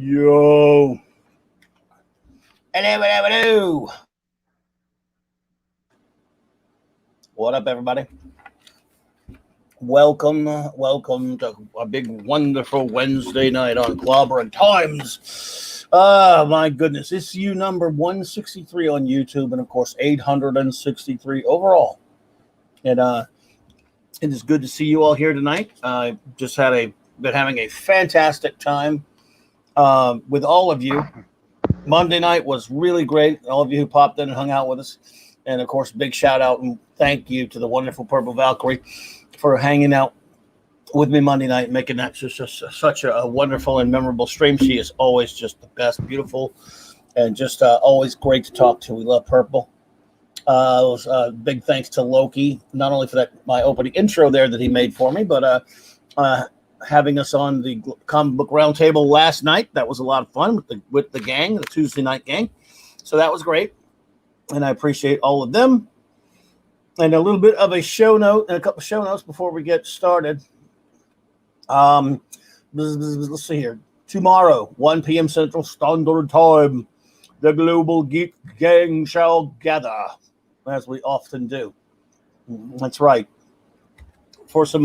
Yo. Hello, hello, hello. What up, everybody? Welcome to a big, wonderful Wednesday night on Clobberin Times. My goodness. It's you number 163 on YouTube and, of course, 863 overall. And it is good to see you all here tonight. I just been having a fantastic time with all of you. Monday night was really great. All of you who popped in and hung out with us. And, of course, big shout out and thank you to the wonderful Purple Valkyrie for hanging out with me Monday night, making that just such a wonderful and memorable stream. She is always just the best, beautiful, and just always great to talk to. We love Purple. Big thanks to Loki, not only for my opening intro there that he made for me, but having us on the comic book roundtable last night. That was a lot of fun with the gang, the Tuesday night gang. So that was great, and I appreciate all of them. And a little bit of a show note and a couple of show notes before we get started. Let's see here. Tomorrow, 1 p.m. Central Standard Time, the Global Geek Gang shall gather, as we often do. That's right. For some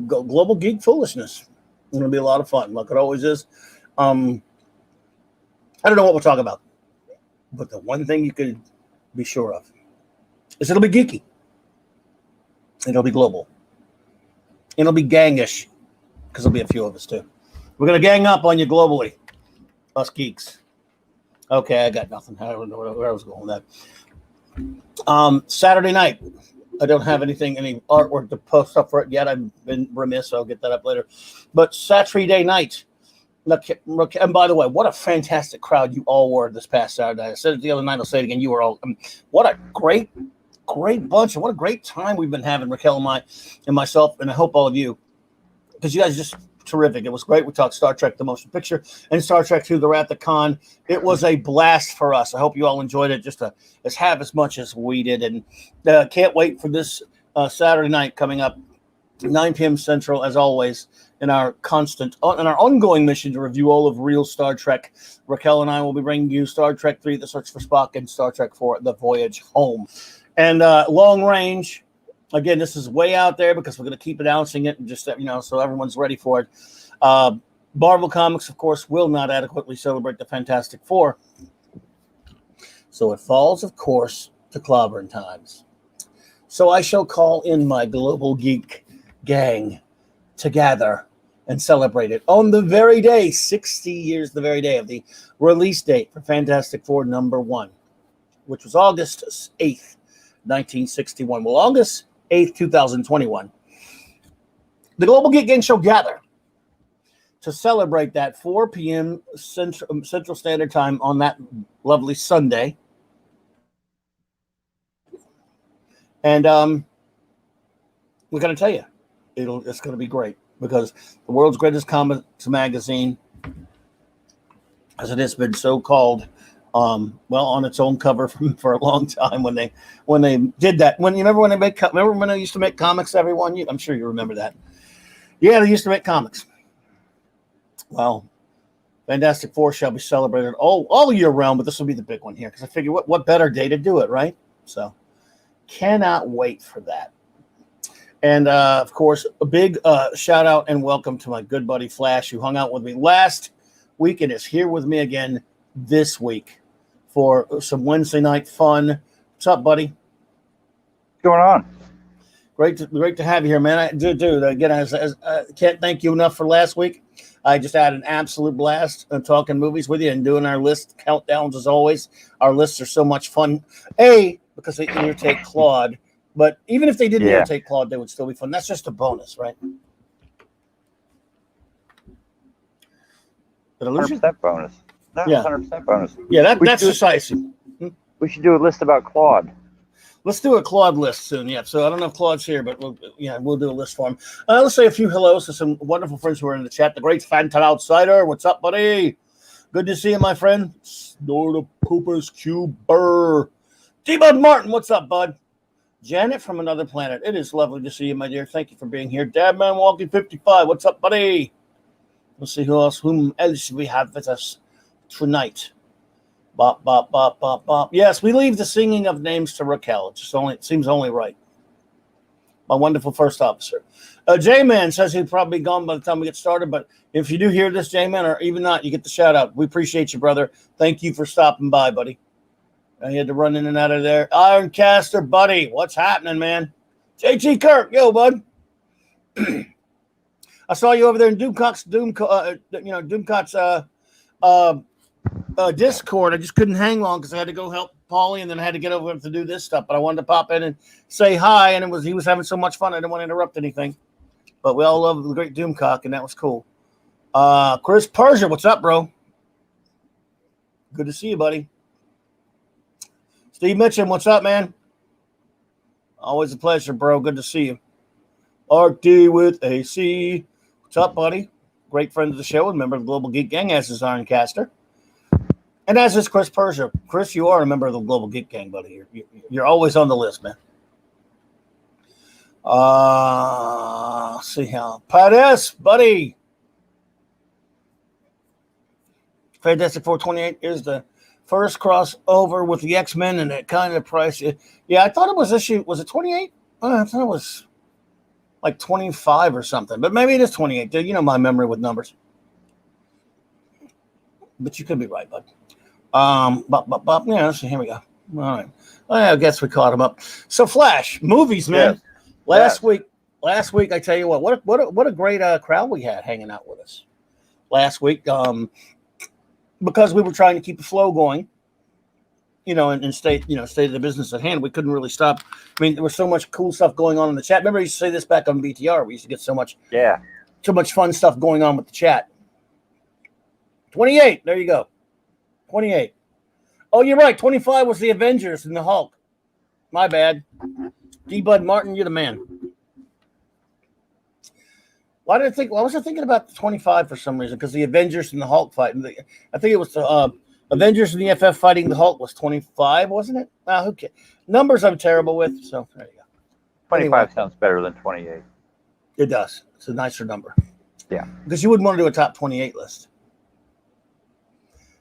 global geek foolishness. It's going to be a lot of fun, like it always is. I don't know what we'll talk about, but the one thing you could be sure of is it'll be geeky. It'll be global. It'll be gangish, because there'll be a few of us too. We're going to gang up on you globally, us geeks. Okay, I got nothing. I don't know where I was going with that. Saturday night. I don't have any artwork to post up for it yet. I've been remiss, so I'll get that up later. But Saturday night, and by the way, what a fantastic crowd you all were this past Saturday. I said it the other night, I'll say it again. You were all, what a great bunch, and what a great time we've been having, Raquel and I, and myself, and I hope all of you, because you guys are just terrific. It was great. We talked Star Trek, the motion picture, and Star Trek 2, the Wrath of Khan. It was a blast for us. I hope you all enjoyed it just as much as we did, and can't wait for this Saturday night coming up, 9 p.m. Central, as always, in our ongoing mission to review all of real Star Trek. Raquel and I will be bringing you Star Trek 3, The Search for Spock, and Star Trek 4, The Voyage Home. And long range, again, this is way out there because we're going to keep announcing it and just, so everyone's ready for it. Marvel Comics, of course, will not adequately celebrate the Fantastic Four. So it falls, of course, to Clobberin Times. So I shall call in my global geek gang to gather and celebrate it on the very day, 60 years, the very day of the release date for Fantastic Four #1, which was August 8th, 1961. Well, August 8th, 2021. The Global Geek Gang shall gather to celebrate that 4 p.m. Central Standard Time on that lovely Sunday. And we're going to tell you, it's going to be great because the world's greatest comics magazine, as it has been so called, on its own cover for a long time when they did that. Remember when they used to make comics, everyone? I'm sure you remember that. Yeah, they used to make comics. Well, Fantastic Four shall be celebrated all year round, but this will be the big one here because I figure what better day to do it, right? So cannot wait for that. And, of course, a big shout out and welcome to my good buddy Flash, who hung out with me last week and is here with me again this week for some Wednesday night fun. What's up, buddy? What's going on? Great to have you here, man. Dude, again, I can't thank you enough for last week. I just had an absolute blast talking movies with you and doing our list countdowns as always. Our lists are so much fun. Because they irritate Claude, but even if they didn't irritate Claude, they would still be fun. That's just a bonus, right? Did I lose you? 100% bonus. No, Yeah. 100% bonus. Yeah, that's decisive. We should do a list about Claude. Let's do a Claude list soon. Yeah. So I don't know if Claude's here, but we'll do a list for him. Let's say a few hellos to some wonderful friends who are in the chat. The great Phantom Outsider. What's up, buddy? Good to see you, my friend. Snort of Poopers Cuber. T-Bud Martin. What's up, bud? Janet from another planet. It is lovely to see you, my dear. Thank you for being here. Dabman Walking 55. What's up, buddy? Let's see whom else we have with us tonight. Bop, bop, bop, bop, bop. Yes, we leave the singing of names to Raquel. It seems only right. My wonderful first officer. J-Man says he'll probably be gone by the time we get started, but if you do hear this, J-Man, or even not, you get the shout out. We appreciate you, brother. Thank you for stopping by, buddy. I had to run in and out of there. Ironcaster, buddy, what's happening, man? JT Kirk, yo, bud. I saw you over there in Doomcock's Discord. I just couldn't hang long because I had to go help Paulie, and then I had to get over to do this stuff. But I wanted to pop in and say hi, and he was having so much fun. I didn't want to interrupt anything. But we all love the great Doomcock, and that was cool. Chris Persia, what's up, bro? Good to see you, buddy. Steve Mitchum, what's up, man? Always a pleasure, bro. Good to see you. RD with AC. What's up, buddy? Great friend of the show and member of the Global Geek Gang, as is Ironcaster. And as is Chris Persia. Chris, you are a member of the Global Geek Gang, buddy. You're always on the list, man. See how. Pat S, buddy. Fantastic 428 is the first crossover with the X-Men and that kind of price. Yeah, I thought it was issue. Was it 28? I thought it was like 25 or something. But maybe it is 28. You know my memory with numbers. But you could be right, bud. Yeah, so here we go. All right. I guess we caught him up. So Flash, movies, man. Yes. Last week, I tell you what a great crowd we had hanging out with us last week. Because we were trying to keep the flow going, and stay to the business at hand. We couldn't really stop. I mean, there was so much cool stuff going on in the chat. Remember, I used to say this back on BTR. We used to get so much fun stuff going on with the chat. 28. There you go. 28. Oh, you're right. 25 was the Avengers and the Hulk. My bad. D. Bud Martin, you're the man. Why was I thinking about the 25 for some reason? Because the Avengers and the Hulk fight. I think it was the Avengers and the FF fighting the Hulk was 25, wasn't it? Who cares? Numbers I'm terrible with, so there you go. 25 sounds better than 28. It does. It's a nicer number. Yeah. Because you wouldn't want to do a top 28 list.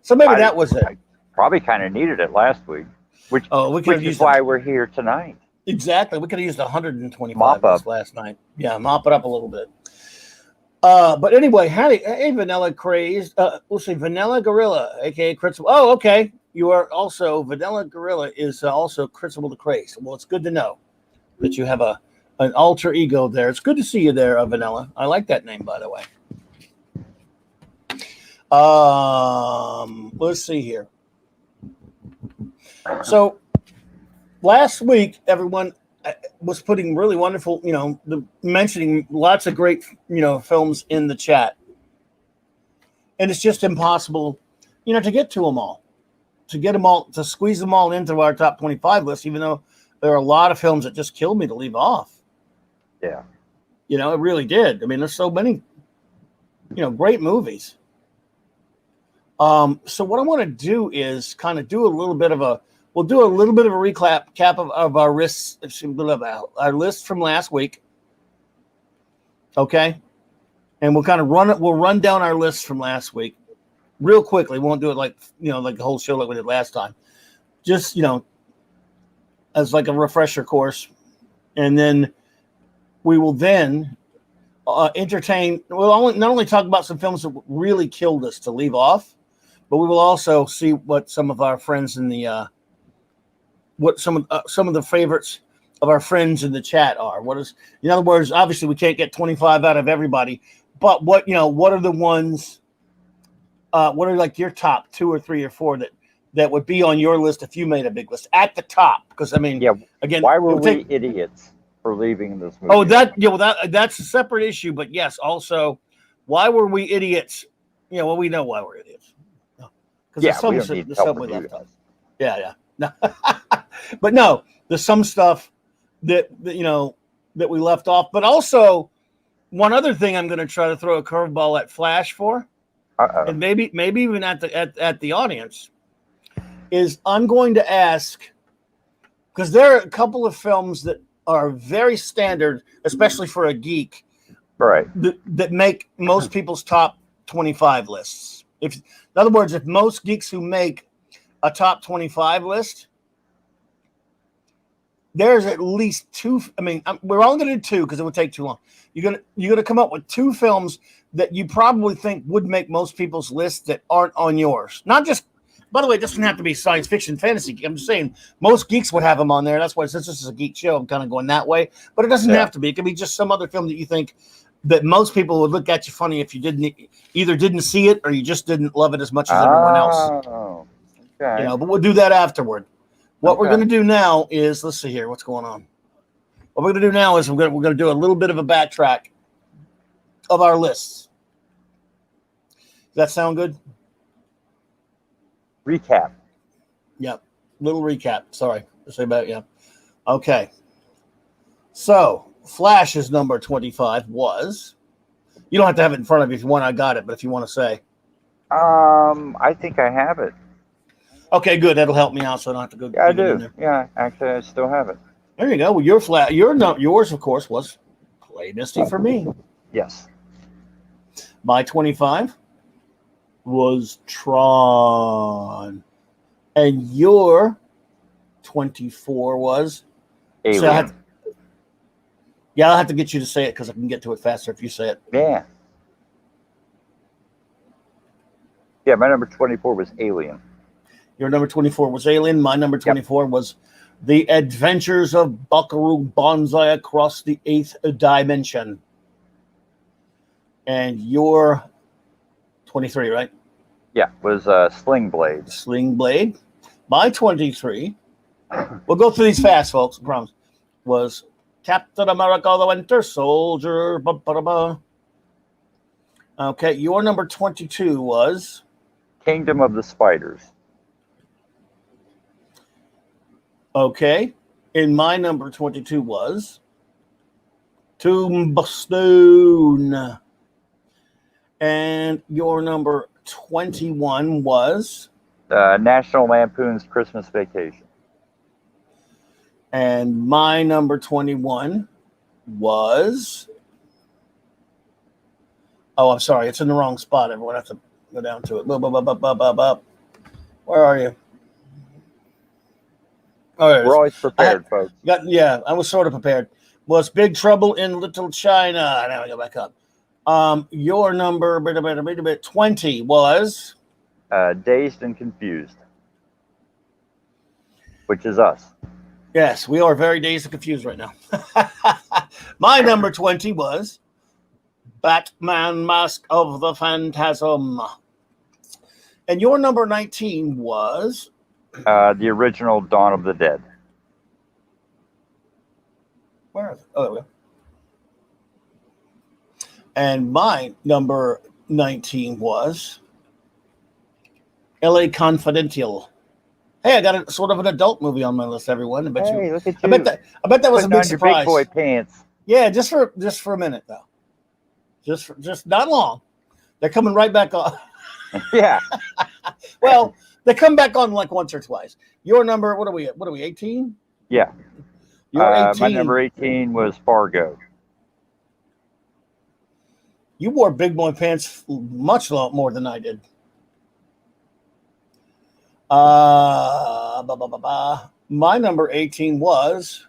So maybe that was it. I probably kind of needed it last week, which is why we're here tonight. Exactly. We could have used 125 mop up last night. Yeah, mop it up a little bit. But anyway, hey, Vanilla Crazed. We'll say Vanilla Gorilla, aka Critzel. Oh, okay. You are also Vanilla Gorilla is also Critzel the Crazed. Well, it's good to know that you have an alter ego there. It's good to see you there, Vanilla. I like that name, by the way. Let's see here. So last week, everyone was putting really wonderful, mentioning lots of great, films in the chat. And it's just impossible, to get to them all, to squeeze them all into our top 25 list, even though there are a lot of films that just killed me to leave off. Yeah. It really did. I mean, there's so many, great movies. So what I want to do is kind of do a little bit of a recap of our list from last week. Okay. And we'll kind of run down our list from last week real quickly. We won't do it like the whole show like we did last time. Just, as like a refresher course. And then we will then entertain. We'll not only talk about some films that really killed us to leave off, but we will also see what some of our friends in the some of the favorites of our friends in the chat are. In other words, obviously we can't get 25 out of everybody, but what are the ones? What are like your top 2 or 3 or 4 that would be on your list if you made a big list at the top? Because I mean, again, why were we idiots for leaving this movie? Oh, that's a separate issue. But yes, also, why were we idiots? We know why we're idiots. Because the stuff we left off. Yeah. No. But no, there's some stuff that we left off. But also, one other thing I'm going to try to throw a curveball at Flash for, and maybe even at the audience, is I'm going to ask, because there are a couple of films that are very standard, especially for a geek, right? That make most people's top 25 lists. In other words, if most geeks who make a top 25 list, there's at least two. I mean, we're only going to do two because it would take too long. You're gonna come up with two films that you probably think would make most people's lists that aren't on yours. Not just, by the way, it doesn't have to be science fiction, fantasy. I'm just saying most geeks would have them on there. That's why, since this is a geek show, I'm kind of going that way. But it doesn't have to be. It could be just some other film that you think that most people would look at you funny if you didn't see it or you just didn't love it as much as everyone else. Oh, okay. But we'll do that afterward. What we're going to do now is, let's see here, what's going on. What we're going to do now is we're going to do a little bit of a backtrack of our lists. Does that sound good? Recap. Yep. Little recap. Sorry. Say about Okay. So Flash's number 25 was. You don't have to have it in front of you if you want. I got it, but if you want to say. I think I have it. Okay, good. That'll help me out, so I don't have to go. Yeah, I do. Yeah, actually, I still have it. There you go. Well, yours, of course, was Play Misty for Me. Yes. My 25 was Tron, and your 24 was Alien. So I'll have to get you to say it because I can get to it faster if you say it. Yeah. Yeah, my number 24 was Alien. Your number 24 was Alien. My number 24 was The Adventures of Buckaroo Banzai Across the Eighth Dimension. And your 23, right? Yeah, was Sling Blade. Sling Blade. My 23, we'll go through these fast, folks, I promise, was Captain America the Winter Soldier. Okay, your number 22 was Kingdom of the Spiders. Okay, and my number 22 was Tombstone. And your number 21 was National Lampoon's Christmas Vacation. And my number 21 was. Oh, I'm sorry. It's in the wrong spot. Everyone has to go down to it. Where are you? Oh, we're always prepared, folks. I was sort of prepared. Was Big Trouble in Little China. Now I go back up. Your number 20 was Dazed and Confused, which is us. Yes, we are very dazed and confused right now. My number 20 was Batman Mask of the Phantasm. And your number 19 was the original Dawn of the Dead. Where is it? Oh, there we go. And my number 19 was L.A. Confidential. Hey, I got a sort of an adult movie on my list, everyone. Look at you. I bet that was a big surprise. Your big boy pants. Yeah, just for a minute though. Just not long. They're coming right back on. Yeah. Well, they come back on like once or twice. Your number, what are we 18? Yeah. You're 18. My number 18 was Fargo. You wore big boy pants much more than I did. My number 18 was,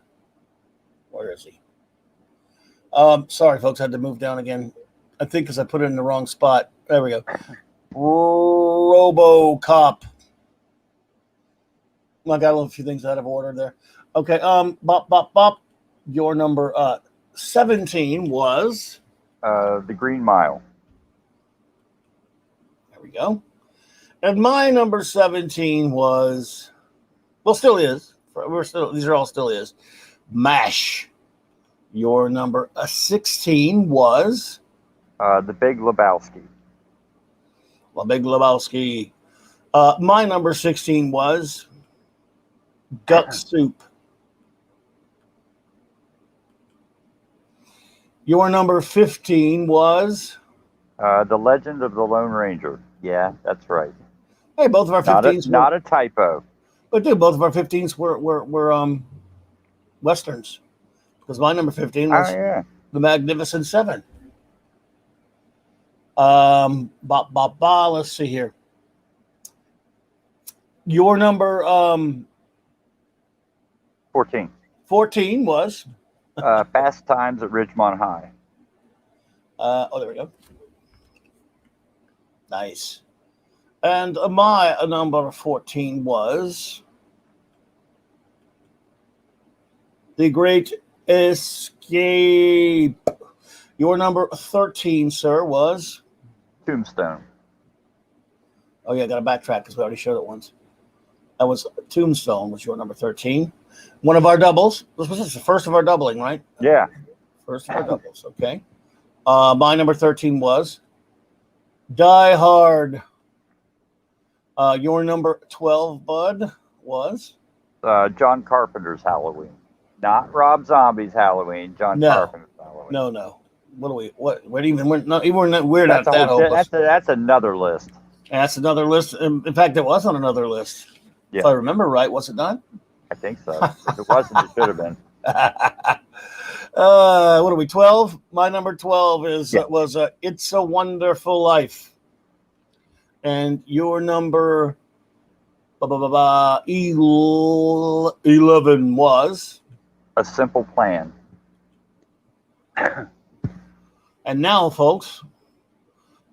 where is he? Sorry, folks, I had to move down again. I think because I put it in the wrong spot. There we go. RoboCop. I got a few things out of order there. Okay, bop. Your number 17 was The Green Mile. There we go. And my number 17 was, well, still is. These are all still is. MASH. Your number 16 was The Big Lebowski. The Big Lebowski. My number 16 was Duck Soup. Your number 15 was The Legend of the Lone Ranger. Yeah, that's right. Hey, both of our 15s not a typo. But dude, both of our 15s were westerns. Because my number 15 was The Magnificent Seven. Let's see here. Your number 14. 14 was Fast Times at Ridgemont High. there we go. Nice. And my number 14 was The Great Escape. Your number 13, sir, was Tombstone. Oh yeah, I got to backtrack because we already showed it once. That was Tombstone. Was your number 13? One of our doubles. This was the first of our doubling, right? Yeah. First of our doubles. Okay. My number 13 was Die Hard. Your number 12, bud, was John Carpenter's Halloween. Not Rob Zombie's Halloween. Carpenter's Halloween. No. What do we? What? We're not that hopeless. That's another list. That's another list. In fact, it was on another list. Yeah. If I remember right, was it not? I think so. If it wasn't, it should have been. What are we? 12. My number 12 was It's a Wonderful Life, and your number 11 was A Simple Plan. And now, folks,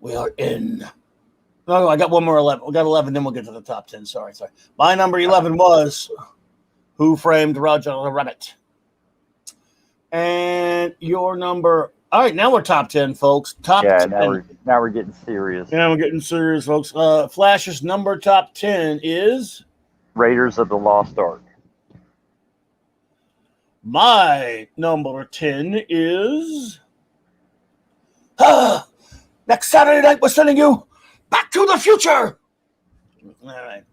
we are in. No, I got one more 11. We got 11, then we'll get to the top 10. Sorry. My number 11 was Who Framed Roger Rabbit. And your number. All right, now we're top 10, folks. Top 10. Now we're getting serious. Yeah, we're getting serious, folks. Flash's number top 10 is Raiders of the Lost Ark. My number 10 is next Saturday night we're sending you Back to the Future. All right.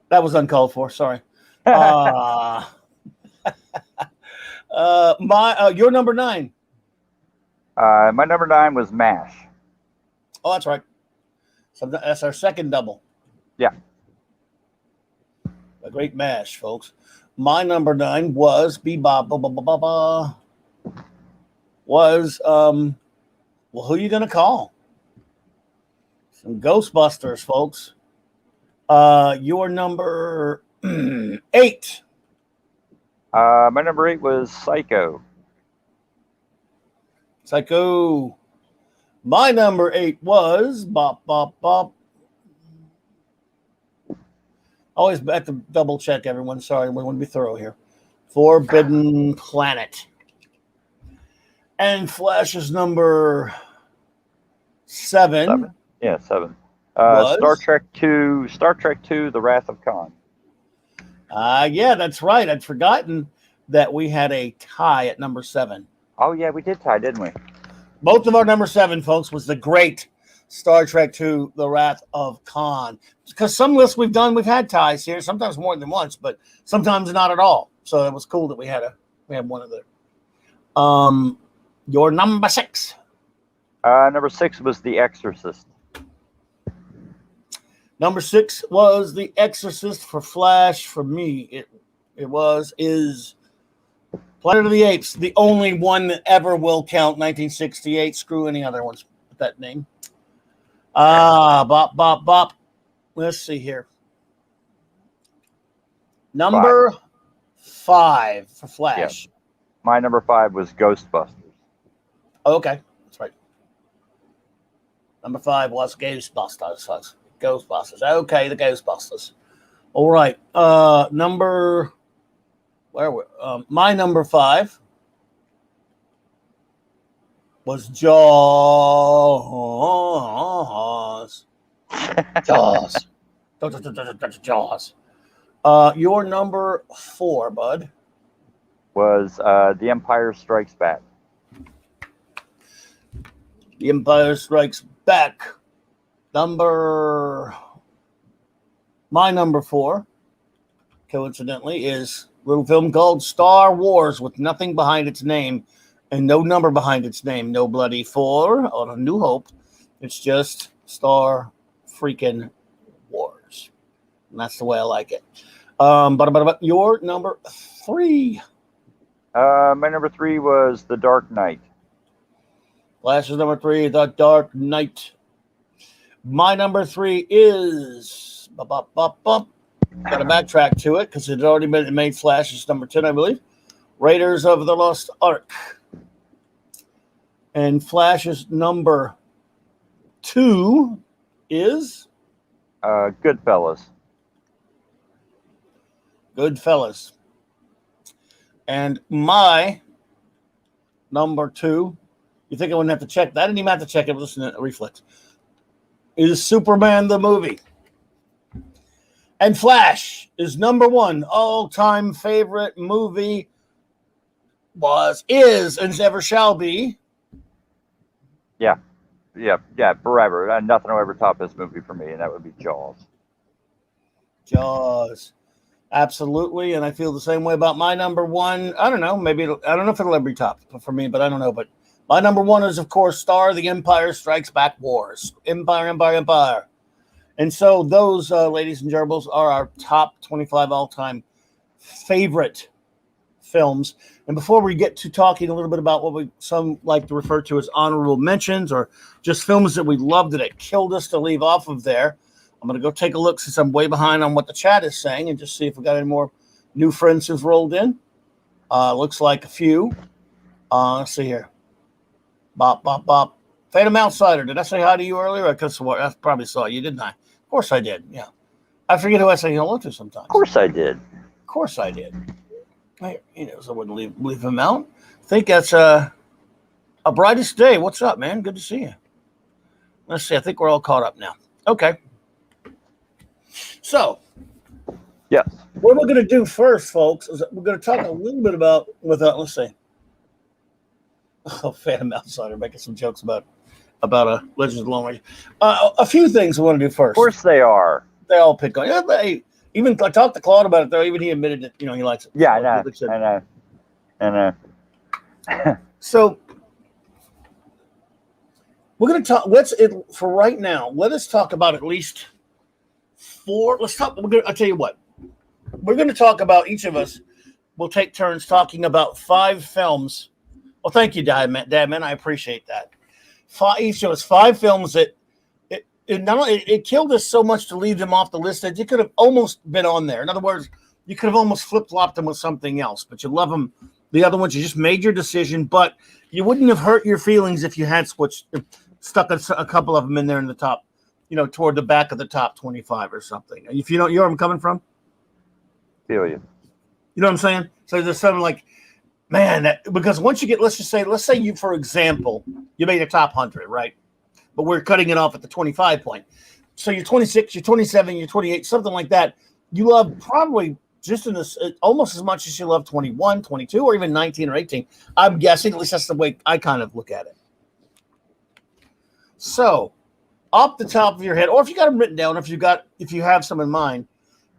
That was uncalled for. Sorry. Your number 9. My number 9 was MASH. Oh, that's right. So that's our second double. Yeah. A great MASH, folks. My number 9 was well, who are you gonna call? Some Ghostbusters, folks. Your number 8. My number 8 was Psycho. Psycho. My number 8 was Always have to double check everyone. Sorry, we want to be thorough here. Forbidden Planet. And Flash's number 7. Yeah, 7. Star Trek 2, The Wrath of Khan. Yeah, that's right. I'd forgotten that we had a tie at number 7. Oh, yeah, we did tie, didn't we? Both of our number 7, folks, was the great Star Trek 2, The Wrath of Khan. Because some lists we've done, we've had ties here, sometimes more than once, but sometimes not at all. So it was cool that we had one of the. Your number 6. Number 6 was The Exorcist. Number 6 was The Exorcist for Flash. For me, is Planet of the Apes, the only one that ever will count 1968. Screw any other ones with that name. Bop. Let's see here. Number 5 for Flash. Yeah. My number 5 was Ghostbusters. Okay, that's right. Number 5 was Ghostbusters, folks. Ghostbusters. Okay, the Ghostbusters. All right. My number 5 was Jaws. Jaws. Jaws. Your number 4, bud, was The Empire Strikes Back. The Empire Strikes Back. My number 4, coincidentally, is a little film called Star Wars with nothing behind its name and no number behind its name. No bloody 4 or A New Hope. It's just Star freaking Wars. And that's the way I like it. But your number 3. My number 3 was The Dark Knight. Flash's number 3, The Dark Knight. My number 3 is got to backtrack to it because it had already been made. Flash is number 10, I believe. Raiders of the Lost Ark. And Flash's number 2 is Goodfellas. Goodfellas. And my number 2, you think I wouldn't have to check that? I didn't even have to check it. Listen to Reflex. Is Superman the movie. And Flash is number 1 all-time favorite movie. Is, and ever shall be. Yeah, forever. Nothing will ever top this movie for me, and that would be Jaws. Jaws. Absolutely, and I feel the same way about my number 1. I don't know, I don't know if it'll ever be top for me, but I don't know. But my number 1 is, of course, Star, The Empire Strikes Back Wars. Empire. And so those, ladies and gerbils, are our top 25 all-time favorite films. And before we get to talking a little bit about what some like to refer to as honorable mentions or just films that we loved that it killed us to leave off of there, I'm going to go take a look since I'm way behind on what the chat is saying and just see if we got any more new friends who've rolled in. Looks like a few. Let's see here. Bop. Phantom Outsider. Did I say hi to you earlier? I probably saw you, didn't I? Of course I did. Yeah. I forget who I say hello to sometimes. Of course I did. So I wouldn't leave him out. I think that's a brightest day. What's up, man? Good to see you. Let's see. I think we're all caught up now. Okay. So, yes. What we're going to do first, folks, is we're going to talk a little bit about let's see. Oh, Phantom Outsider making some jokes about Legends of the Lone Ranger. A few things I want to do first. Of course they are. They all pick on. Yeah, even I talked to Claude about it though. Even he admitted that he likes it. Yeah, I know. So we're going to talk. For right now. Let us talk about at least 4. I'll tell you what. We're going to talk about, each of us will take turns talking about 5 films. Well, thank you, Dadman. I appreciate that. Each of us 5 films that it killed us so much to leave them off the list that you could have almost been on there. In other words, you could have almost flip-flopped them with something else, but you love them. The other ones, you just made your decision, but you wouldn't have hurt your feelings if you had stuck a couple of them in there in the top, toward the back of the top 25 or something. If you know where I'm coming from? Feel you. You know what I'm saying? So there's something like, man, because once you get, let's say you, for example, you made a top 100, right? But we're cutting it off at the 25 point. So you're 26, you're 27, you're 28, something like that. You love probably just in this almost as much as you love 21, 22, or even 19 or 18. I'm guessing, at least that's the way I kind of look at it. So, off the top of your head, or if you got them written down, if you have some in mind,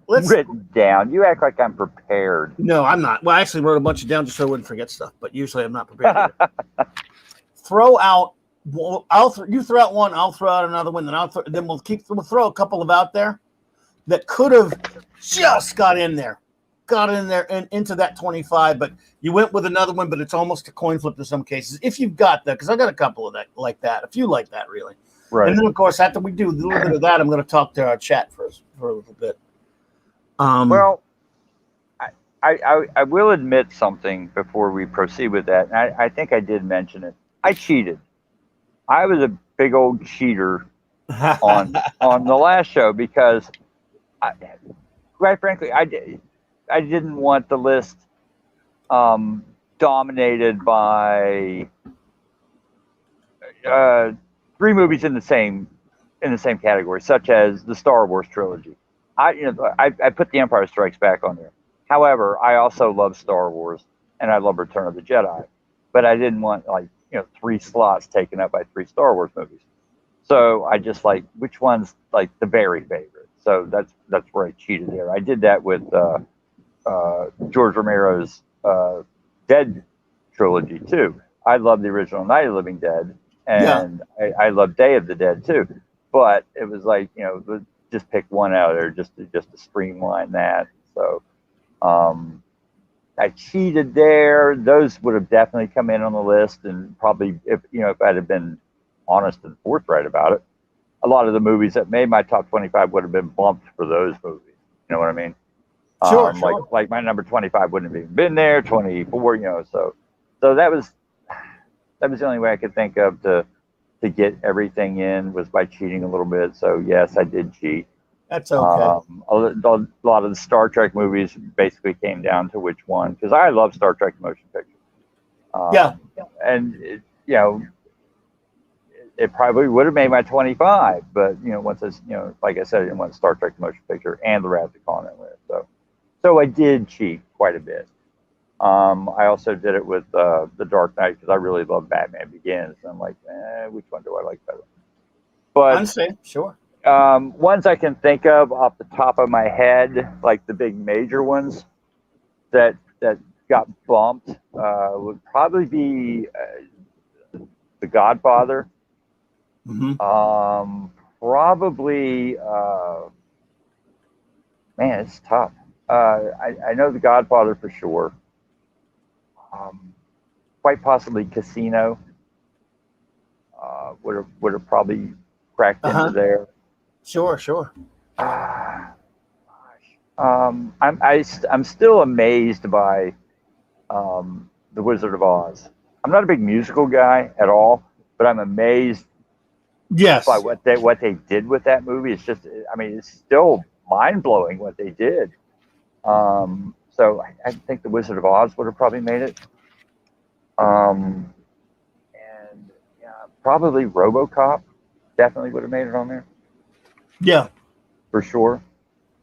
written down. You act like I'm prepared. No, I'm not. Well, I actually wrote a bunch of down just so I wouldn't forget stuff, but usually I'm not prepared. Throw out. You throw out one, I'll throw out another one, then we'll throw a couple of out there that could have just got in there and into that 25, but you went with another one, but it's almost a coin flip in some cases. If you've got that, because I got a couple of that like that, a few like that really. Right. And then of course after we do a little bit of that, I'm going to talk to our chat for a little bit. Well, I will admit something before we proceed with that. And I think I did mention it. I cheated. I was a big old cheater on the last show because, quite frankly, I didn't want the list dominated by 3 movies in the same category, such as the Star Wars trilogy. I put The Empire Strikes Back on there. However, I also love Star Wars and I love Return of the Jedi, but I didn't want 3 slots taken up by 3 Star Wars movies. So I just which one's the very favorite. So that's where I cheated there. I did that with George Romero's Dead trilogy too. I love the original Night of the Living Dead, and I love Day of the Dead too. But it was just pick one out of there just to streamline that. So I cheated there. Those would have definitely come in on the list, and probably if I'd have been honest and forthright about it, a lot of the movies that made my top 25 would have been bumped for those movies. You know what I mean? Sure, Like my number 25 wouldn't have even been there. 24, so that was the only way I could think of to get everything in was by cheating a little bit. So yes, I did cheat. That's okay. A lot of the Star Trek movies basically came down to which one, because I love Star Trek motion pictures. Yeah. And it probably would have made my 25, but once it's like I said, I didn't want Star Trek motion picture and the Wrath of Khan in there, so I did cheat quite a bit. I also did it with The Dark Knight because I really love Batman Begins. And I'm like, which one do I like better? But I understand, sure. Ones I can think of off the top of my head, like the big major ones that got bumped, would probably be The Godfather. Mm-hmm. Probably, man, it's tough. I know The Godfather for sure. Quite possibly Casino would have probably cracked into there. Sure. I'm still amazed by The Wizard of Oz. I'm not a big musical guy at all, but I'm amazed by what they did with that movie. It's just, I mean, it's still mind blowing what they did. So I think The Wizard of Oz would have probably made it. And yeah, probably RoboCop definitely would have made it on there. Yeah, for sure.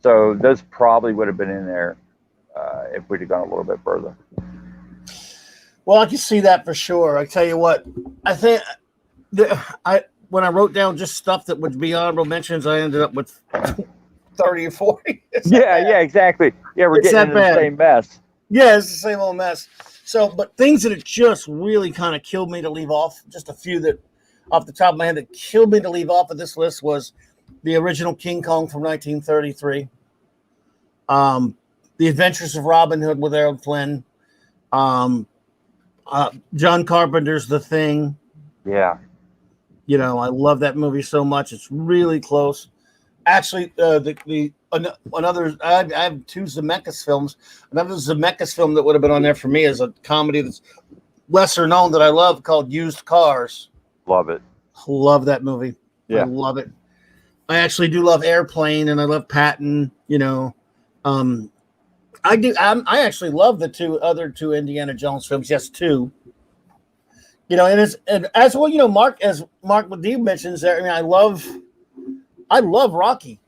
So those probably would have been in there if we'd have gone a little bit further. Well, I can see that for sure. I tell you what, I think when I wrote down just stuff that would be honorable mentions, I ended up with 30 or 40. Yeah, exactly. Yeah, we're getting into the same mess. Yeah, it's the same old mess. So, but things that have just really kind of killed me to leave off, just a few that off the top of my head that killed me to leave off of this list was the original King Kong from 1933. The Adventures of Robin Hood with Errol Flynn. John Carpenter's The Thing. Yeah. I love that movie so much. It's really close. Actually, another I have two Zemeckis films. Another Zemeckis film that would have been on there for me is a comedy that's lesser known that I love called Used Cars. Love it. Love that movie. Yeah. I love it. I actually do love Airplane and I love Patton. I do. I actually love the other two Indiana Jones films. Yes, two. And as well. Mark D mentions there. I mean, I love Rocky,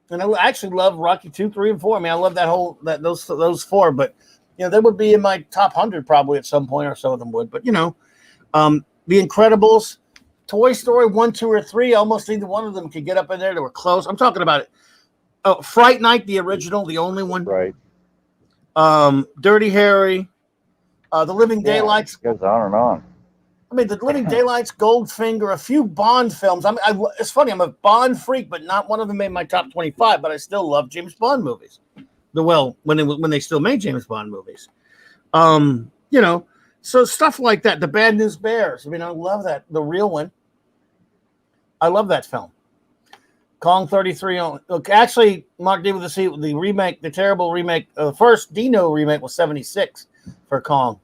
and I actually love Rocky 2, 3, and 4. I mean, I love those four. But they would be in my top 100 probably at some point, or some of them would. But The Incredibles, Toy Story 1, 2, or 3. Almost either one of them could get up in there. They were close. I'm talking about it. Fright Night, the original, the only one. Right. Dirty Harry, The Living Daylights. It goes on and on. I mean, The Living Daylights, Goldfinger, a few Bond films. It's funny. I'm a Bond freak, but not one of them made my top 25. But I still love James Bond movies. When they still made James Bond movies, so stuff like that. The Bad News Bears. I mean, I love that. The real one. I love that film. Kong 33. Actually, Mark D with the remake, the terrible remake. The first Dino remake was 76 for Kong.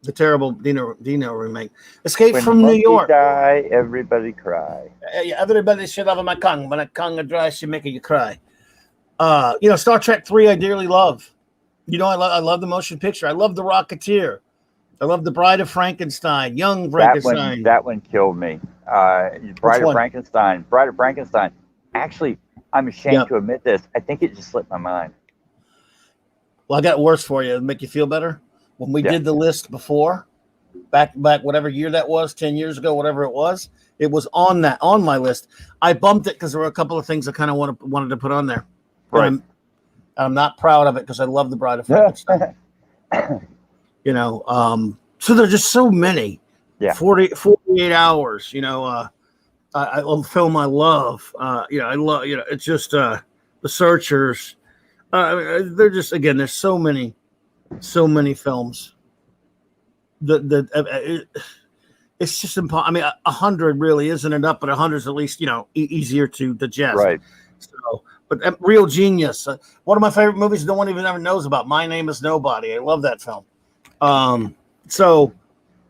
The terrible Dino remake. Escape from New York. Die, everybody cry. Everybody should love my Kong. When a Kong dries, she make you cry. Star Trek 3 I dearly love. I love the motion picture. I love The Rocketeer. I love The Bride of Frankenstein. Young Frankenstein. That one killed me. Bride of Frankenstein. Actually, I'm ashamed to admit this. I think it just slipped my mind. Well, I got worse for you. It'll make you feel better. When we did the list before, back whatever year that was, 10 years ago, whatever it was on my list. I bumped it because there were a couple of things I kind of wanted to put on there. Right. I'm not proud of it because I love The Bride of Frankenstein. So there's just so many. Yeah. 48 hours. A film I love. I love. It's just The Searchers. They're just there's so many films. it's just impossible. I mean, 100 really isn't enough, but 100 is at least, easier to digest. Right. So, but Real Genius, one of my favorite movies no one even ever knows about. My Name is Nobody. I love that film.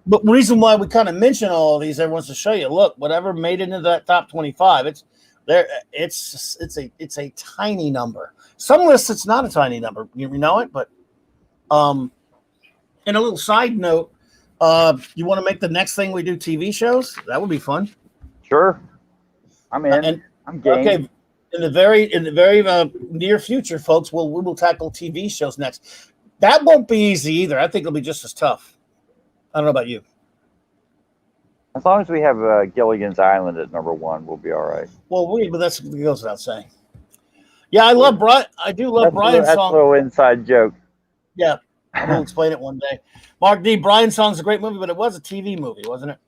But the reason why we kind of mention all of these, everyone's to show you, look, whatever made it into that top 25, it's there. It's a tiny number. Some lists, it's not a tiny number. You know it, but and a little side note, you want to make the next thing we do TV shows? That would be fun. Sure. I'm in. I'm game. Okay. In the very near future, folks, we will tackle TV shows next. That won't be easy either. I think it'll be just as tough. I don't know about you. As long as we have Gilligan's Island at number 1, we'll be all right. Well, but that goes without saying. Yeah, I love Brian. I do love Brian's song. That's a little inside joke. Yeah, I'll explain it one day. Mark D. Brian's song's a great movie, but it was a TV movie, wasn't it?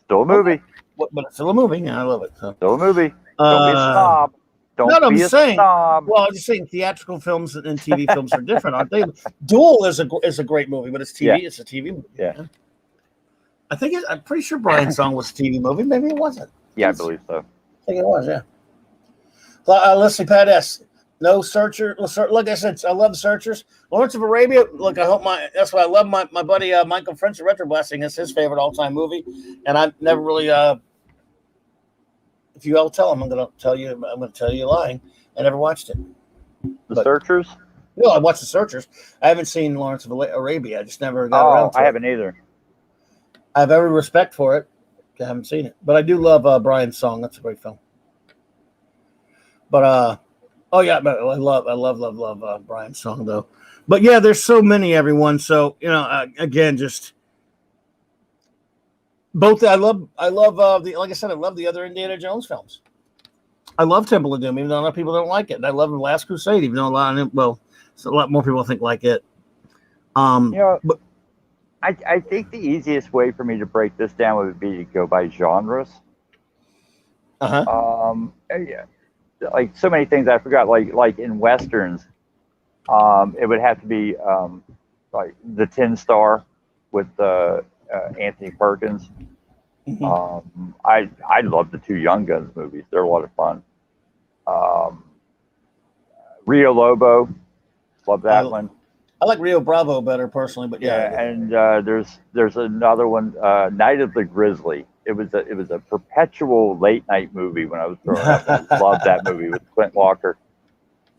Still a movie. But it's still a movie. Yeah, I love it. So. Still a movie. Don't be a snob. Don't be a snob. Well, I'm just saying theatrical films and TV films are different, aren't they? Duel is a great movie, but it's TV. Yeah. It's a TV movie. Yeah. I'm pretty sure Brian's song was a TV movie. Maybe it wasn't. Yeah, I believe so. I think it was, yeah. Leslie Pat S. No Searcher. Like I said, I love Searchers. Lawrence of Arabia. Look, that's why I love my buddy Michael French of Retro Blessing. It's his favorite all-time movie. And I've never really if you all tell him, I'm going to tell you you're lying. I never watched it. Searchers? No, I watched The Searchers. I haven't seen Lawrence of Arabia. I just never got around to it. I haven't either. I have every respect for it. I haven't seen it. But I do love Brian's song. That's a great film. But, I love Brian's song, though. But, yeah, there's so many, everyone. So, again, just... Both I love like I said, I love the other Indiana Jones films. I love Temple of Doom, even though a lot of people don't like it. And I love The Last Crusade, even though a lot more people think like it. But I think the easiest way for me to break this down would be to go by genres. Like so many things I forgot. Like in westerns, it would have to be like The Tin Star with Anthony Perkins. Mm-hmm. I love the 2 Young Guns movies. They're a lot of fun. Rio Lobo, love that one. I like Rio Bravo better personally, but yeah. And there's another one, Night of the Grizzly. It was a perpetual late night movie when I was growing up. I loved that movie with Clint Walker.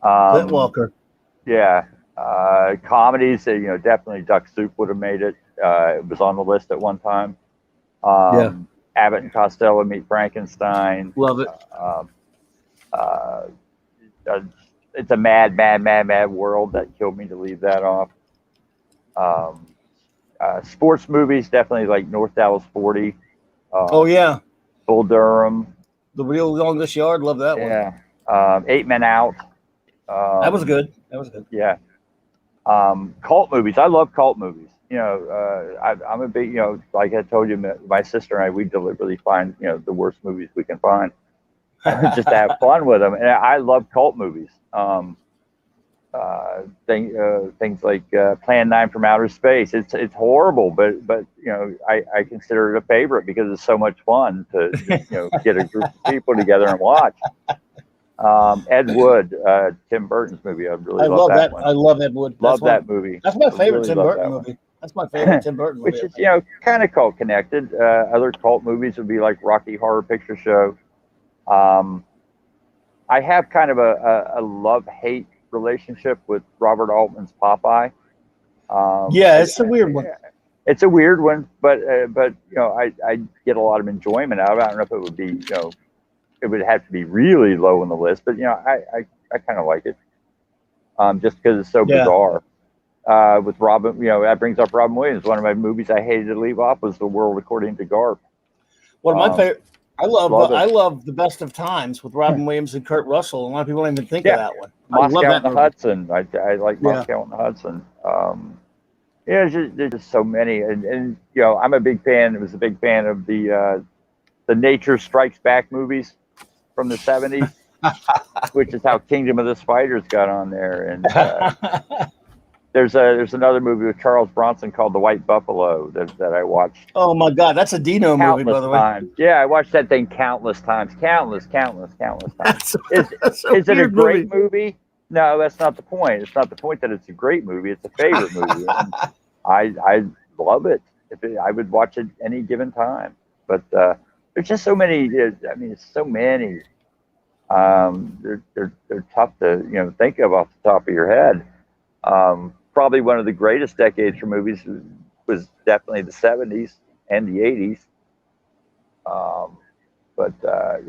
Clint Walker. Yeah. Comedies, definitely Duck Soup would have made it. It was on the list at one time. Abbott and Costello Meet Frankenstein. Love it. It's a mad world. That killed me to leave that off. Sports movies, definitely like North Dallas 40. Bull Durham. The Real Longest Yard. Love that one. Yeah. 8 Men Out. That was good. Yeah. Cult movies. I love cult movies. I'm a big, like I told you, my sister and I, we deliberately find, the worst movies we can find just to have fun with them. And I love cult movies. Things like Plan 9 from Outer Space. It's horrible, but I consider it a favorite because it's so much fun to get a group of people together and watch. Ed Wood, Tim Burton's movie. I love that one. I love Ed Wood. Love that movie. That's my favorite Tim Burton movie. That's my favorite Tim Burton movie. Which is, kind of cult connected. Other cult movies would be like Rocky Horror Picture Show. I have kind of a love-hate relationship with Robert Altman's Popeye. It's a weird one. It's a weird one, but I get a lot of enjoyment out of it. I don't know if it would be, it would have to be really low on the list, but I kind of like it. Just because it's so bizarre. With Robin, that brings up Robin Williams. One of my movies I hated to leave off was The World According to Garp. One of my favorite. I love The Best of Times with Robin Williams and Kurt Russell. A lot of people don't even think of that one. Moscow on the Hudson. I like Moscow on the Hudson. There's just so many, and I'm a big fan. I was a big fan of the Nature Strikes Back movies from the 70s, which is how Kingdom of the Spiders got on there, and there's another movie with Charles Bronson called The White Buffalo that I watched Oh my God, that's a Dino movie, countless by the way. times. Yeah, I watched that thing countless times, countless times. Is That's a is it a weird great movie? No, that's not the point. It's not the point that it's a great movie. It's a favorite movie, and I love it. I would watch it any given time. But there's just so many. I mean, it's so many. They're tough to think of off the top of your head. Probably one of the greatest decades for movies was definitely the 70s and the 80s. But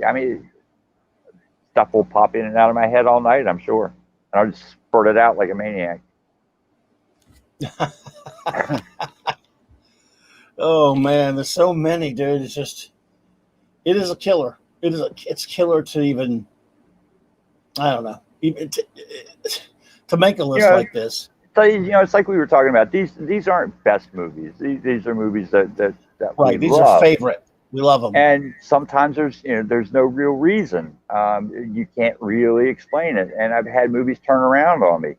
I mean, stuff will pop in and out of my head all night, I'm sure. And I'll just spurt it out like a maniac. Oh man, there's so many, dude. It is a killer. It's killer to even, I don't know, even to make a list like this. So it's like we were talking about. These aren't best movies. These are movies that right. we These love. are favorite. We love them. And sometimes there's no real reason. You can't really explain it. And I've had movies turn around on me.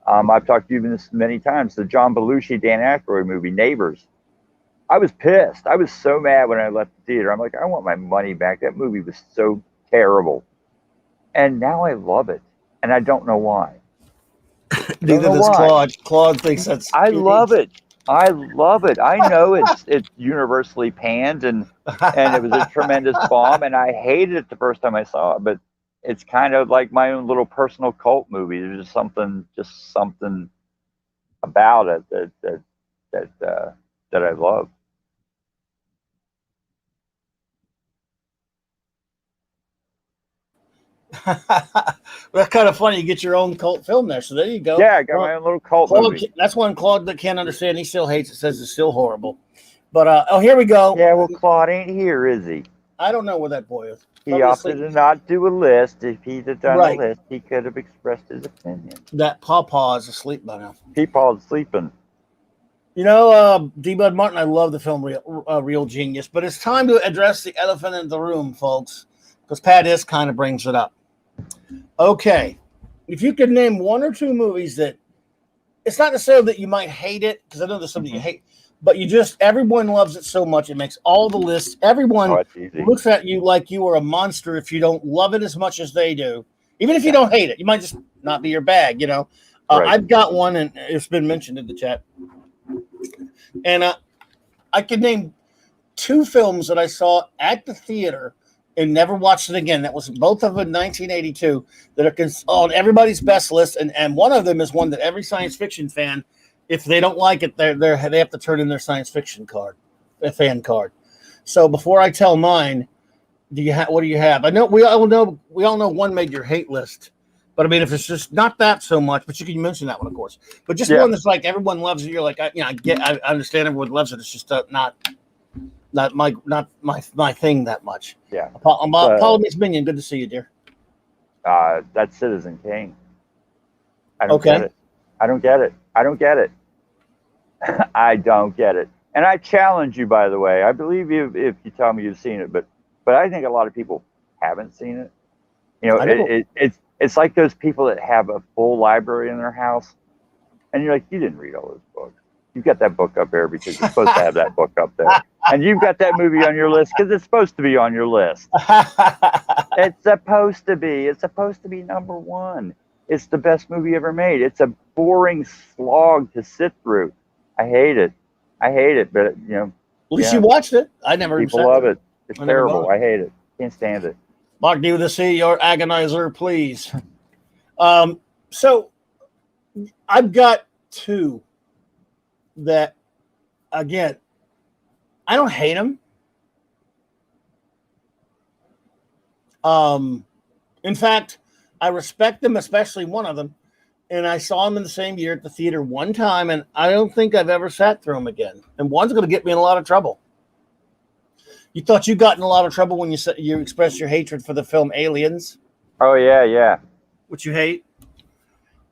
I've talked to you this many times. The John Belushi, Dan Aykroyd movie, Neighbors. I was pissed. I was so mad when I left the theater. I'm like, I want my money back. That movie was so terrible. And now I love it. And I don't know why. Neither does Claude. Claude thinks that's I love it. I love it. I know it's universally panned and it was a tremendous bomb, and I hated it the first time I saw it. But it's kind of like my own little personal cult movie. There's just something about it that I love. That's kind of funny. You get your own cult film there. So there you go. Yeah, I got my own little cult movie. That's one Claude that can't understand. He still hates it, says it's still horrible. But here we go. Yeah, well, Claude ain't here, is he? I don't know where that boy is. He opted to not do a list. If he'd have done a list, he could have expressed his opinion. That Pawpaw is asleep by now. Pawpaw's sleeping. D. Bud Martin, I love the film Real Genius, but it's time to address the elephant in the room, folks, because Pat is kind of brings it up. Okay, if you could name one or two movies that it's not necessarily that you might hate it, because I know there's something you hate, but everyone loves it so much. It makes all the lists. Everyone looks at you like you are a monster if you don't love it as much as they do. Even if you don't hate it, you might just not be your bag, I've got one, and it's been mentioned in the chat. And I could name two films that I saw at the theater and never watched it again. That was both of them in 1982 that are on everybody's best list. And one of them is one that every science fiction fan, if they don't like it, they have to turn in their science fiction card, a fan card. So before I tell mine, what do you have? I know we all know one made your hate list. But I mean, if it's just not that so much, but you can mention that one, of course. But just one that's like everyone loves it. You're like, I understand everyone loves it. It's just not my thing that much. Yeah. Apologies, Minion. Good to see you, dear. That's Citizen Kane. I don't get it. I don't get it. I don't get it. And I challenge you, by the way. I believe you if you tell me you've seen it, but I think a lot of people haven't seen it. It's like those people that have a full library in their house, and you're like, you didn't read all those books. You've got that book up there because you're supposed to have that book up there. And you've got that movie on your list because it's supposed to be on your list. It's supposed to be. It's supposed to be number one. It's the best movie ever made. It's a boring slog to sit through. I hate it. But, At least you watched it. I never. People love it. It's terrible. I hate it. Can't stand it. Mark D with the C, your agonizer, please. So I've got two that, again, I don't hate them. In fact, I respect them, especially one of them. And I saw them in the same year at the theater one time, and I don't think I've ever sat through them again. And one's going to get me in a lot of trouble. You thought you got in a lot of trouble when you expressed your hatred for the film Aliens. Oh, yeah. Which you hate.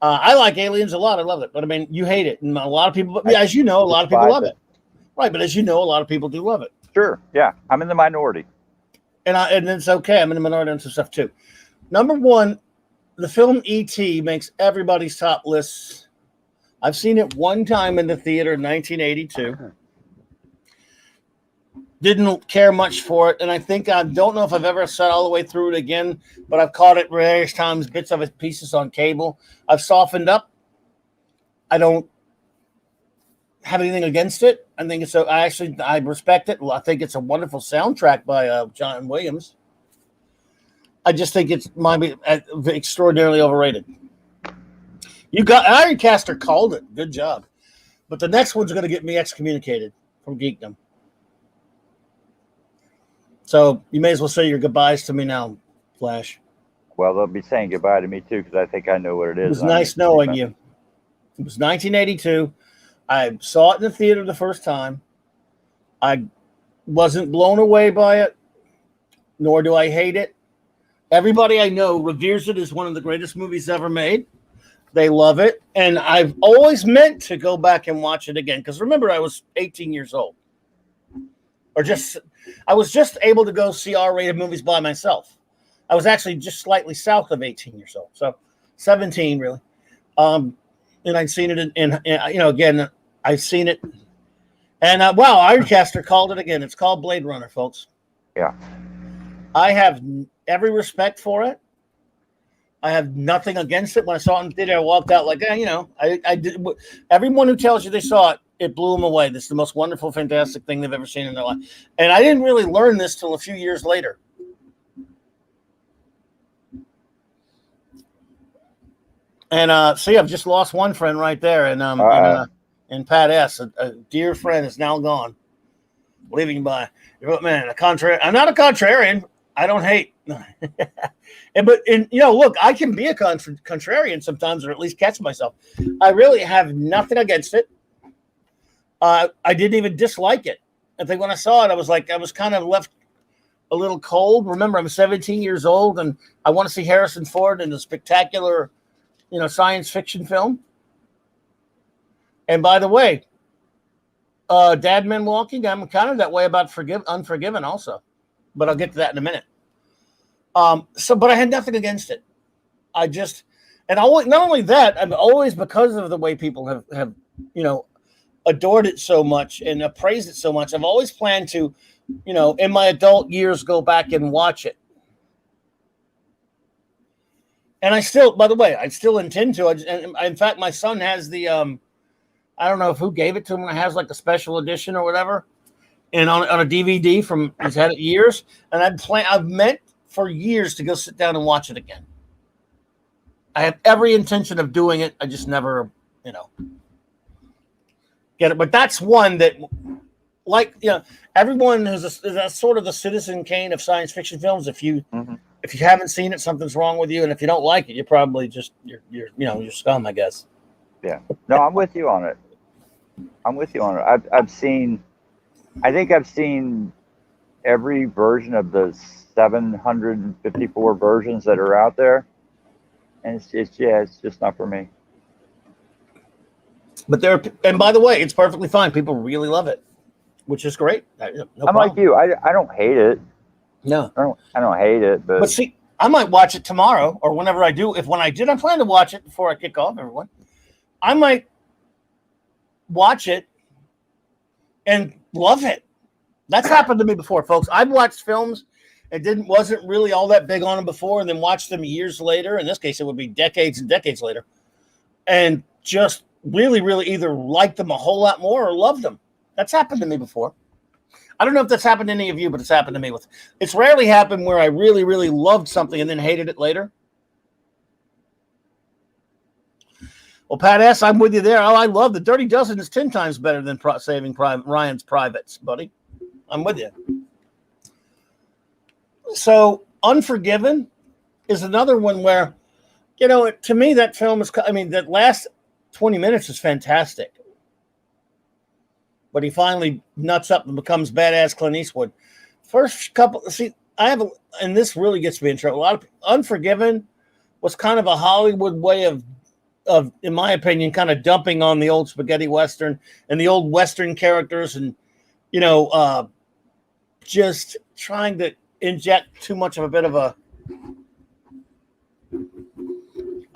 I like Aliens a lot. I love it. But, I mean, you hate it. And a lot of people, as you know, a lot of people love it. Right, but as you know, a lot of people do love it. Sure, yeah. I'm in the minority. And it's okay. I'm in the minority on some stuff, too. Number one, the film E.T. makes everybody's top lists I've seen it one time in the theater in 1982. Didn't care much for it, and I think I don't know if I've ever sat all the way through it again, but I've caught it various times, bits of it, pieces on cable. I've softened up. I don't have anything against it. I think I respect it. I think it's a wonderful soundtrack by John Williams. I just think it might be extraordinarily overrated. You got Ironcaster called it. Good job. But the next one's going to get me excommunicated from geekdom. So you may as well say your goodbyes to me now, Flash. Well, they'll be saying goodbye to me too because I think I know what it is. It was nice knowing you. It was 1982. I saw it in the theater the first time. I wasn't blown away by it, nor do I hate it. Everybody I know reveres it as one of the greatest movies ever made. They love it. And I've always meant to go back and watch it again. Because remember, I was 18 years old. I was just able to go see R-rated movies by myself. I was actually just slightly south of 18 years old. So 17, really. And I'd seen it again, I've seen it. And wow, Ironcaster called it again. It's called Blade Runner, folks. Yeah. I have every respect for it. I have nothing against it. When I saw it in the theater, I walked out like, I did. Everyone who tells you they saw it, it blew them away. This is the most wonderful, fantastic thing they've ever seen in their life. And I didn't really learn this till a few years later. And see, I've just lost one friend right there. And Pat S., a dear friend, is now gone, leaving by. Man, I'm not a contrarian. I don't hate. But look, I can be a contrarian sometimes, or at least catch myself. I really have nothing against it. I didn't even dislike it. I think when I saw it, I was kind of left a little cold. Remember, I'm 17 years old, and I want to see Harrison Ford in a spectacular, science fiction film. And by the way, Dad Men Walking, I'm kind of that way about Unforgiven also, but I'll get to that in a minute. But I had nothing against it. Not only that, I've always, because of the way people have adored it so much and appraised it so much, I've always planned to, in my adult years, go back and watch it. And I still intend to. In fact, my son has the, I don't know who gave it to him. It has like a special edition or whatever, and on a DVD from, he's had it years. And I've meant for years to go sit down and watch it again. I have every intention of doing it. I just never, get it. But that's one that, everyone is sort of the Citizen Kane of science fiction films. If you haven't seen it, something's wrong with you, and if you don't like it, you're probably just you're scum, I guess. Yeah. No, I'm with you on it. I think I've seen every version of the 754 versions that are out there, and it's just not for me. But and by the way, it's perfectly fine. People really love it, which is great. No problem. Like you. I don't hate it. No, I don't hate it. But see, I might watch it tomorrow or whenever I do. When I plan to watch it before I kick off, everyone, I might watch it and love it. That's happened to me before, folks. I've watched films and wasn't really all that big on them before, and then watched them years later. In this case, it would be decades and decades later, and just really, really either liked them a whole lot more or loved them. That's happened to me before. I don't know if that's happened to any of you, but it's happened to me. It's rarely happened where I really, really loved something and then hated it later. Well, Pat S., I'm with you there. Oh, I love the Dirty Dozen is 10 times better than Saving Ryan's Privates, buddy. I'm with you. So, Unforgiven is another one where, to me, that film that last 20 minutes is fantastic. But he finally nuts up and becomes badass Clint Eastwood. First couple, and this really gets me in trouble. Unforgiven was kind of a Hollywood way of, in my opinion, kind of dumping on the old spaghetti Western and the old Western characters and, just trying to inject too much of a bit of a,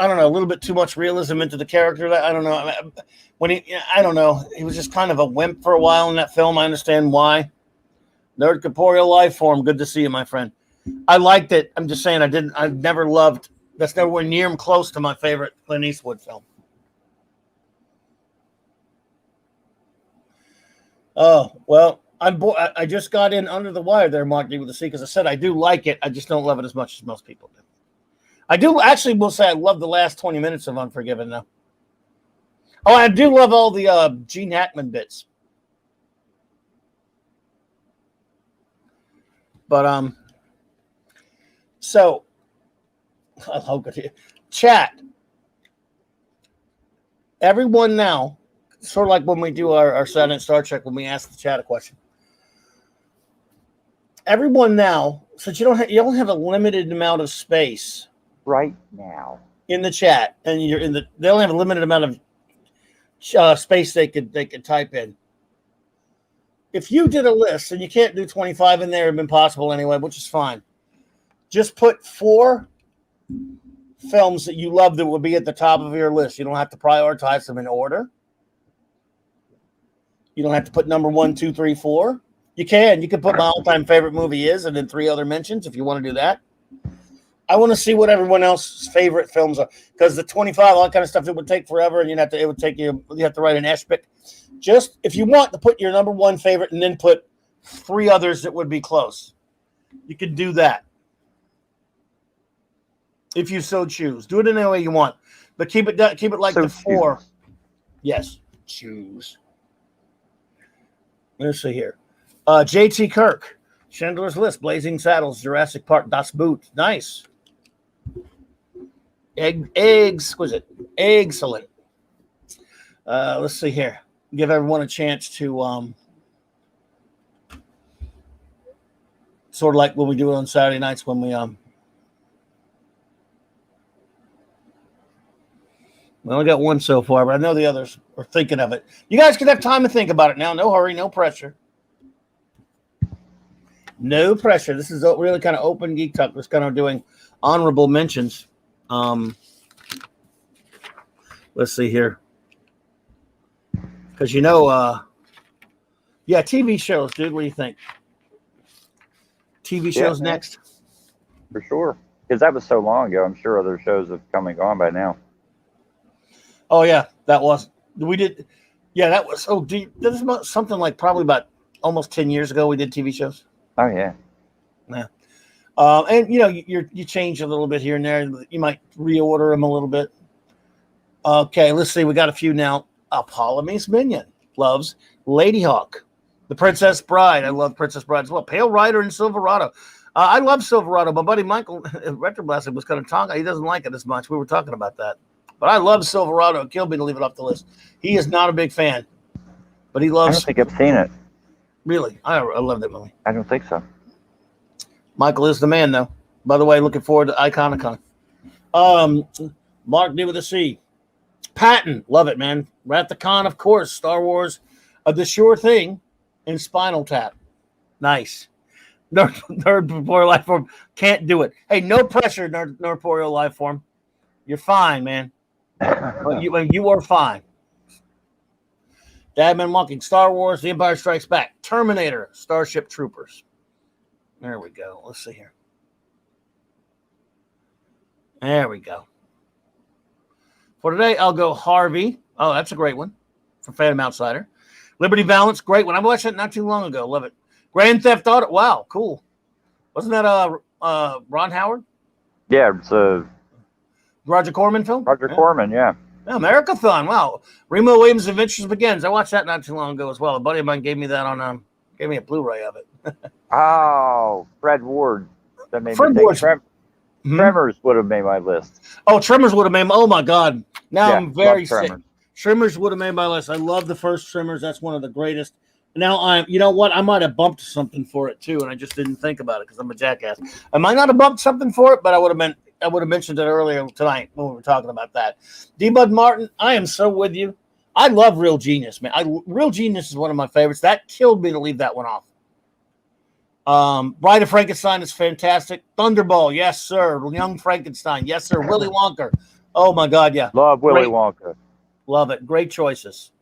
I don't know, a little bit too much realism into the character. That I don't know. I don't know. He was just kind of a wimp for a while in that film. I understand why. Nerd Corporeal Life Form. Good to see you, my friend. I liked it. I'm just saying I've never loved. That's nowhere near close to my favorite Clint Eastwood film. Oh, well, I just got in under the wire there, Mark D with the C, because I said I do like it. I just don't love it as much as most people do. I do actually will say I love the last 20 minutes of Unforgiven, though. Oh, I do love all the Gene Hackman bits. But so I'll go to chat. Everyone now, sort of like when we do our Saturday Night Star Trek, when we ask the chat a question. Everyone now, since you don't have a limited amount of space right now in the chat, and they only have a limited amount of space they could type in. If you did a list, and you can't do 25 in there, it'd been possible anyway, which is fine. Just put 4 films that you love that would be at the top of your list. You don't have to prioritize them in order. You don't have to put number 1, 2, 3, 4. You can put my all-time favorite movie is, and then 3 other mentions if you want to do that. I want to see what everyone else's favorite films are, because the 25, all that kind of stuff, it would take forever, and you have to write an epic. Just if you want to put your number 1 favorite and then put 3 others that would be close, you could do that. If you so choose, do it in any way you want, but keep it like so the 4. Choose. Yes, choose. Let's see here. J.T. Kirk, Schindler's List, Blazing Saddles, Jurassic Park, Das Boot. Nice. Exquisite. Excellent. Let's see here. Give everyone a chance to sort of like what we do on Saturday nights when we only got 1 so far, but I know the others are thinking of it. You guys can have time to think about it now. No hurry, no pressure. No pressure. This is really kind of open geek talk. We're kind of doing honorable mentions. Let's see here. Because TV shows, dude. What do you think? TV shows next? For sure. Because that was so long ago. I'm sure other shows have come and gone by now. Oh, yeah. That was. We did. Yeah, that was. Oh, this is something like probably about almost 10 years ago we did TV shows. Oh, yeah. Yeah. And, you change a little bit here and there. You might reorder them a little bit. Okay, let's see. We got a few now. Ptolemy's Minion loves Lady Hawk. The Princess Bride. I love Princess Bride as well. Pale Rider and Silverado. I love Silverado. My buddy Michael Retroblasted was kind of talking. He doesn't like it as much. We were talking about that. But I love Silverado. It killed me to leave it off the list. He is not a big fan. But he loves. I don't think I've seen it. Really? I love that movie. I don't think so. Michael is the man, though. By the way, looking forward to Iconicon. Mark D with a C. Patton. Love it, man. Wrath-the-Con, of course. Star Wars. The Sure Thing. And Spinal Tap. Nice. Nerd Corporeal Life Form. Can't do it. Hey, no pressure, Nerd Corporeal Life Form. You're fine, man. You are fine. Dadman Walking, Star Wars, The Empire Strikes Back, Terminator, Starship Troopers. There we go. Let's see here. There we go. For today, I'll go Harvey. Oh, that's a great one. From Phantom Outsider. Liberty Balance, great one. I watched that not too long ago. Love it. Grand Theft Auto. Wow, cool. Wasn't that Ron Howard? Yeah, it's a Roger Corman film? Roger Corman, yeah. Americathon. Wow. Remo Williams' Adventures Begins. I watched that not too long ago as well. A buddy of mine gave me that on gave me a Blu-ray of it. Oh, Fred Ward. That made Fred me think Ward. Tremors would have made my list. Oh, Tremors would have made my. Oh my God. Now Yeah, I'm very love sick. Tremors would have made my list. I love the first Tremors. That's one of the greatest. Now you know what? I might have bumped something for it too, and I just didn't think about it because I'm a jackass. I might not have bumped something for it, but I would have mentioned it earlier tonight when we were talking about that. D. Bud Martin, I am so with you. I love Real Genius, man. Real Genius is one of my favorites. That killed me to leave that one off. Bride of Frankenstein is fantastic. Thunderball, yes, sir. Young Frankenstein, yes, sir. Willy Wonka, Oh my God, yeah. Love Willy Great. Wonka. Love it. Great choices.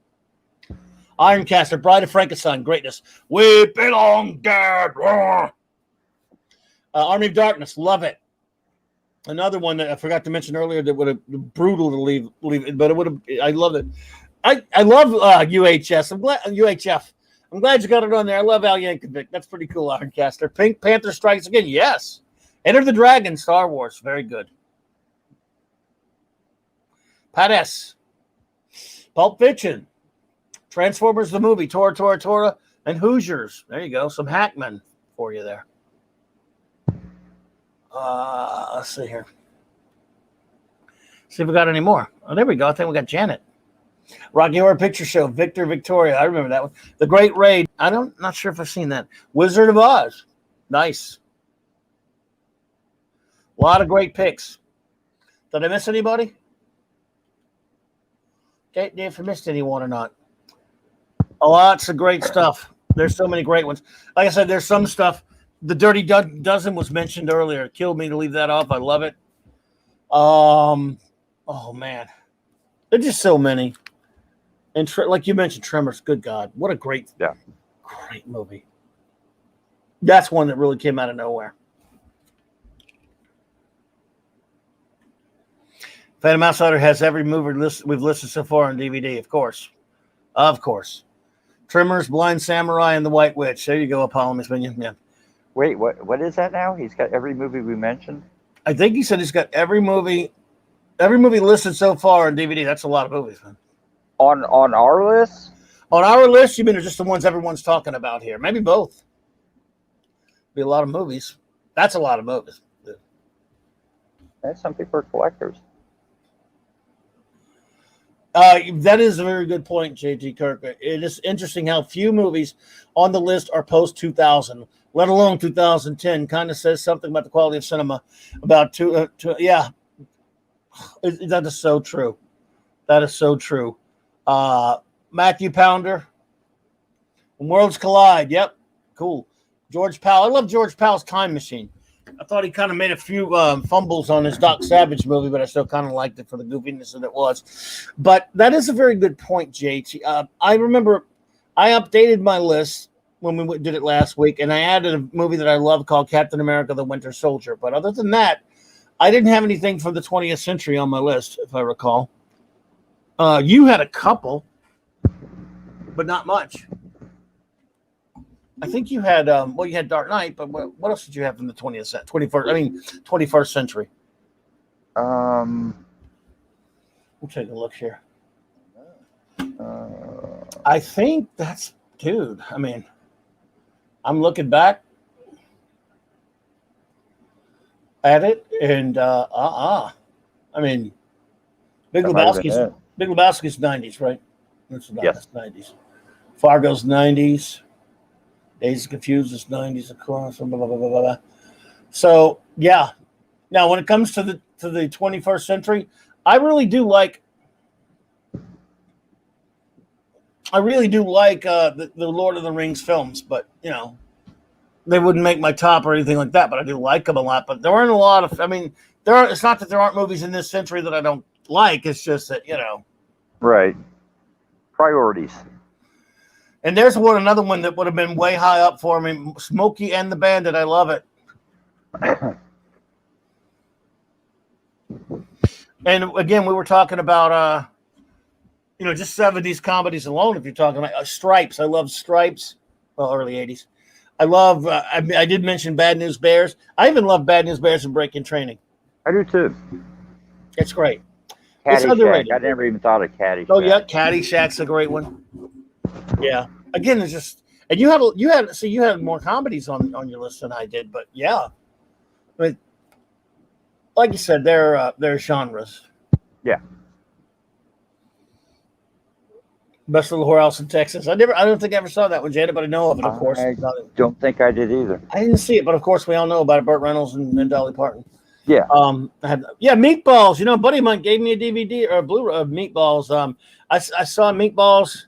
Ironcaster, Bride of Frankenstein, greatness. We belong dead. Army of Darkness, love it. Another one that I forgot to mention earlier that would have been brutal to leave it, but it would have. I love it. I love UHS. I'm glad UHF. I'm glad you got it on there. I love Al Yankovic. That's pretty cool, Ironcaster. Pink Panther Strikes Again. Yes. Enter the Dragon. Star Wars. Very good. Pat S. Pulp Fiction. Transformers the movie. Tora, and Hoosiers. There you go. Some Hackman for you there. Let's see here. See if we got any more. Oh, there we go. I think we got Janet. Rocky Horror Picture Show. Victor, Victoria. I remember that one. The Great Raid. Not sure if I've seen that. Wizard of Oz. Nice. A lot of great picks. Did I miss anybody? Okay, if I missed anyone or not. Lots of great stuff. There's so many great ones. Like I said, there's some stuff. The Dirty Dozen was mentioned earlier. It killed me to leave that off. I love it. Oh man, there's just so many. And like you mentioned, Tremors. Good God, what a great movie. That's one that really came out of nowhere. Phantom Outsider has every movie we've listed so far on DVD, of course. Of course. Tremors, Blind Samurai, and The White Witch. There you go, Apollo Minion. Yeah. Wait, what is that now? He's got every movie we mentioned? I think he said he's got every movie listed so far on DVD. That's a lot of movies, man. On our list? On our list, you mean just the ones everyone's talking about here? Maybe both. Be a lot of movies. That's a lot of movies. And some people are collectors. That is a very good point, JT Kirk. It is interesting how few movies on the list are post 2000, let alone 2010. Kind of says something about the quality of cinema. About that is so true. That is so true. Matthew Pounder, When Worlds Collide. Yep, cool. George Powell. I love George Powell's Time Machine. I thought he kind of made a few fumbles on his Doc Savage movie, but I still kind of liked it for the goofiness that it was. But that is a very good point, JT. I remember I updated my list when we did it last week, and I added a movie that I love called Captain America: The Winter Soldier. But other than that, I didn't have anything from the 20th century on my list, if I recall. You had a couple, but not much. I think you had you had Dark Knight, but what else did you have from the 21st century? We'll take a look here. I think that's I mean, I'm looking back at it, and I mean, Big Lebowski's 90s, right? Yes. 90s. Fargo's 90s. Days of Confused is 90s, of course. Blah, blah, blah, blah, blah. So yeah. Now, when it comes to the 21st century, I really do like the Lord of the Rings films, but you know, they wouldn't make my top or anything like that. But I do like them a lot. But there aren't a lot of. I mean, it's not that there aren't movies in this century that I don't like. It's just that Right. Priorities. And there's another one that would have been way high up for me. Smokey and the Bandit. I love it. And again, we were talking about just 70s comedies alone. If you're talking about Stripes, I love Stripes. Well, early 80s. I love. I did mention Bad News Bears. I even love Bad News Bears and Breaking Training. I do too. It's great. Caddyshack. I never even thought of Caddyshack. Oh yeah, Caddyshack's a great one. Yeah. Again, it's just, and you had more comedies on your list than I did, but yeah. I mean, like you said, they're genres. Yeah. Best Little Whorehouse in Texas. I don't think I ever saw that one, Janet, but I know of it, of course. I don't think I did either. I didn't see it, but of course we all know about it. Burt Reynolds and Dolly Parton. Yeah. Meatballs. A buddy of mine gave me a DVD or a Blu-ray of Meatballs. I saw Meatballs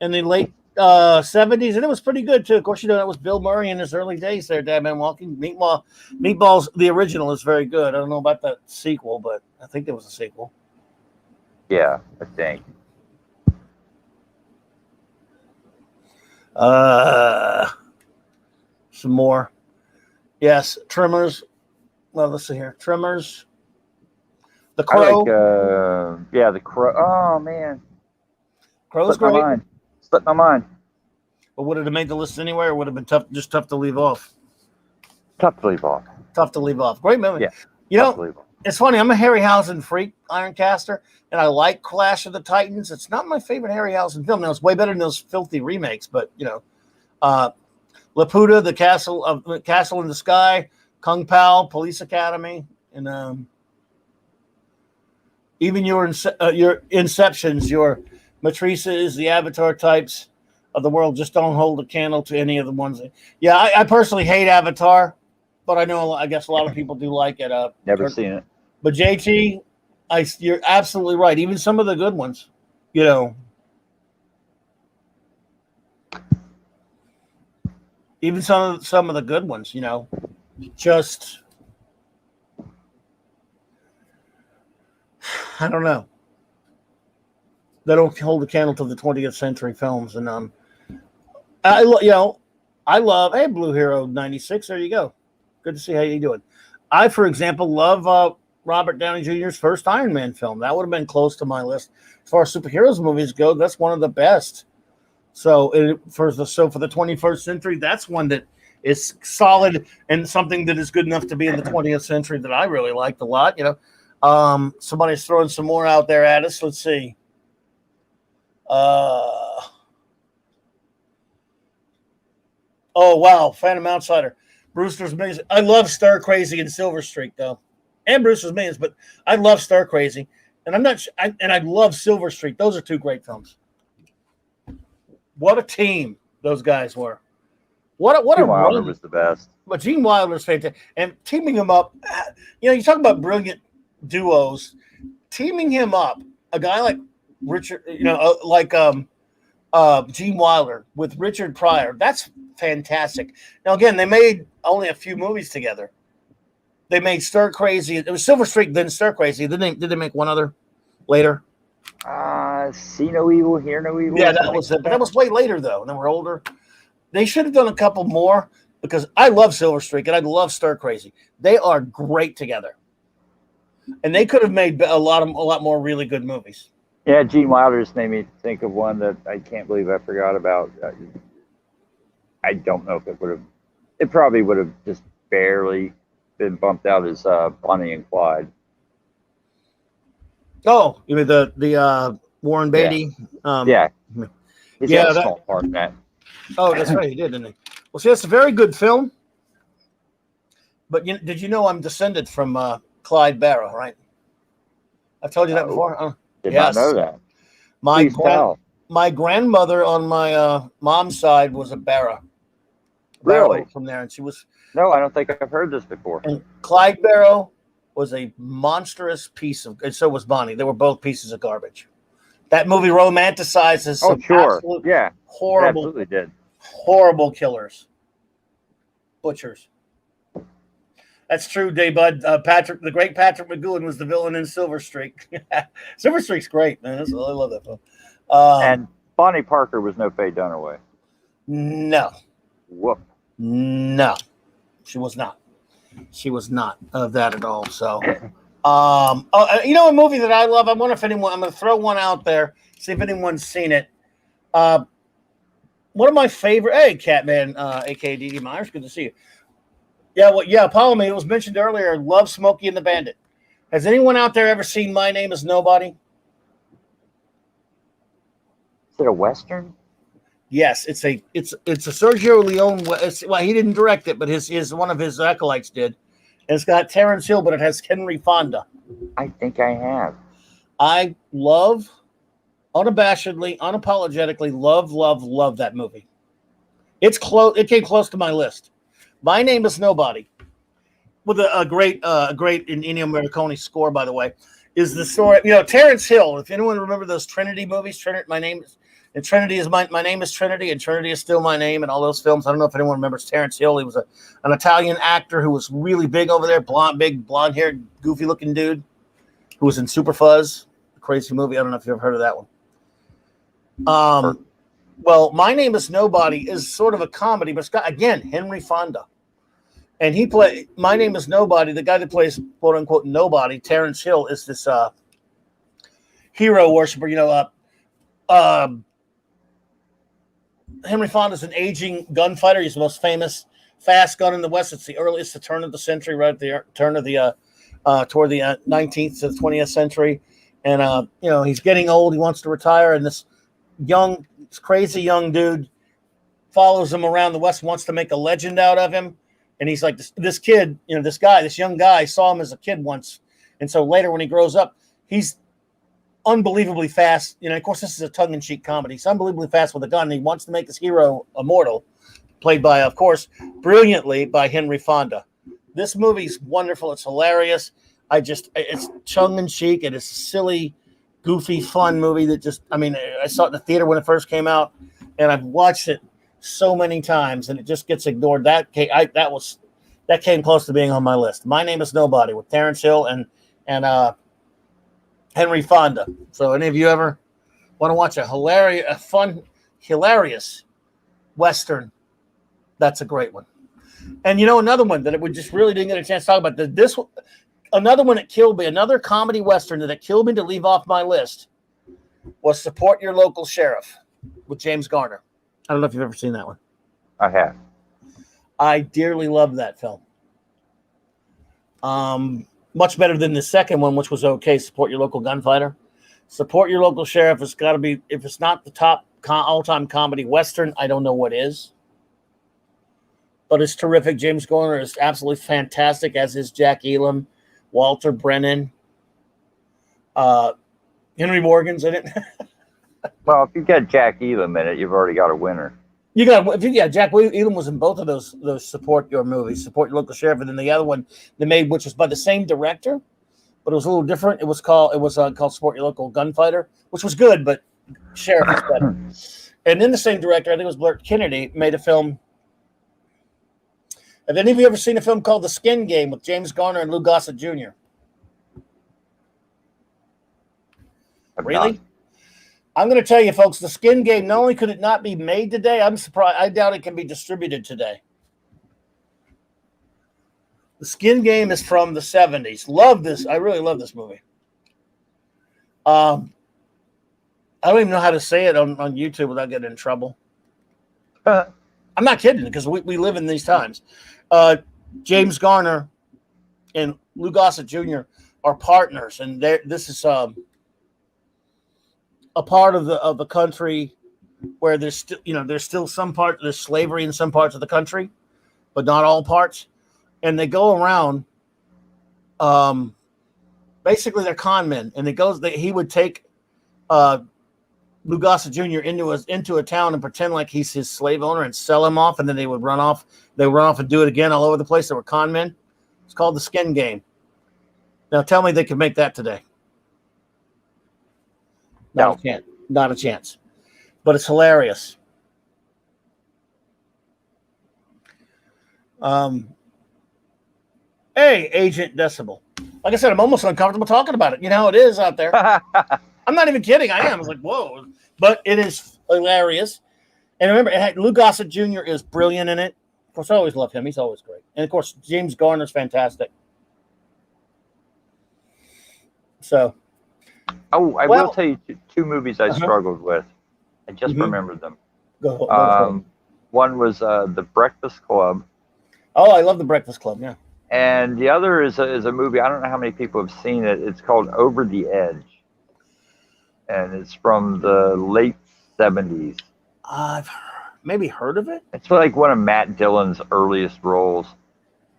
in the late '70s, and it was pretty good too. Of course, that was Bill Murray in his early days there. Dead Man Walking. Meatballs, the original is very good. I don't know about the sequel, but I think there was a sequel. Yeah, I think. Some more. Yes, Tremors. Well, let's see here. Tremors. The Crow. The Crow. Oh man, Crow's slipped my great. mind. Slipped my mind. But would it have made the list anyway, or would it have been tough to leave off? Tough to leave off. Tough to leave off. Great movie. Yeah. It's funny. I'm a Harryhausen freak, Ironcaster, and I like Clash of the Titans. It's not my favorite Harryhausen film. Now, it's way better than those filthy remakes, but, Laputa, the Castle in the Sky, Kung Pao, Police Academy, and even your Inceptions, your Matrices, the Avatar types of the world just don't hold a candle to any of the ones. Yeah, I personally hate Avatar, but I guess a lot of people do like it. Never seen it. But JT, you're absolutely right. Even some of the good ones, even some of the good ones, just I don't know. They don't hold a candle to the 20th century films, and I love Blue Hero '96. There you go. Good to see how you doing. I, for example, love Robert Downey Jr.'s first Iron Man film. That would have been close to my list as far as superheroes movies go. That's one of the best. So for the 21st century, that's one that is solid and something that is good enough to be in the 20th century that I really liked a lot. Somebody's throwing some more out there at us. Let's see. Oh wow, Phantom Outsider, Brewster's Millions. I love Star Crazy and Silver Streak though, and Brewster's Millions, but I love Star Crazy, and I love Silver Streak. Those are two great films. What a team those guys were. What Gene a Wilder run. was the best. But Gene Wilder's fantastic, and teaming him up. You talk about brilliant duos. Teaming him up, a guy like Richard, Gene Wilder with Richard Pryor. That's fantastic. Now, again, they made only a few movies together. They made Stir Crazy. It was Silver Streak, then Stir Crazy. Did they make one other later? See No Evil, Hear No Evil. Yeah, that was it. But that was way later, though. And they were older. They should have done a couple more because I love Silver Streak and I love Stir Crazy. They are great together. And they could have made a lot more really good movies. Yeah, Gene Wilder just made me think of one that I can't believe I forgot about. I don't know if it probably would have just barely been bumped out as Bonnie and Clyde. Oh, you mean the Warren Beatty? Yeah. He's got a small part in that. Oh, that's right, he did, didn't he? Well, see, that's a very good film. But did you know I'm descended from Clyde Barrow, right? I've told you that before. Did not know that. My grandmother on my mom's side was a Barrow. Really? From there, and she was. No, I don't think I've heard this before. And Clyde Barrow was a monstrous piece of, and so was Bonnie. They were both pieces of garbage. That movie romanticizes some horrible, absolutely did. Horrible killers, butchers. That's true, Day Bud. The great Patrick McGowan was the villain in Silver Streak. Silver Streak's great, man. I love that film. And Bonnie Parker was no Faye Dunaway. No. Whoop. No, she was not. She was not of that at all. So, a movie that I love. I wonder if anyone. I'm going to throw one out there. See if anyone's seen it. One of my favorite. Hey, Catman, aka D.D. Myers. Good to see you. Yeah, Apollo. It was mentioned earlier. Love Smokey and the Bandit. Has anyone out there ever seen My Name Is Nobody? Is it a Western? Yes, it's a Sergio Leone. Well, he didn't direct it, but his one of his acolytes did. And it's got Terrence Hill, but it has Henry Fonda. I think I have. I love, unabashedly, unapologetically, love that movie. It's close. It came close to my list. My Name Is Nobody, with a great Ennio Morricone score, by the way, is the story. Terrence Hill. If anyone remember those Trinity movies, And Trinity is my name is Trinity, and Trinity is still my name. And all those films. I don't know if anyone remembers Terrence Hill. He was an Italian actor who was really big over there, big blonde haired, goofy looking dude who was in Super Fuzz, a crazy movie. I don't know if you've ever heard of that one. Well, My Name is Nobody is sort of a comedy, but it's got, again, Henry Fonda. And he played My Name is Nobody. The guy that plays, quote unquote, nobody, Terrence Hill, is this hero worshiper. Henry Fonda's an aging gunfighter. He's the most famous fast gun in the West. It's the turn of the century, right at the turn of the toward the 19th to the 20th century. And he's getting old. He wants to retire, and this crazy young dude follows him around the West, wants to make a legend out of him. And he's like, this kid, this young guy saw him as a kid once. And so later when he grows up, he's unbelievably fast. Of course, this is a tongue-in-cheek comedy. He's unbelievably fast with a gun. And he wants to make his hero immortal, played by, of course, brilliantly by Henry Fonda. This movie's wonderful. It's hilarious. It's tongue-in-cheek. It is a silly, goofy, fun movie that I saw it in the theater when it first came out, and I've watched it so many times, and it just gets ignored. That came close to being on my list. My Name is Nobody with Terrence Hill and Henry Fonda. So, any of you ever want to watch a fun, hilarious Western? That's a great one. And another one that we just really didn't get a chance to talk about. Another one that killed me, another comedy Western that killed me to leave off my list was Support Your Local Sheriff with James Garner. I don't know if you've ever seen that one. I have. I dearly love that film. Much better than the second one, which was okay, Support Your Local Gunfighter. Support Your Local Sheriff has got to be, if it's not the top all-time comedy Western, I don't know what is. But it's terrific. James Garner is absolutely fantastic, as is Jack Elam, Walter Brennan, Henry Morgan's in it. Well, if you get Jack Elam in it, you've already got a winner. Jack Elam was in both of those Support Your movies, Support Your Local Sheriff, and then the other one they made, which was by the same director, but it was a little different. It was called Support Your Local Gunfighter, which was good, but Sheriff was better. And then the same director, I think it was Burt Kennedy, made a film. Have any of you ever seen a film called The Skin Game with James Garner and Lou Gossett Jr.? Really? Not. I'm going to tell you, folks, The Skin Game, not only could it not be made today, I'm surprised. I doubt it can be distributed today. The Skin Game is from the 70s. Love this. I really love this movie. I don't even know how to say it on YouTube without getting in trouble. I'm not kidding, because we live in these times. James Garner and Lou Gossett Jr. are partners, and this is a part of the country where there's still there's slavery in some parts of the country, but not all parts. And they go around, basically they're con men, and he would take Lou Gossett Jr. into a town and pretend like he's his slave owner and sell him off, and then they would run off. They would run off and do it again all over the place. They were con men. It's called The Skin Game. Now tell me they could make that today. Not a chance. But it's hilarious. Hey, Agent Decibel. Like I said, I'm almost uncomfortable talking about it. You know how it is out there. I'm not even kidding. I am. I was like, whoa. But it is hilarious. And remember, Lou Gossett Jr. is brilliant in it. Of course, I always love him. He's always great. And, of course, James Garner's fantastic. So. Oh, I will tell you two movies I struggled with. I just remembered them. Go one was The Breakfast Club. Oh, I love The Breakfast Club, yeah. And the other is a movie. I don't know how many people have seen it. It's called Over the Edge. And it's from the late 70s. I've maybe heard of it. It's like one of Matt Dillon's earliest roles.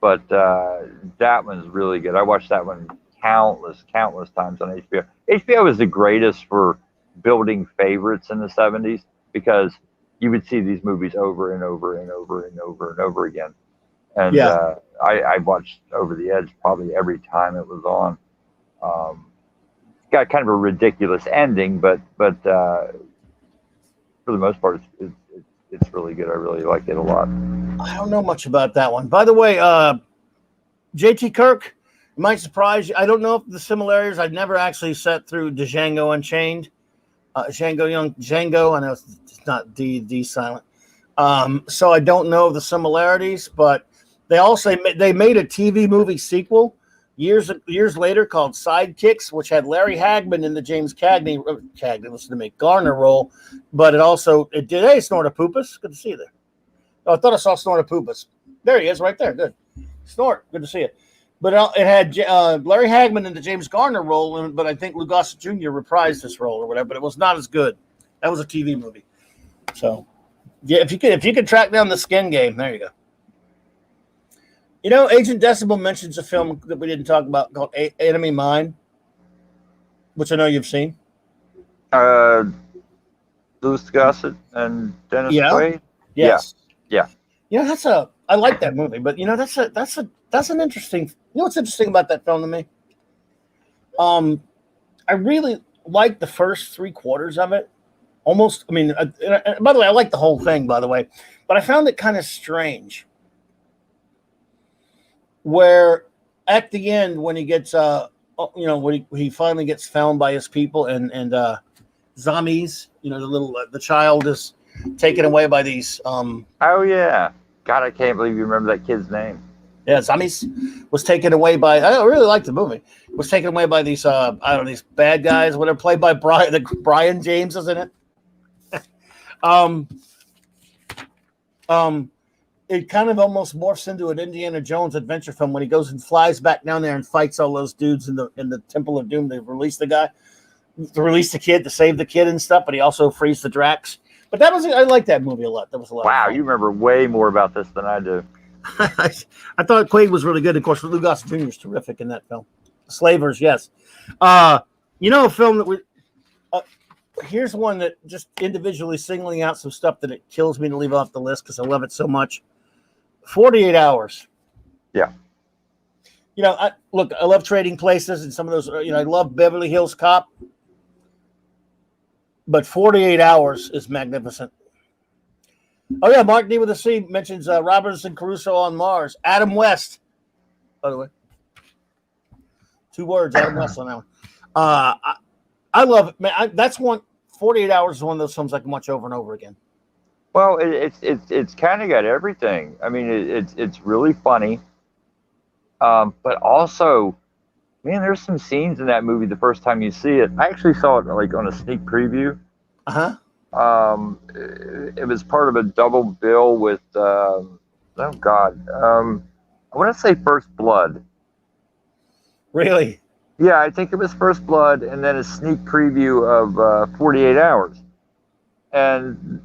But that one's really good. I watched that one countless times on HBO. HBO was the greatest for building favorites in the 70s because you would see these movies over and over and over and over and over again. And I watched Over the Edge probably every time it was on. Got kind of a ridiculous ending, but for the most part, it's really good. I really like it a lot. I don't know much about that one. By the way, J.T. Kirk, it might surprise you. I don't know if the similarities. I've never actually sat through Django Unchained. Django. I know it's not D silent. So I don't know the similarities, but they also they made a TV movie sequel years later called Sidekicks, which had Larry Hagman in the James Cagney, listen to me, Garner role, but it did. Hey, Snortopoopas, good to see you there. Oh, I thought I saw Snortopoopas. There he is, right there. Good, Snort, good to see you. But it had Larry Hagman in the James Garner role, but I think Lou Gossett Jr. reprised this role or whatever. But it was not as good. That was a TV movie. So, yeah, if you could track down the Skin Game, there you go. You know, Agent Decibel mentions a film that we didn't talk about called Enemy Mine, which I know you've seen. Louis Gossett and Dennis Quaid. Yes. Yeah. You know, I like that movie, but you know, that's an interesting. You know what's interesting about that film to me? I really like the first 3/4 of it. Almost, I mean, by the way, I like the whole thing, by the way, but I found it kind of strange. Where at the end, when he gets, when he finally gets found by his people and zombies, you know, the child is taken away by these. Oh yeah, God, I can't believe you remember that kid's name. Yeah, zombies was taken away by. I really like the movie. Was taken away by these. I don't know, these bad guys. Whatever, played by Brian James, isn't it? It kind of almost morphs into an Indiana Jones adventure film when he goes and flies back down there and fights all those dudes in the Temple of Doom to release the guy, to release the kid, to save the kid and stuff. But he also frees the Drax. But I like that movie a lot. That was a lot. Wow, you remember way more about this than I do. I thought Quaid was really good. Of course, Lou Gossett Jr. is terrific in that film. Slavers, yes. You know, a film that here's one that just individually singling out some stuff that it kills me to leave off the list because I love it so much. 48 Hours. Yeah. You know, I love Trading Places and some of those, you know, I love Beverly Hills Cop. But 48 Hours is magnificent. Oh, yeah, Mark D with a C mentions Robinson Crusoe on Mars. Adam West, by the way. 2 words, Adam West on that one. I love it, man. That's one. 48 Hours is one of those films I can watch over and over again. Well, it's kind of got everything. I mean, it's really funny, but also, man, there's some scenes in that movie the first time you see it. I actually saw it like on a sneak preview. It was part of a double bill with I want to say First Blood. Really? Yeah, I think it was First Blood, and then a sneak preview of 48 Hours. And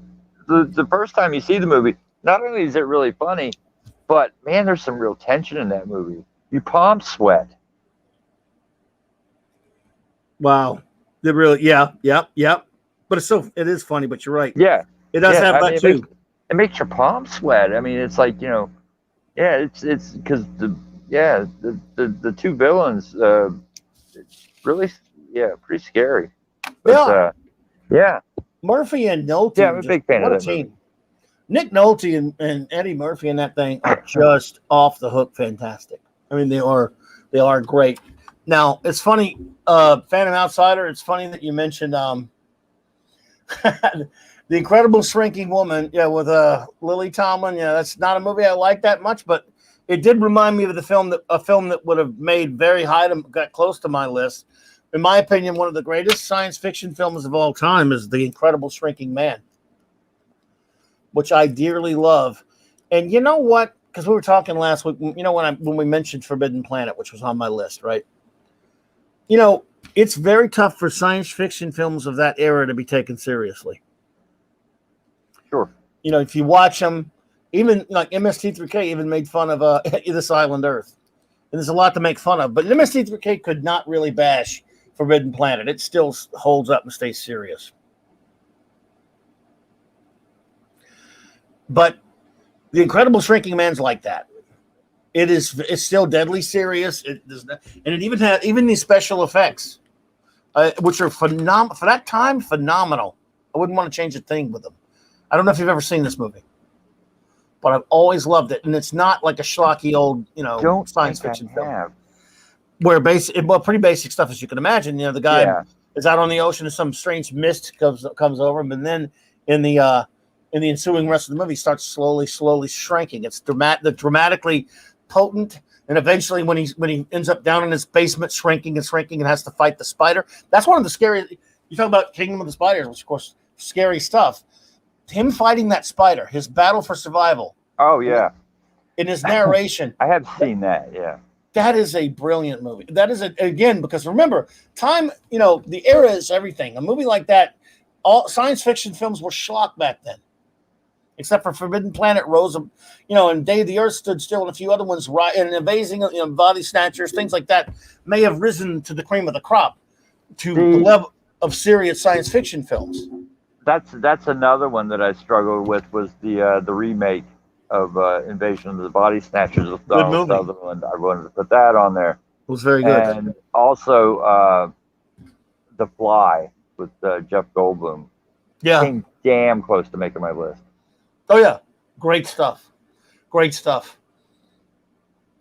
the first time you see the movie, not only is it really funny, but man, there's some real tension in that movie. You palm sweat. Wow. They really, yeah. But it is funny, but you're right. Yeah. It does have that too. It makes your palms sweat. I mean, it's like, you know, yeah, it's because the 2 villains, really, pretty scary. But, yeah. Murphy and Nolte. Yeah, I'm a big fan of that team. Nick Nolte and Eddie Murphy in that thing are just off the hook fantastic. I mean, they are great. Now, it's funny, Phantom Outsider, it's funny that you mentioned The Incredible Shrinking Woman, with Lily Tomlin. Yeah, that's not a movie I like that much, but it did remind me of a film that would have made very high got close to my list. In my opinion, one of the greatest science fiction films of all time is The Incredible Shrinking Man, which I dearly love. And you know what? Because we were talking last week, you know, when we mentioned Forbidden Planet, which was on my list, right? You know, it's very tough for science fiction films of that era to be taken seriously. Sure. You know, if you watch them, even like MST3K even made fun of This Island Earth. And there's a lot to make fun of. But MST3K could not really bash Forbidden Planet. It still holds up and stays serious. But The Incredible Shrinking Man's like that. It's still deadly serious. It does not, and it even had these special effects, which are for that time phenomenal. I wouldn't want to change a thing with them. I don't know if you've ever seen this movie, but I've always loved it. And it's not like a schlocky old, Don't science think fiction I film. have. Where pretty basic stuff as you can imagine. The guy Yeah. is out on the ocean and some strange mist comes over him, and then in the ensuing rest of the movie starts slowly shrinking. It's dramatically potent, and eventually when he ends up down in his basement shrinking and has to fight the spider. That's one of the scary. You talk about Kingdom of the Spiders, which of course scary stuff. Him fighting that spider, his battle for survival. Oh yeah. In his narration, I have seen that. Yeah. that is a brilliant movie. That is again because remember, time. The era is everything. A movie like that, all science fiction films were schlock back then, except for Forbidden Planet, Rose of, and Day of the Earth Stood Still, and a few other ones. Right, and Amazing, Body Snatchers, things like that may have risen to the cream of the crop, to the level of serious science fiction films. That's another one that I struggled with was the remake of Invasion of the Body Snatchers with Donald Sutherland. I wanted to put that on there. It was very good. And also The Fly with Jeff Goldblum. Yeah. Came damn close to making my list. Oh yeah, great stuff.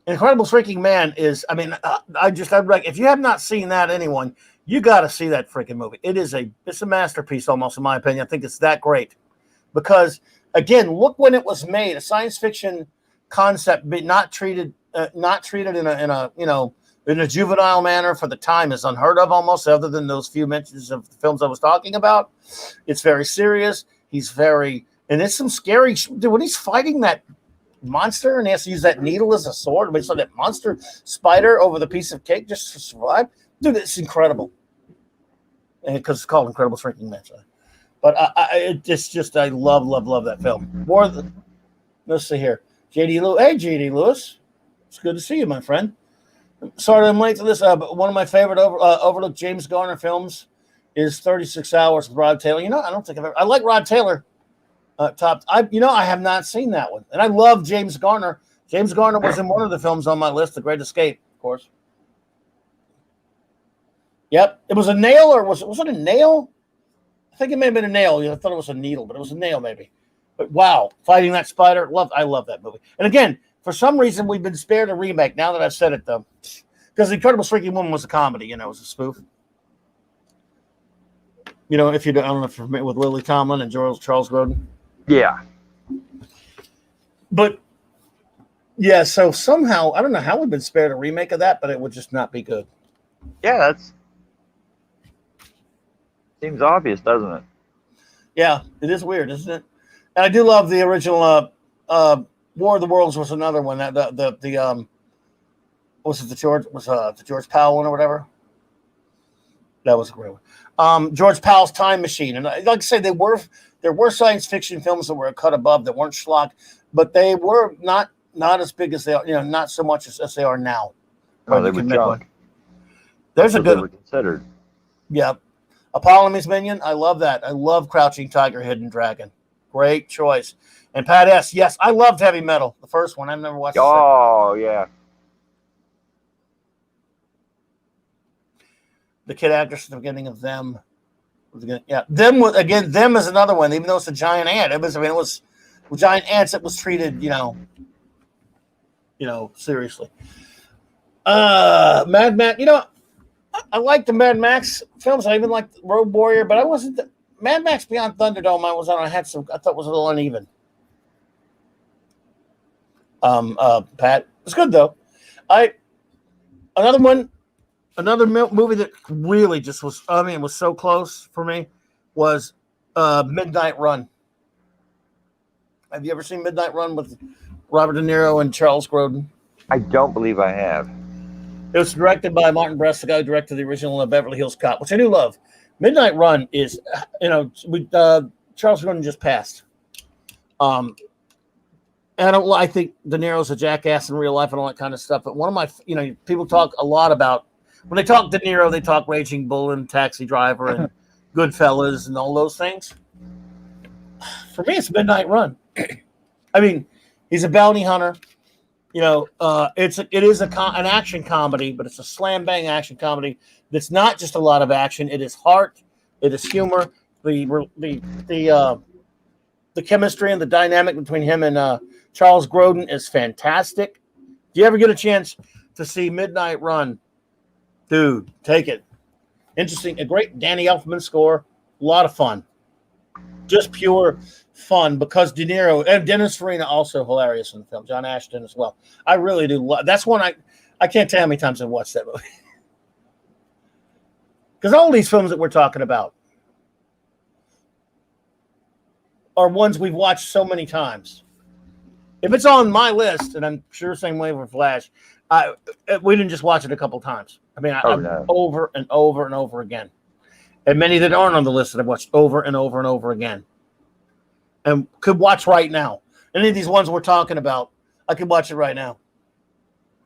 Incredible Shrinking Man is. I mean, if you have not seen that, anyone, you got to see that freaking movie. It's a masterpiece, almost in my opinion. I think it's that great because again, look when it was made. A science fiction concept, but not treated in a juvenile manner for the time is unheard of almost. Other than those few mentions of the films I was talking about, it's very serious. And it's some scary dude when he's fighting that monster and he has to use that needle as a sword. But it's like that monster spider over the piece of cake just to survive. Dude, it's incredible. And because it's called Incredible Shrinking Man. But I love that film. Let's see here. JD Lewis. Hey, JD Lewis. It's good to see you, my friend. Sorry I'm late to this, but one of my favorite overlooked James Garner films is 36 Hours with Rod Taylor. I don't think I like Rod Taylor. I have not seen that one. And I love James Garner. James Garner was in one of the films on my list, The Great Escape, of course. Yep. It was a nail, or was it a nail? I think it may have been a nail. I thought it was a needle, but it was a nail maybe. But wow, fighting that spider. I love that movie. And again, for some reason, we've been spared a remake now that I've said it, though. Because The Incredible Shrinking Woman was a comedy, it was a spoof. I don't know if you're familiar with Lily Tomlin and Charles Grodin. Yeah. But, yeah, so somehow, I don't know how we've been spared a remake of that, but it would just not be good. Yeah, seems obvious, doesn't it? Yeah, it is weird, isn't it? And I do love the original War of the Worlds was another one. The George Powell one or whatever? That was a great one. George Powell's Time Machine. And like I say, there were science fiction films that were a cut above that weren't schlock, but they were not as big as they are, not so much as they are now. Oh, they were junk. There's a good one considered. Yeah. Apollo and Miss Minion. I love that. I love Crouching Tiger, Hidden Dragon. Great choice. And Pat S. Yes, I loved Heavy Metal. The first one. I've never watched Oh, yeah. The kid actress at the beginning of Them. Yeah. Them is another one, even though it's a giant ant. It was with giant ants, it was treated, seriously. Mad Max, I like the Mad Max films. I even liked Road Warrior, but I wasn't. Mad Max Beyond Thunderdome, I thought was a little uneven. Pat, it's good though. Another movie that really just was. Was so close for me was Midnight Run. Have you ever seen Midnight Run with Robert De Niro and Charles Grodin? I don't believe I have. It was directed by Martin Brest, the guy who directed the original Beverly Hills Cop, which I do love. Midnight Run is, Charles Grodin just passed. I think De Niro's a jackass in real life and all that kind of stuff. But one of my, people talk a lot about, when they talk De Niro, they talk Raging Bull and Taxi Driver and Goodfellas and all those things. For me, it's Midnight Run. He's a bounty hunter. It is an action comedy, but it's a slam bang action comedy. That's not just a lot of action. It is heart. It is humor. The chemistry and the dynamic between him and Charles Grodin is fantastic. Do you ever get a chance to see Midnight Run, dude? Take it. Interesting, a great Danny Elfman score. A lot of fun, just pure fun because De Niro and Dennis Farina also hilarious in the film. John Ashton as well. I really do. That's one I can't tell how many times I've watched that movie. Because all these films that we're talking about are ones we've watched so many times. If it's on my list, and I'm sure same way for Flash, we didn't just watch it a couple times. I mean, no. over and over and over again. And many that aren't on the list that I've watched over and over and over again. And could watch right now. Any of these ones we're talking about, I could watch it right now.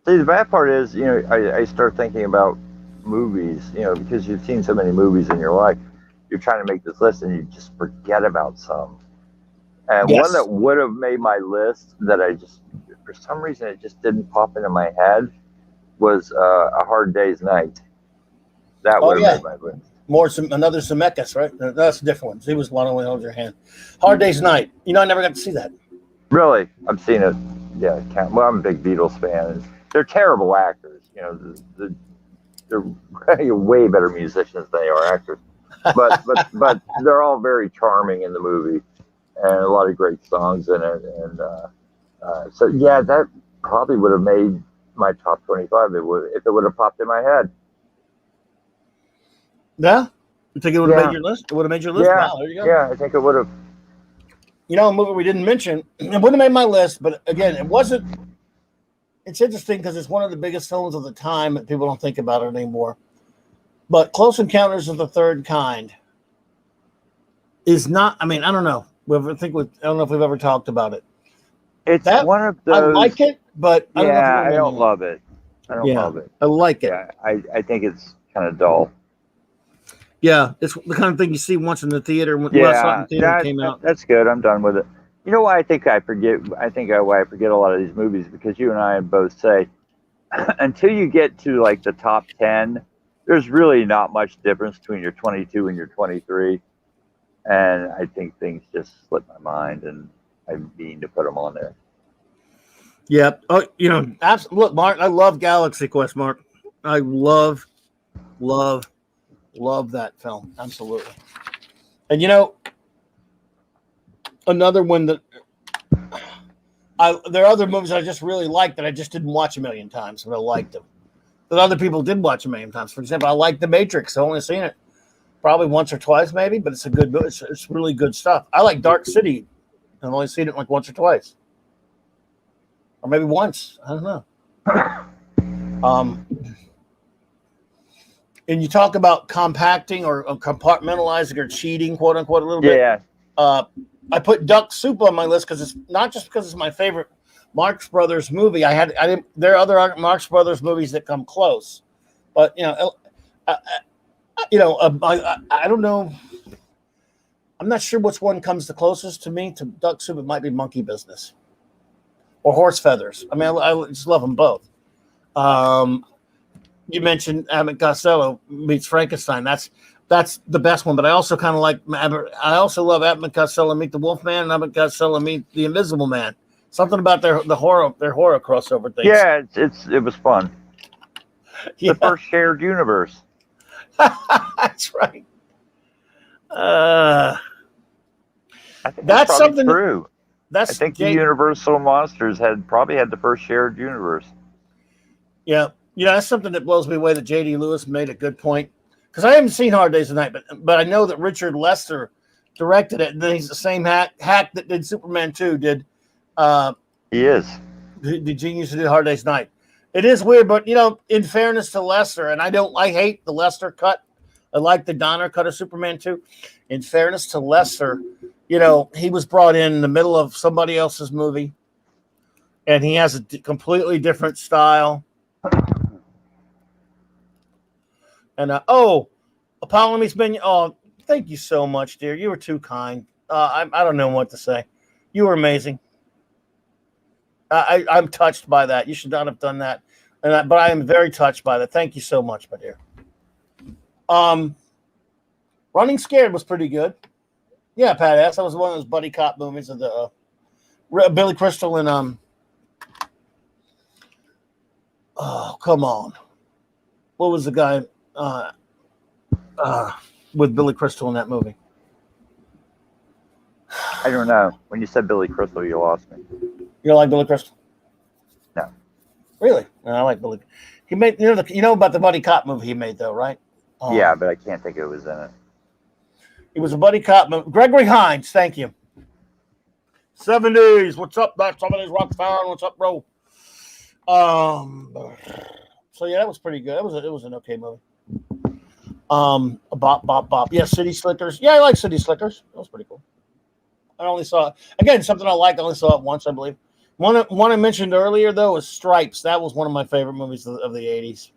See, the bad part is, I start thinking about movies, because you've seen so many movies in your life. You're trying to make this list and you just forget about some. And Yes. one that would have made my list that I just, for some reason, it just didn't pop into my head was A Hard Day's Night. That would have made my list. Another Zemeckis, right? That's a different one. He was One Only Hold Your Hand. Hard Day's Night. I never got to see that. Really? I've seen it. Yeah, well, I'm a big Beatles fan. And they're terrible actors. They're way better musicians than they are actors. But they're all very charming in the movie, and a lot of great songs in it. And so yeah, that probably would have made my top 25. If it would have popped in my head. Yeah, you think it would have made your list? It would have made your list. Yeah, wow, there you go. Yeah, I think it would have. A movie we didn't mention. It wouldn't have made my list, but again, it wasn't. It's interesting because it's one of the biggest films of the time that people don't think about it anymore. But Close Encounters of the Third Kind is not. I mean, I don't know. I don't know if we've ever talked about it. It's one of those. I like it, but I don't love it. I don't love it. I like it. Yeah, I think it's kind of dull. Yeah, it's the kind of thing you see once in the theater. Came out. That's good. I'm done with it. You know why I think I forget? Why I forget a lot of these movies, because you and I both say until you get to like the top 10, there's really not much difference between your 22 and your 23. And I think things just slip my mind, and I mean to put them on there. Yeah. Oh, absolutely. Look, Mark, I love Galaxy Quest, Mark. I love that film. Absolutely. And another one that there are other movies I just really like that I just didn't watch a million times, but I liked them. That other people did watch a million times. For example, I like The Matrix. I've only seen it probably once or twice, maybe, but it's a good movie. It's really good stuff. I like Dark City. I've only seen it like once or twice, or maybe once. I don't know. And you talk about compacting or compartmentalizing or cheating, quote unquote, a little bit. Yeah. I put Duck Soup on my list because it's not just because it's my favorite Marx Brothers movie. There are other Marx Brothers movies that come close, but I don't know. I'm not sure which one comes the closest to me to Duck Soup. It might be Monkey Business or Horse Feathers. I mean, I just love them both. You mentioned Abbott Costello meets Frankenstein. That's the best one. But I also kind of like. I also love Abbott Costello Meet the Wolfman and Abbott Costello Meet the Invisible Man. Something about their horror crossover things. Yeah, it was fun. Yeah. The first shared universe. That's right. I think that's something true. I think the Universal Monsters probably had the first shared universe. Yeah. That's something that blows me away that J.D. Lewis made a good point. Because I haven't seen Hard Day's Night, but I know that Richard Lester directed it, and then he's the same hack that did Superman 2 did. He is. The genius who did Hard Day's Night. It is weird, but, in fairness to Lester, and I hate the Lester cut. I like the Donner cut of Superman 2. In fairness to Lester, he was brought in the middle of somebody else's movie, and he has a completely different style. And Apollo meets Minion. Oh, thank you so much, dear. You were too kind. I don't know what to say. You were amazing. I'm touched by that. You should not have done that, but I am very touched by that. Thank you so much, my dear. Running Scared was pretty good. Yeah, Pat Ass. That was one of those buddy cop movies of the Billy Crystal and oh come on, what was the guy uh, with Billy Crystal in that movie? I don't know. When you said Billy Crystal, you lost me. You don't like Billy Crystal? No. Really? No, I like Billy. He made you know about the buddy cop movie he made though, right? Yeah, but I can't think who was in it. It was a buddy cop movie. Gregory Hines, thank you. 70s. What's up, that 70s rock fan? What's up, bro? So yeah, that was pretty good. It was an okay movie. Bop, bop, bop. Yeah, City Slickers. Yeah, I like City Slickers. That was pretty cool. I only saw it. Again, something I liked. I only saw it once, I believe. One I mentioned earlier, though, was Stripes. That was one of my favorite movies of the 80s.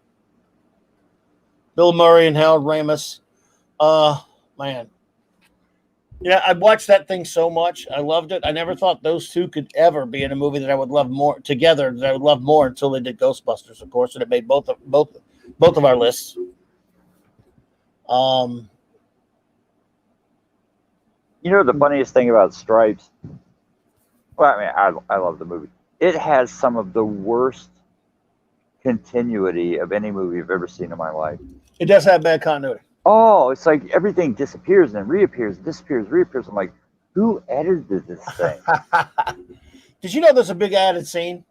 Bill Murray and Harold Ramis. Man. Yeah, I watched that thing so much. I loved it. I never thought those two could ever be in a movie that I would love more together. That I would love more until they did Ghostbusters, of course, and it made both of our lists. You know the funniest thing about Stripes? Well, I mean, I love the movie. It has some of the worst continuity of any movie I've ever seen in my life. It does have bad continuity. Oh, it's like everything disappears and then reappears, disappears, reappears. I'm like, who edited this thing? Did you know there's a big added scene?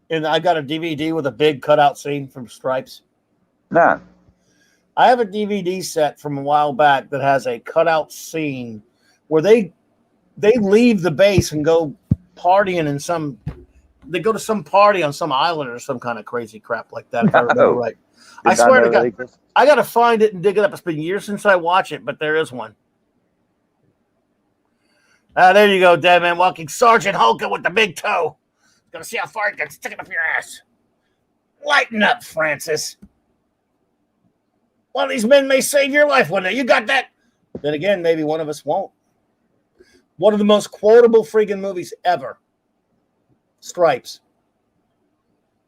And I got a DVD with a big cutout scene from Stripes. Nah. I have a DVD set from a while back that has a cutout scene where they leave the base and go partying in some. They go to some party on some island or some kind of crazy crap like that. If I remember right. I swear to God, I got to find it and dig it up. It's been years since I watched it, but there is one. There you go, dead man walking. Sergeant Hulka with the big toe. Gonna see how far you can stick it up your ass. Lighten up, Francis. One of these men may save your life one day. You got that? Then again, maybe one of us won't. One of the most quotable freaking movies ever. Stripes.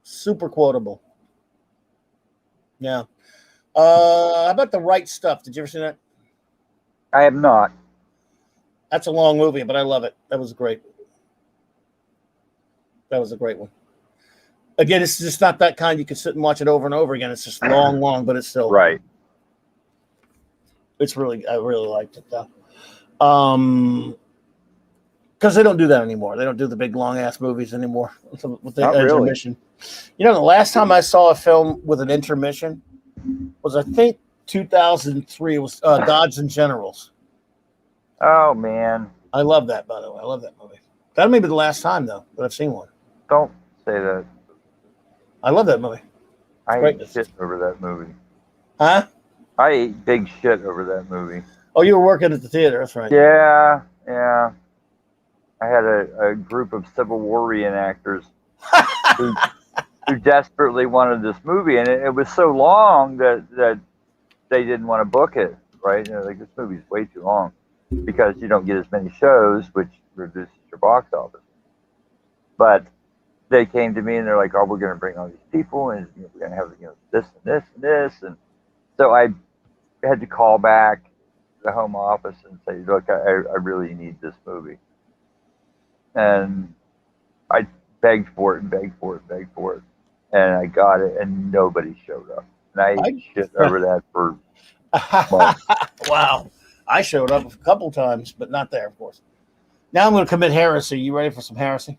Super quotable. Yeah. How about The Right Stuff? Did you ever see that? I have not. That's a long movie, but I love it. That was great. That was a great one. Again, it's just not that kind you can sit and watch it over and over again. It's just long, but it's still right. It's really, I really liked it though. Because they don't do that anymore. They don't do the big long ass movies anymore with the Not intermission. Really. You know, the last time I saw a film with an intermission was I think 2003. It was Gods and Generals. Oh man, I love that. By the way, I love that movie. That may be the last time though that I've seen one. Don't say that. I love that movie. I ate shit over that movie. Huh? I ate big shit over that movie. Oh, you were working at the theater. That's right. Yeah. I had a group of Civil War reenactors who desperately wanted this movie, and it was so long that they didn't want to book it. Right? Like this movie's way too long because you don't get as many shows, which reduces your box office. But they came to me and they're like, "Oh, we're going to bring all these people, and we're going to have this and this and this." And so I had to call back the home office and say, "Look, I really need this movie." And I begged for it and begged for it and begged for it, and I got it, and nobody showed up. And I ate shit over that for months. Wow. I showed up a couple times, but not there, of course. Now I'm going to commit heresy. You ready for some heresy?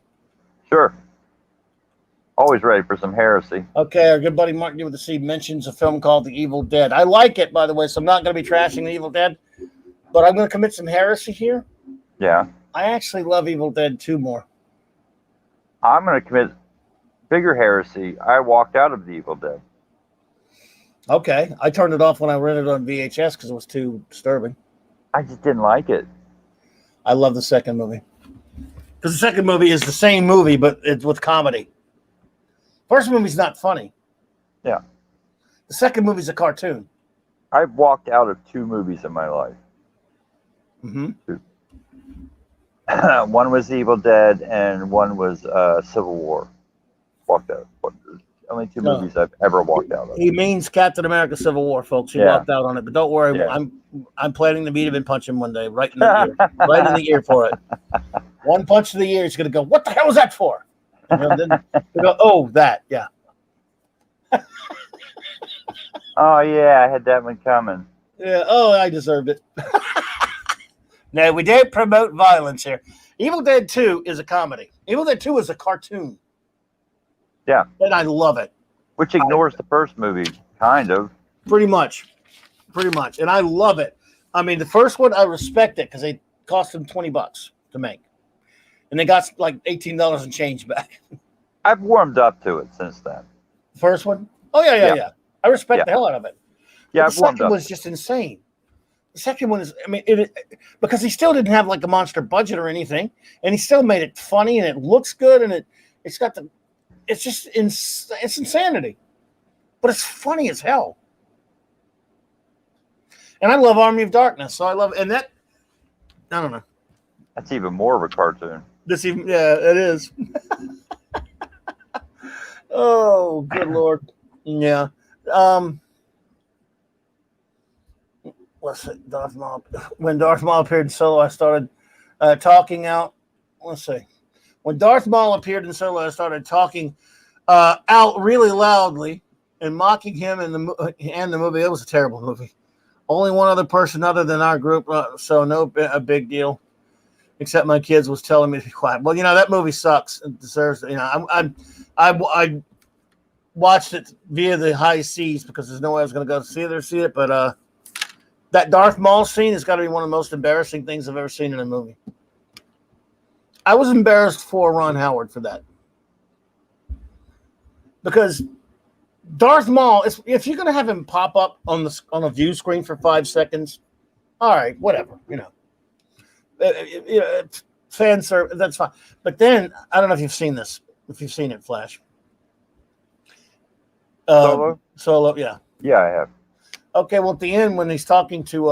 Sure. Always ready for some heresy. Okay, our good buddy Mark with the C mentions a film called The Evil Dead. I like it, by the way, so I'm not going to be trashing The Evil Dead, but I'm going to commit some heresy here. Yeah. I actually love Evil Dead 2 more. I'm going to commit bigger heresy. I walked out of The Evil Dead. Okay, I turned it off when I rented it on VHS because it was too disturbing. I just didn't like it. I love the second movie. Because the second movie is the same movie, but it's with comedy. First movie's not funny. Yeah. The second movie's a cartoon. I've walked out of 2 movies in my life. Mm-hmm. 2. One was Evil Dead, and one was Civil War. Walked out. only two No. movies I've ever walked out of. He means Captain America: Civil War, folks. He Yeah. walked out on it, but don't worry. Yeah. I'm planning to meet him and punch him one day, right in the ear, right in the ear for it. One punch to the ear, he's gonna go, "What the hell was that for?" And then he'll go, "Oh, that, yeah." Oh yeah, I had that one coming. Yeah. Oh, I deserved it. No, we don't promote violence here. Evil Dead 2 is a comedy. Evil Dead 2 is a cartoon. Yeah. And I love it. Which ignores the first movie, kind of. Pretty much. And I love it. I mean, the first one, I respect it because they cost them $20 to make. And they got like $18 and change back. I've warmed up to it since then. The first one? Oh, yeah. I respect the hell out of it. Yeah, But the second one was just insane. The second one is, I mean, because he still didn't have like a monster budget or anything, and he still made it funny and it looks good and it's got it's just it's insanity, but it's funny as hell. And I love Army of Darkness, so I love and that. I don't know. That's even more of a cartoon. It is. Oh, good Lord. Yeah. Let's see, Darth Maul. When Darth Maul appeared in Solo, I started talking out. Let's see. When Darth Maul appeared in Solo, I started talking out really loudly and mocking him and the movie. It was a terrible movie. Only one other person other than our group, so a big deal. Except my kids was telling me to be quiet. Well, that movie sucks. It deserves. I watched it via the high seas because there's no way I was going to go see it, but. That Darth Maul scene has got to be one of the most embarrassing things I've ever seen in a movie. I was embarrassed for Ron Howard for that. Because Darth Maul, if you're going to have him pop up on a view screen for 5 seconds, all right, whatever, fan service, that's fine. But then, I don't know if you've seen this, if you've seen it, Flash. Solo, yeah. Yeah, I have. Okay, well, at the end, when he's talking to,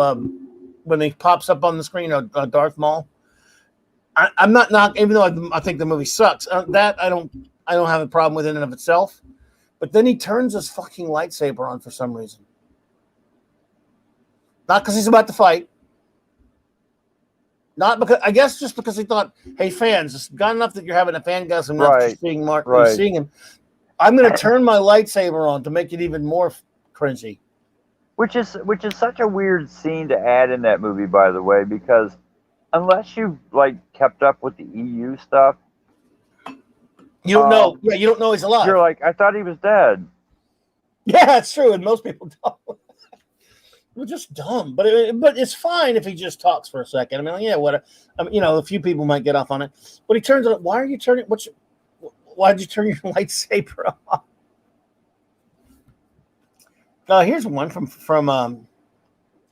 when he pops up on the screen, Darth Maul, I'm not even though I think the movie sucks. That I don't have a problem with in and of itself. But then he turns his fucking lightsaber on for some reason. Not because he's about to fight. Not because I guess just because he thought, hey fans, it's got enough that you're having a fangasm now that you're seeing Mark, you're seeing him. I'm going to turn my lightsaber on to make it even more cringy. Which is such a weird scene to add in that movie, by the way, because unless you've kept up with the EU stuff, you don't know. Yeah, you don't know he's alive. You're like, I thought he was dead. Yeah, that's true, and most people don't. We're just dumb, but it's fine if he just talks for a second. I mean, yeah, a few people might get off on it, but he turns on. Why are you turning? Why did you turn your lightsaber off? Here's one from and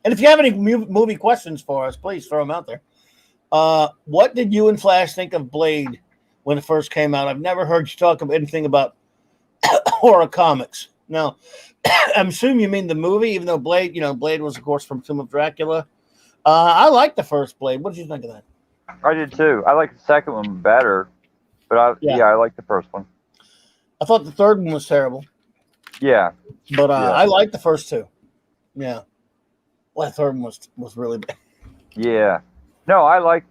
if you have any movie questions for us, please throw them out there. What did you and Flash think of Blade when it first came out? I've never heard you talk about anything about horror comics. Now, I'm assuming you mean the movie, even though Blade was, of course, from Tomb of Dracula. I like the first Blade. What did you think of that? I did too. I like the second one better, but I like the first one. I thought the third one was terrible. Yeah. But I like the first two. Yeah. Well, the third one was really bad. Yeah. No, I like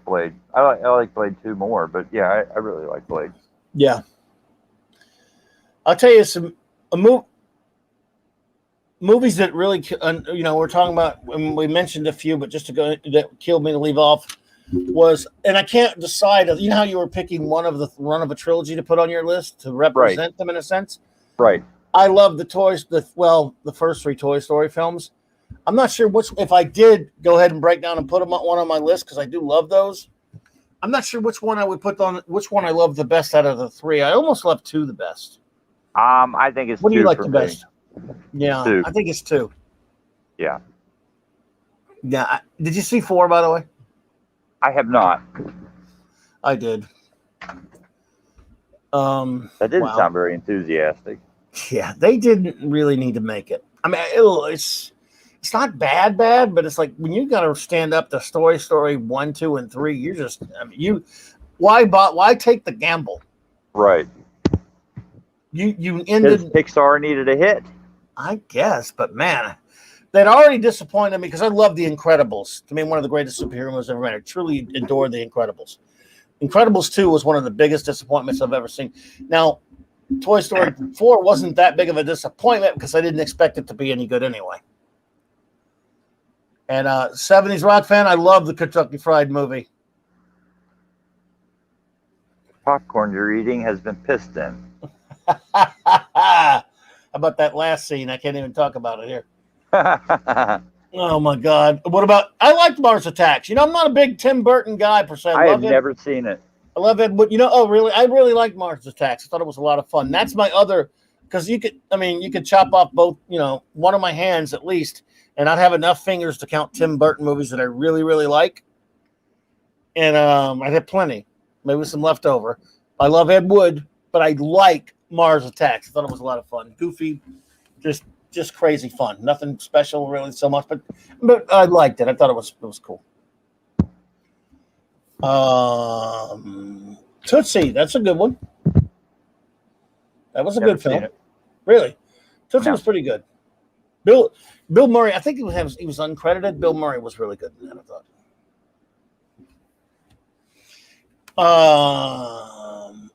Blade. I like Blade 2 more, but yeah, I really like Blade. Yeah. I'll tell you movies that really, we're talking about, and we mentioned a few, but just to go, that killed me to leave off was, and I can't decide, how you were picking one of a trilogy to put on your list to represent them in a sense. Right. I love the first 3 Toy Story films. I'm not sure if I did go ahead and break down and put one on my list, because I do love those. I'm not sure which one I would put on, which one I love the best out of the 3. I almost love 2 the best. I think it's 2. What do you like the me. best? Yeah, 2. I think it's 2. Yeah. Yeah. Did you see 4, by the way? I have not. I did. That didn't sound very enthusiastic. Yeah, they didn't really need to make it. I mean, it's not bad, but it's like when you got to stand up to Story 1, 2, and 3, you're just, why take the gamble? Right. You Because ended, Pixar needed a hit. I guess, but man, they'd already disappointed me because I love The Incredibles. To me, one of the greatest superheroes ever made. I truly adore The Incredibles. Incredibles 2 was one of the biggest disappointments I've ever seen. Now, Toy Story 4 wasn't that big of a disappointment because I didn't expect it to be any good anyway. And 70s rock fan, I love the Kentucky Fried movie. Popcorn you're eating has been pissed in. How about that last scene? I can't even talk about it here. Oh my God! What about? I liked Mars Attacks. I'm not a big Tim Burton guy per se. I have never seen it. I love it, but oh really? I really like Mars Attacks. I thought it was a lot of fun. That's my other, because you could chop off both, one of my hands at least, and I'd have enough fingers to count Tim Burton movies that I really, really like. And I'd have plenty, maybe some left over. I love Ed Wood, but I like Mars Attacks. I thought it was a lot of fun. Goofy, just crazy fun. Nothing special really so much, but I liked it. I thought it was cool. Tootsie, that's a good one. That was a good film. Really, Tootsie was pretty good. Bill Murray, I think he was uncredited. Bill Murray was really good in that, I thought.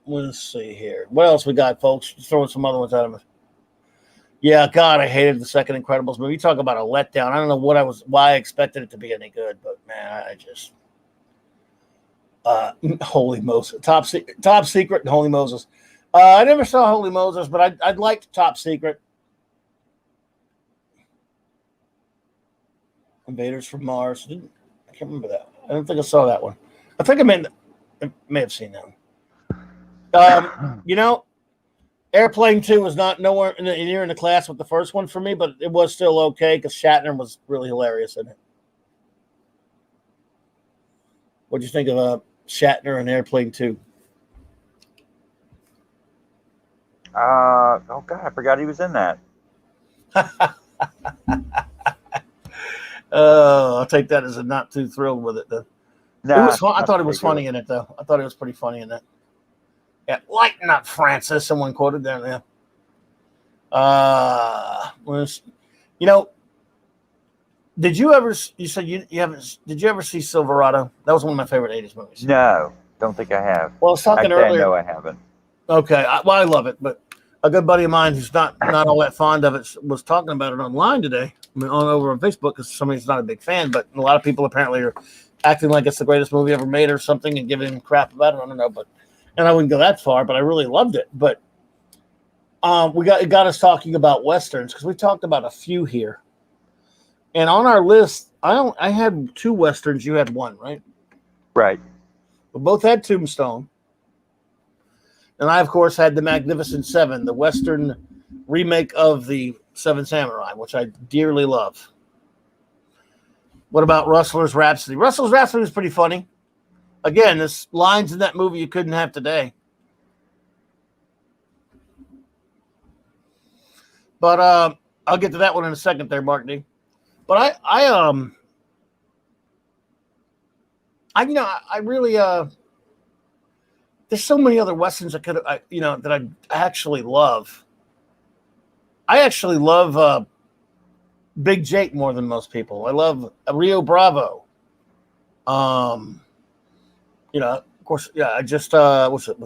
Let's see here. What else we got, folks? Throwing some other ones at him. Yeah, God, I hated the second Incredibles movie. You talk about a letdown. I don't know why I expected it to be any good, but man, I just Holy Moses, Top Secret, and Holy Moses. I never saw Holy Moses, but I'd like Top Secret. Invaders from Mars. I can't remember that. I don't think I saw that one. I think I may have seen that one. Airplane 2 was not nowhere near in the class with the first one for me, but it was still okay because Shatner was really hilarious in it. What'd you think of Shatner and Airplane 2? Oh God, I forgot he was in that. I'll take that as a not too thrilled with it though. No, it was fun. I thought it was funny in it though. I thought it was pretty funny in that. Yeah, lighten up, Francis. Someone quoted there. Yeah. Did you ever? You said you haven't. Did you ever see Silverado? That was one of my favorite '80s movies. No, don't think I have. Well, I was talking earlier. No, I haven't. Okay, I love it, but a good buddy of mine who's not all that fond of it was talking about it online today. Over on Facebook because somebody's not a big fan, but a lot of people apparently are acting like it's the greatest movie ever made or something and giving him crap about it. I don't know, and I wouldn't go that far, but I really loved it. But it got us talking about westerns because we talked about a few here, and on our list, I had 2 westerns. You had 1, right? Right. We both had Tombstone, and I of course had The Magnificent Seven, the western remake of the Seven Samurai, which I dearly love. What about Rustler's Rhapsody? Rustler's Rhapsody was pretty funny. Again, there's lines in that movie you couldn't have today. But I'll get to that one in a second there, Mark D. But I really there's so many other westerns that I actually love. I actually love Big Jake more than most people. I love Rio Bravo. Of course, yeah. I just what's it?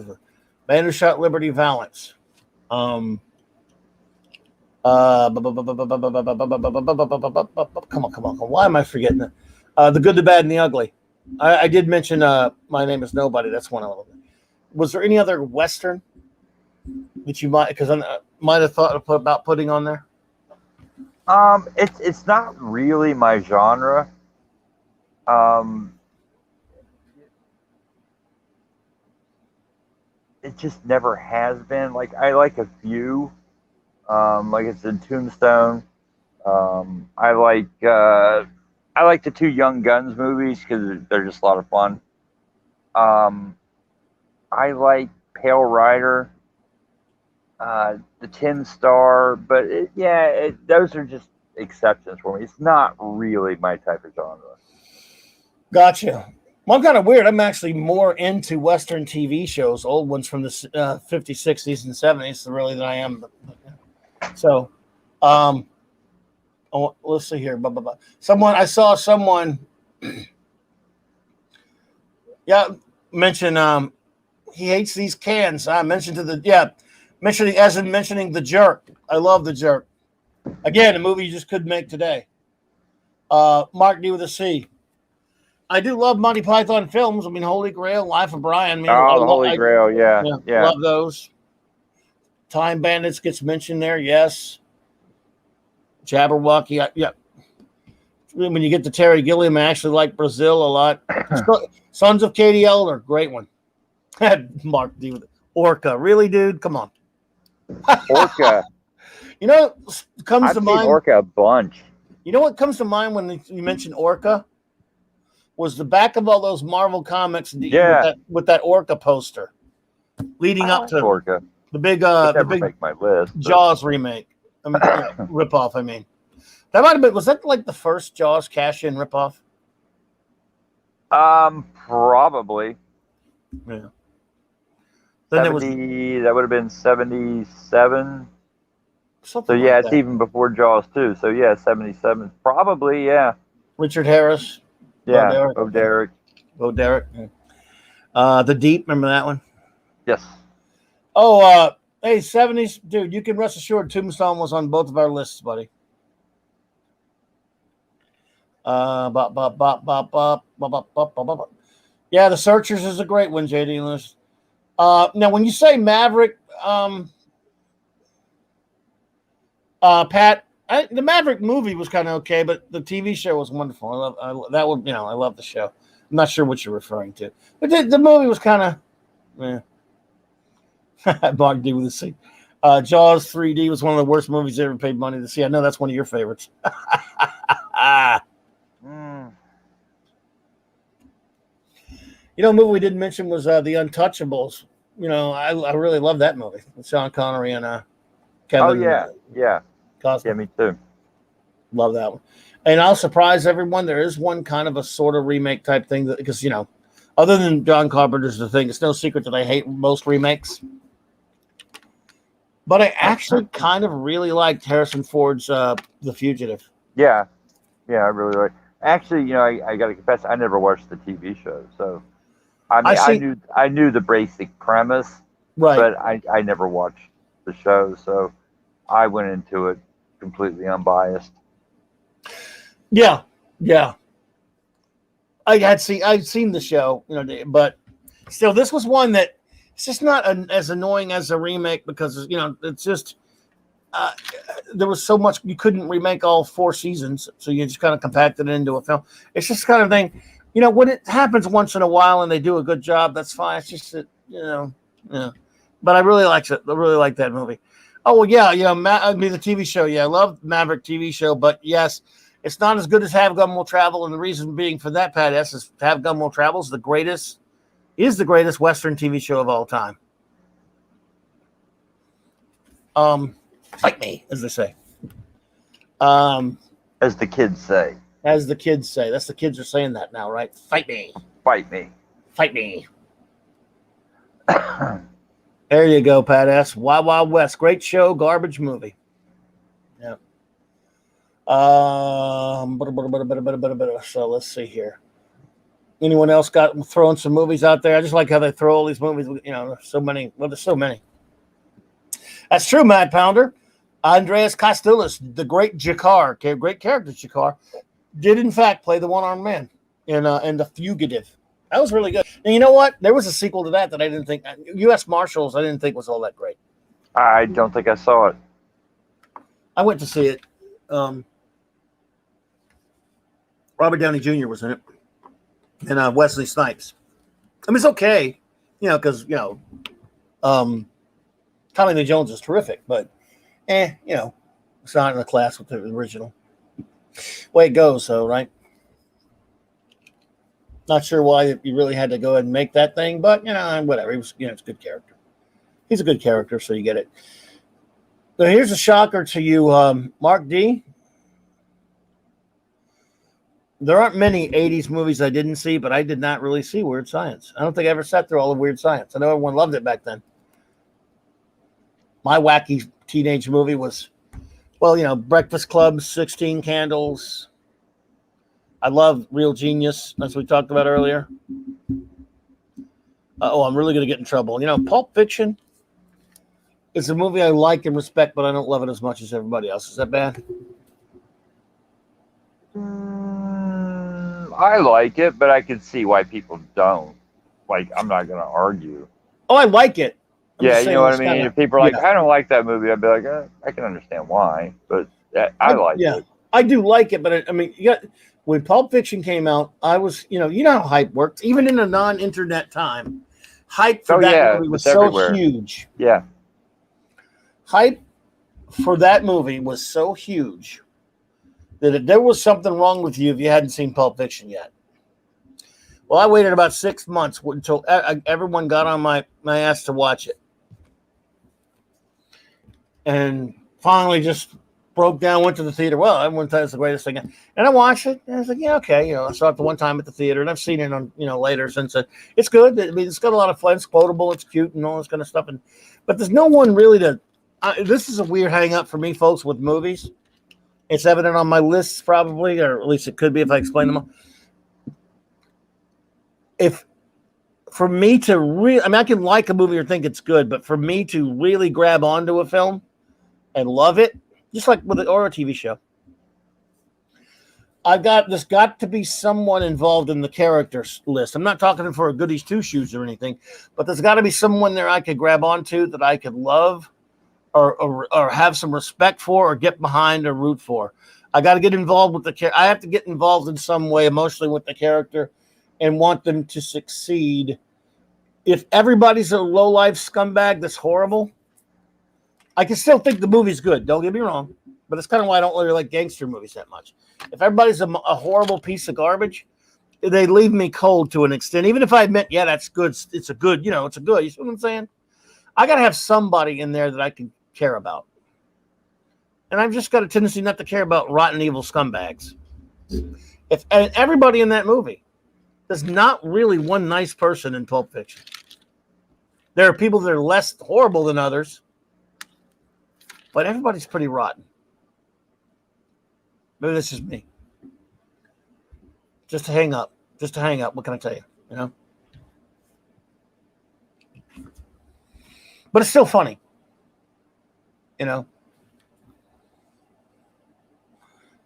Man Who Shot Liberty Valance. Come on. Why am I forgetting that? The Good, the Bad, and the Ugly. I did mention My Name Is Nobody. That's one of them. Was there any other Western that you might have thought about putting on there? It's not really my genre. It just never has been. Like I like a few. Like it's in Tombstone. I like the 2 Young Guns movies because they're just a lot of fun. I like Pale Rider, the Tin Star, but those are just exceptions for me. It's not really my type of genre. Gotcha. Well, I'm kind of weird. I'm actually more into Western TV shows, old ones from the 50s, 60s, and 70s, really than I am. So, let's see here. Blah, blah, blah. I saw someone, mention he hates these cans. I mentioned mentioning The Jerk. I love The Jerk. Again, a movie you just couldn't make today. Mark D with a C. I do love Monty Python films. I mean, Holy Grail, Life of Brian. I mean, Oh, the Holy Grail. Yeah. love those. Time Bandits gets mentioned there. Yes. Jabberwocky. Yeah. When you get to Terry Gilliam, I actually like Brazil a lot. Sons of Katie Elder, great one. Mark D with Orca. Really, dude? Come on. Orca. You know, comes I've to seen mind. Orca a bunch. You know what comes to mind when you mention Orca? Was the back of all those Marvel comics with that Orca poster leading up to Orca. the big make my list. Jaws remake. Ripoff, I mean. That might have been, was that like the first Jaws cash-in ripoff? Probably. Yeah. Then that would have been 77. Something so yeah, like it's even before Jaws 2. So yeah, 77. Probably, yeah. Richard Harris. Yeah. Derek. Derek. Yeah. The Deep, remember that one? Yes. Oh, hey, 70s, dude, you can rest assured Tombstone was on both of our lists, buddy. Yeah, The Searchers is a great one, JD Lewis. Now, when you say Maverick, Pat, the Maverick movie was kind of okay, but the TV show was wonderful. I love the show. I'm not sure what you're referring to, but the movie was kind of, Mark D with a C. Jaws 3D was one of the worst movies I ever paid money to see. I know that's one of your favorites. You know, a movie we didn't mention was The Untouchables. You know, I really love that movie with Sean Connery and Kevin. Oh yeah. Costner. Yeah, me too. Love that one. And I'll surprise everyone. There is one kind of a sort of remake type thing because, other than John Carpenter's The Thing, it's no secret that I hate most remakes. But I actually kind of really liked Harrison Ford's The Fugitive. Yeah, I really like. Actually, I got to confess, I never watched the TV show, so I knew the basic premise, right? But I never watched the show, so I went into it completely unbiased. Yeah. I'd seen the show, but still, this was one that it's just not as annoying as a remake because it's just there was so much you couldn't remake all 4 seasons, so you just kind of compacted it into a film. It's just kind of thing, when it happens once in a while and they do a good job, that's fine. It's just that But I really liked it. I really like that movie. Oh well, yeah, I mean the TV show. Yeah, I love Maverick TV show, but yes, it's not as good as Have Gun Will Travel, and the reason being for that, Pat S, is Have Gun Will Travel is the greatest Western TV show of all time. Fight me, as they say. As the kids say. As the kids say. That's the kids are saying that now, right? Fight me. Fight me. Fight me. There you go, Pat S. Wild Wild West. Great show, garbage movie. Yeah. So let's see here. Anyone else got throwing some movies out there? I just like how they throw all these movies. So many. Well, there's so many. That's true, Matt Pounder. Andreas Kostoulis, the great Jakar, great character Jakar, did in fact play the one-armed man in The Fugitive. That was really good. And you know what? There was a sequel to that I didn't think. U.S. Marshals, I didn't think was all that great. I don't think I saw it. I went to see it. Robert Downey Jr. was in it, and Wesley Snipes. I mean, it's okay, because Tommy Lee Jones is terrific, but it's not in the class with the original. Way it goes, though, right? Not sure why you really had to go ahead and make that thing, but whatever. He was, it's a good character. He's a good character, so you get it. So here's a shocker to you, Mark D. there aren't many 80s movies I didn't see, but I did not really see Weird Science. I don't think I ever sat through all of Weird Science. I know everyone loved it back then. My wacky teenage movie was, well, Breakfast Club, 16 Candles. I love Real Genius, as we talked about earlier. I'm really going to get in trouble. Pulp Fiction is a movie I like and respect, but I don't love it as much as everybody else. Is that bad? I like it, but I can see why people don't. Like, I'm not going to argue. Oh, I like it. Yeah, you know what I mean? If people are like, yeah. I don't like that movie, I'd be like, I can understand why, but I like it. I do like it, but when Pulp Fiction came out, I was, you know how hype works. Even in a non-internet time, hype for that movie was so huge. Yeah. Hype for that movie was so huge that if there was something wrong with you if you hadn't seen Pulp Fiction yet. Well, I waited about 6 months until everyone got on my ass to watch it. And finally just broke down, went to the theater. Well, everyone thought it's the greatest thing. And I watched it, and I was like, yeah, okay. I saw it the one time at the theater, and I've seen it on, later since. It's good. I mean, it's got a lot of fun. It's quotable. It's cute and all this kind of stuff. But there's no one really this is a weird hang up for me, folks, with movies. It's evident on my lists probably, or at least it could be if I explain them all. For me to really, I can like a movie or think it's good, but for me to really grab onto a film and love it, just like with or a TV show, there's got to be someone involved in the characters list. I'm not talking for a goodies two shoes or anything, but there's got to be someone there I could grab onto that I could love or have some respect for or get behind or root for. I got to get involved with the character. I have to get involved in some way emotionally with the character and want them to succeed. If everybody's a low-life scumbag that's horrible, I can still think the movie's good. Don't get me wrong. But it's kind of why I don't really like gangster movies that much. If everybody's a horrible piece of garbage, they leave me cold to an extent. Even if I admit, yeah, that's good. It's a good. You see what I'm saying? I got to have somebody in there that I can care about. And I've just got a tendency not to care about rotten, evil scumbags. And everybody in that movie, there's not really one nice person in Pulp Fiction. There are people that are less horrible than others, but everybody's pretty rotten. Maybe this is me. Just to hang up. What can I tell you? But it's still funny.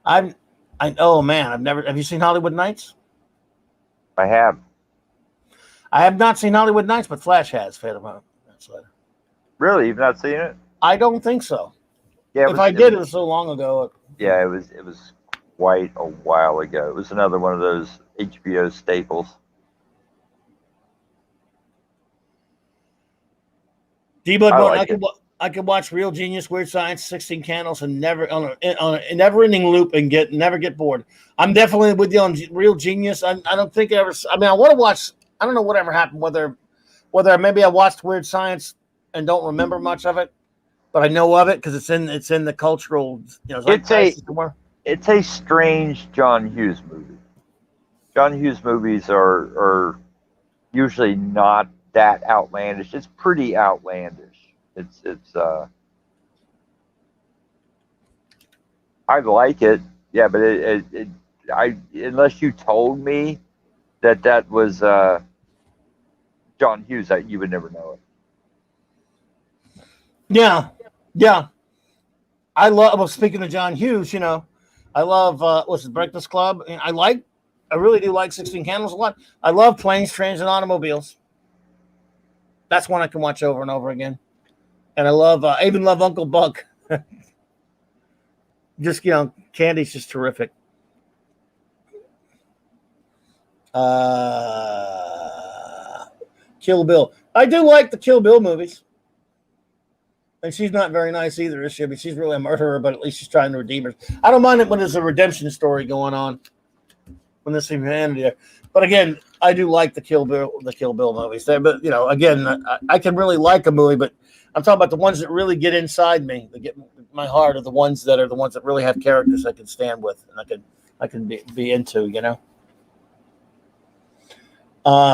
I've never. Have you seen Hollywood Nights? I have. I have not seen Hollywood Nights, but Flash has. Really, you've not seen it? I don't think so. Yeah. If I did, it was so long ago. Yeah, it was quite a while ago. It was another one of those HBO staples. I could watch Real Genius, Weird Science, 16 Candles, and never on a never-ending loop and never get bored. I'm definitely with you on Real Genius. I don't think I ever. I want to watch. I don't know whatever happened. Whether maybe I watched Weird Science and don't remember much of it, but I know of it because it's in the cultural. It's a strange John Hughes movie. John Hughes movies are usually not that outlandish. It's pretty outlandish. I like it, yeah, but unless you told me that was John Hughes, you would never know it. Yeah. Speaking of John Hughes, I love what's it, Breakfast Club. I really do like 16 Candles a lot. I love Planes, Trains, and Automobiles. That's one I can watch over and over again. And I even love Uncle Buck. Just, Candy's just terrific. Kill Bill. I do like the Kill Bill movies. And she's not very nice either, is she? I mean, she's really a murderer, but at least she's trying to redeem her. I don't mind it when there's a redemption story going on. When there's humanity there. But again, I do like the Kill Bill movies. But again, I can really like a movie, but I'm talking about the ones that really get inside me, that get my heart, are the ones that really have characters I can stand with and I can I can be into, you know.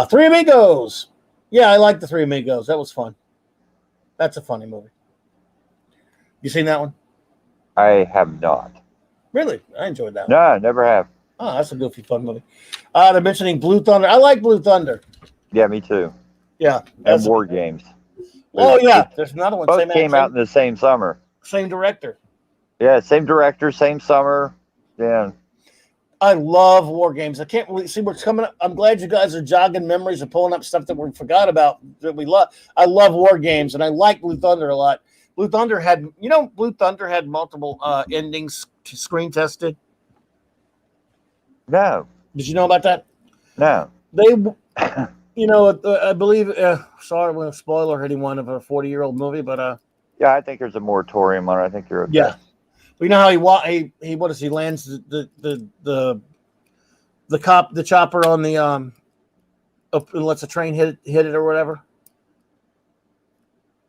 Three Amigos. Yeah, I like the Three Amigos. That was fun. That's a funny movie. You seen that one? I have not. Really? I enjoyed that No, one. I never have. Oh, that's a goofy, fun movie. They're mentioning Blue Thunder. I like Blue Thunder. Yeah, me too. Yeah. And War Games. Oh, They yeah. There's another one. both came out in the same summer. Same director. Yeah, same director, same summer. Yeah. I love War Games. I can't believe, see what's coming up. I'm glad you guys are jogging memories and pulling up stuff that we forgot about that we love. I love War Games, and I like Blue Thunder a lot. Blue Thunder had multiple endings screen tested. No. Did you know about that? No. They, I believe. Sorry, I'm spoiler anyone of a 40-year-old movie, but yeah, I think there's a moratorium on it. I think you're okay. Yeah. You know how he what does he lands the chopper on the up and lets a train hit it or whatever.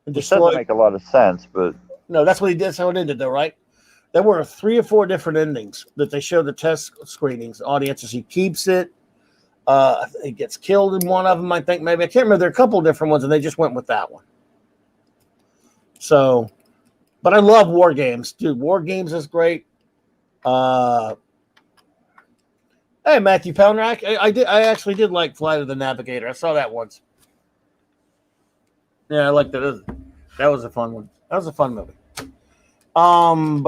And Which doesn't make a lot of sense, but no, that's what he did. That's how it ended, though, right? There were 3 or 4 different endings that they showed the test screenings audiences. He keeps it. He gets killed in one of them. I think maybe I can't remember. There are a couple of different ones, and they just went with that one. So. But I love War Games, dude. War Games is great. Hey, Matthew Pounder, I actually did like Flight of the Navigator. I saw that once. Yeah, I liked it. That was a fun one. That was a fun movie. When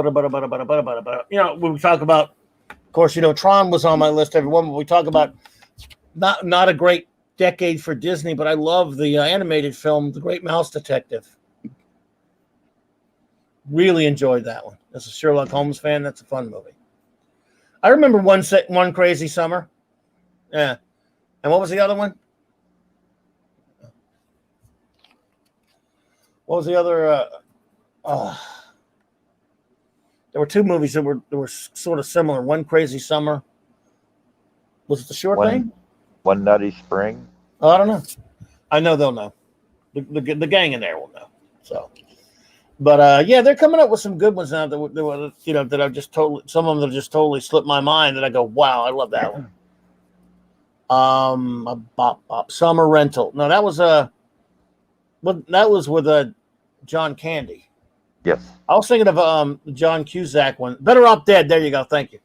we talk about, of course, Tron was on my list, everyone. But we talk about not a great decade for Disney, but I love the animated film, The Great Mouse Detective. Really enjoyed that one. As a Sherlock Holmes fan, that's a fun movie. I remember one Crazy Summer. Yeah. And what was the other one? What was the other? There were 2 movies that were sort of similar. One Crazy Summer. Was it the short name? One Nutty Spring. Oh, I don't know. I know they'll know. The gang in there will know. So. But yeah, they're coming up with some good ones now that I've just totally, some of them have just totally slipped my mind that I go, wow, I love that one. Summer Rental. No, that was with John Candy. Yes. I was thinking of John Cusack one. Better Off Dead. There you go. Thank you.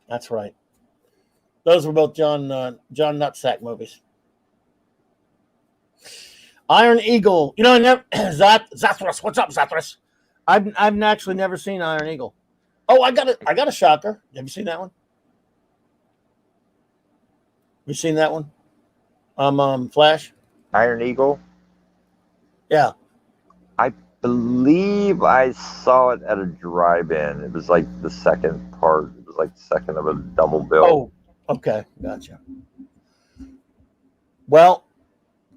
That's right. Those were both John Nutsack movies. Iron Eagle. Zathras. What's up, Zathras? I've actually never seen Iron Eagle. Oh, I got a shocker. Have you seen that one? You seen that one? Flash? Iron Eagle? Yeah. I believe I saw it at a drive-in. It was like the second part. It was like the second of a double bill. Oh, okay. Gotcha. Well,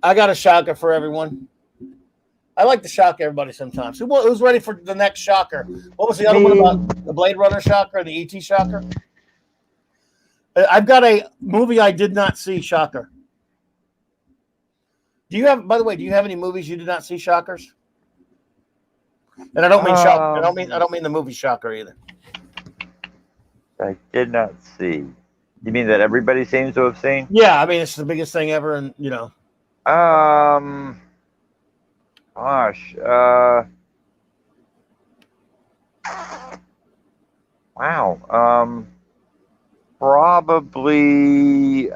I got a shocker for everyone. I like to shock everybody sometimes. Who's ready for the next shocker? What was the other one about? The Blade Runner shocker and the E.T. shocker? I've got a movie I did not see, shocker. By the way, do you have any movies you did not see, shockers? And I don't mean shocker. I don't mean the movie Shocker either. I did not see. You mean that everybody seems to have seen? Yeah, I mean it's the biggest thing ever, and Gosh. Wow. Probably.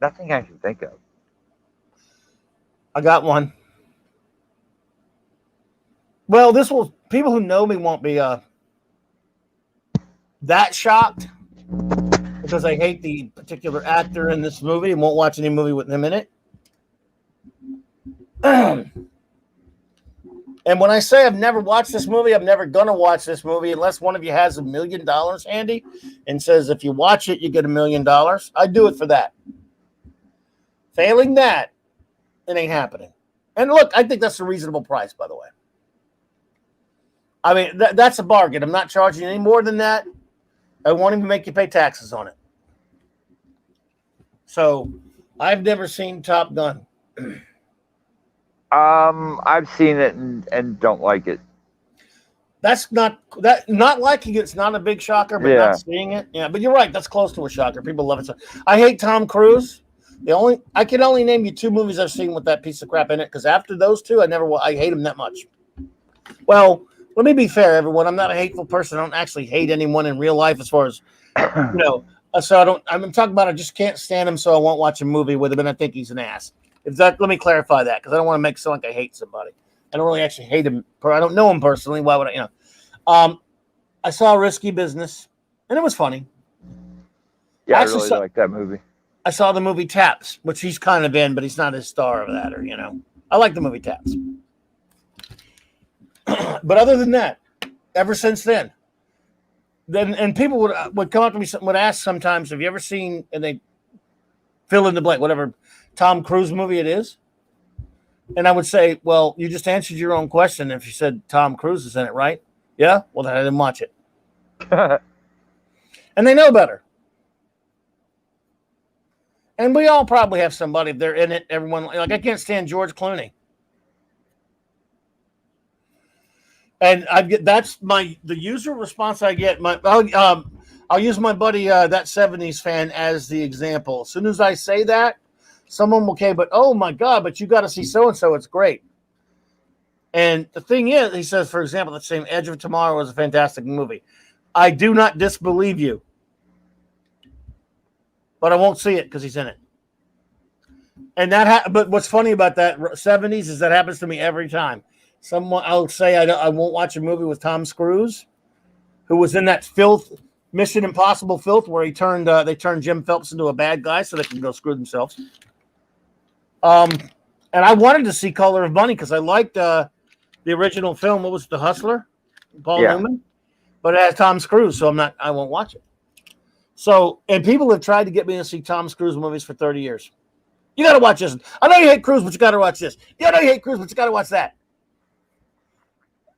Nothing I can think of. I got one. Well, people who know me won't be that shocked because I hate the particular actor in this movie and won't watch any movie with him in it. And when I say I've never watched this movie, I'm never going to watch this movie unless one of you has $1 million handy and says, if you watch it, you get $1 million. I do it for that. Failing that, it ain't happening. And look, I think that's a reasonable price, by the way. I mean, that's a bargain. I'm not charging any more than that. I won't even make you pay taxes on it. So, I've never seen Top Gun. I've seen it and don't like it. That's not liking it's not a big shocker, but Yeah. not seeing it, yeah. But you're right, that's close to a shocker. People love it. So I hate Tom Cruise. I can only name you 2 movies I've seen with that piece of crap in it. Because after those 2, I hate him that much. Well, let me be fair, everyone. I'm not a hateful person. I don't actually hate anyone in real life, as far as So I don't. I'm talking about I just can't stand him, so I won't watch a movie with him, and I think he's an ass. Let me clarify that because I don't want to make it sound like I hate somebody. I don't really actually hate him. I don't know him personally. Why would I? I saw Risky Business, and it was funny. Yeah, I really like that movie. I saw the movie Taps, which he's kind of in, but he's not a star of that. I like the movie Taps. But other than that, ever since then, and people would come up to me, would ask sometimes, have you ever seen, and they fill in the blank, whatever Tom Cruise movie it is. And I would say, well, you just answered your own question if you said Tom Cruise is in it, right? Yeah? Well, then I didn't watch it. And they know better. And we all probably have somebody, if they're in it, everyone, like I can't stand George Clooney. And that's the usual response I get. I'll use my buddy, that 70s fan, as the example. As soon as I say that, someone will but oh my God, but you got to see so-and-so. It's great. And the thing is, he says, for example, the same Edge of Tomorrow was a fantastic movie. I do not disbelieve you, but I won't see it because he's in it. And but what's funny about that 70s is that happens to me every time. I'll say I won't watch a movie with Tom Cruise, who was in that Mission Impossible filth, where they turned Jim Phelps into a bad guy so they can go screw themselves. And I wanted to see Color of Money because I liked the original film. What was it, The Hustler? Paul Newman. But it has Tom Cruise, so I won't watch it. So, and people have tried to get me to see Tom Cruise movies for 30 years. You got to watch this. I know you hate Cruise, but you got to watch this. I know you hate Cruise, but you got to watch that.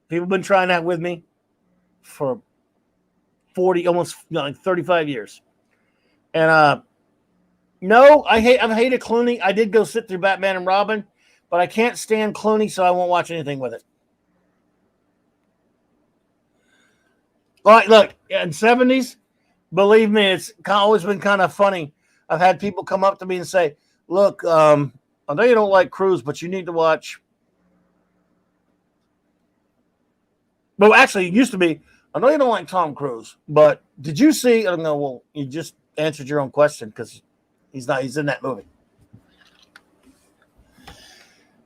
People have been trying that with me for 40, almost 35 years. And no, I've hated Clooney. I did go sit through Batman and Robin, but I can't stand Clooney, so I won't watch anything with it. But look, in 70s, believe me, it's always been kind of funny. I've had people come up to me and say, look, I know you don't like Cruise, but you need to watch. Well, actually, it used to be, I know you don't like Tom Cruise, but did you see? I don't know. Well, you just answered your own question because he's in that movie.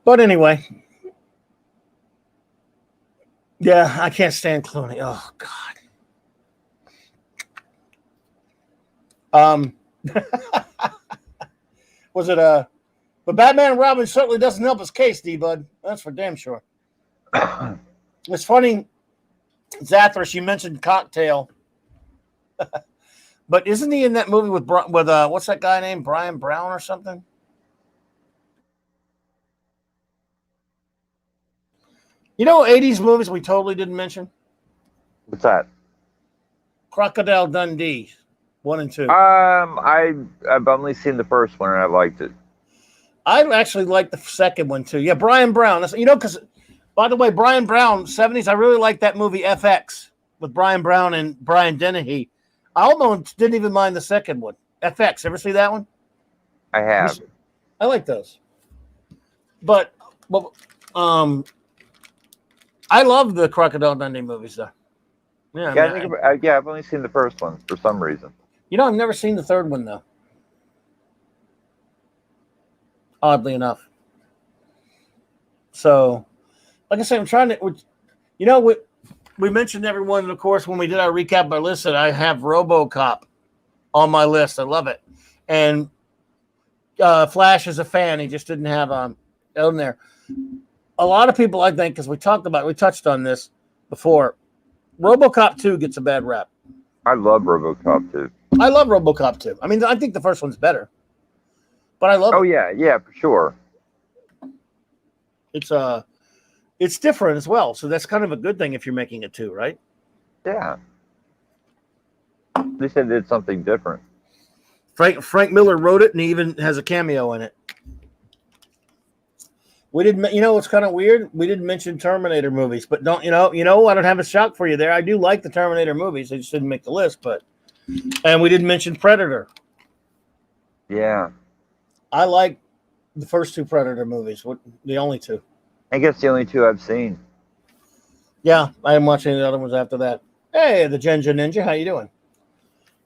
But anyway, yeah, I can't stand Clooney. Oh God. Was it but Batman and Robin certainly doesn't help his case, D-Bud. That's for damn sure. It's funny, Zathras, you mentioned Cocktail. But isn't he in that movie with what's that guy named Brian Brown or something? You know, 80s movies we totally didn't mention. What's that? Crocodile Dundee, 1 and 2. I've only seen the first one and I liked it. I actually liked the second one too. Yeah, Brian Brown. Because by the way, Brian Brown, 70s. I really liked that movie FX with Brian Brown and Brian Dennehy. I almost didn't even mind the second one. FX. Ever see that one? I have. I like those. But I love the Crocodile Dundee movies though. Yeah, I've only seen the first one for some reason. I've never seen the third one though. Oddly enough. So, like I said, I'm trying to. We mentioned everyone, and of course, when we did our recap of our list, that I have RoboCop on my list. I love it, and Flash is a fan. He just didn't have on there. A lot of people, I think, because we touched on this before. RoboCop 2 gets a bad rap. I love RoboCop 2. I love RoboCop 2. I mean, I think the first one's better, but I love it. Oh yeah, for sure. It's different as well, so that's kind of a good thing if you're making it 2, right? Yeah. At least they did something different. Frank Miller wrote it, and he even has a cameo in it. We didn't. You know, it's kind of weird. We didn't mention Terminator movies, but don't you know? You know, I don't have a shock for you there. I do like the Terminator movies. They just didn't make the list, but and we didn't mention Predator. Yeah. I like the first two Predator movies. What the only two? I guess the only two I've seen. Yeah, I haven't watched any of the other ones after that. Hey, the Genja Ninja, how you doing?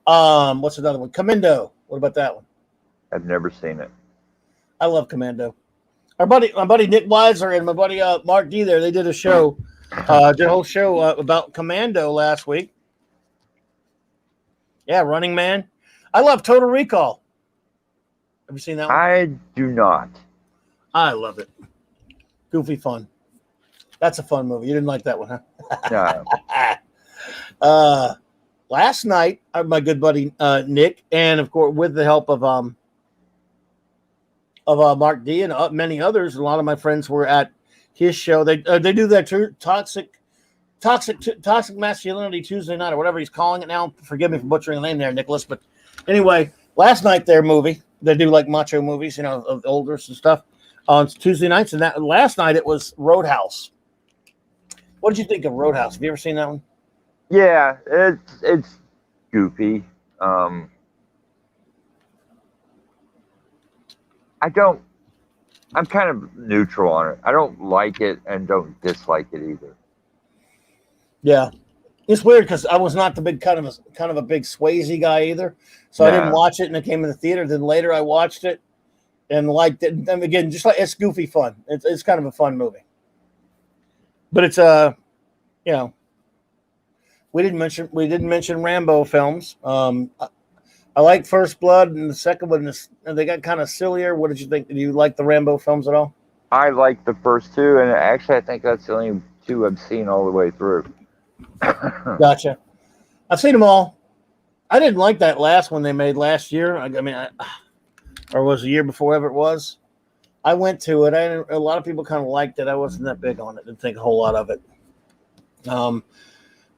What's another one? Commando. What about that one? I've never seen it. I love Commando. My buddy Nick Weiser and my buddy Mark D. There, they did a show, did a whole show about Commando last week. Yeah, Running Man. I love Total Recall. Have you seen that one? I do not. I love it. Goofy fun. That's a fun movie. You didn't like that one, huh? No. Last night, my good buddy Nick, and of course with the help of Mark D and many others, a lot of my friends were at his show. They do that toxic masculinity Tuesday night or whatever he's calling it now. Forgive me for butchering the name there, Nicholas. But anyway, last night their movie, they do like macho movies, you know, of the olders and stuff on Tuesday nights. And that last night it was Roadhouse. What did you think of Roadhouse? Have you ever seen that one? Yeah, it's goofy. I'm kind of neutral on it. I don't like it and don't dislike it either. Yeah, it's weird because I was not the big kind of a big Swayze guy either, so I didn't watch it, and it came in the theater. Then later I watched it and liked it. And again, just like it's goofy fun. It's kind of a fun movie, but it's you know, we didn't mention Rambo films. I like First Blood, and the second one they got kind of sillier. What did you think? Did you like the Rambo films at all? I like the first two, and actually I think that's the only two I've seen all the way through. Gotcha. I've seen them all. I didn't like that last one they made last year. Or was the year before, whatever it was. I went to it. A lot of people kind of liked it. I wasn't that big on it. Didn't think a whole lot of it.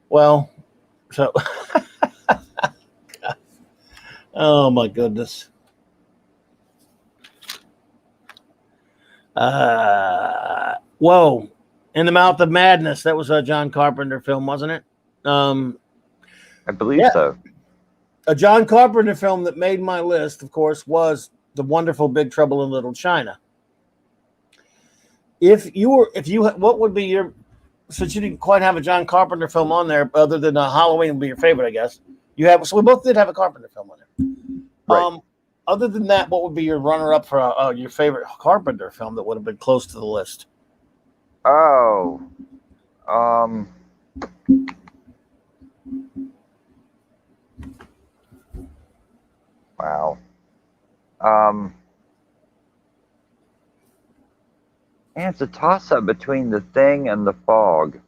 Well, so oh my goodness. Whoa. In the Mouth of Madness. That was a John Carpenter film, wasn't it? I believe so. A John Carpenter film that made my list, of course, was The Wonderful Big Trouble in Little China. What would be your, since you didn't quite have a John Carpenter film on there, other than Halloween would be your favorite, I guess. So we both did have a Carpenter film on there. Right. Other than that, what would be your runner-up for your favorite Carpenter film that would have been close to the list? Oh, wow. And it's a toss-up between The Thing and The Fog.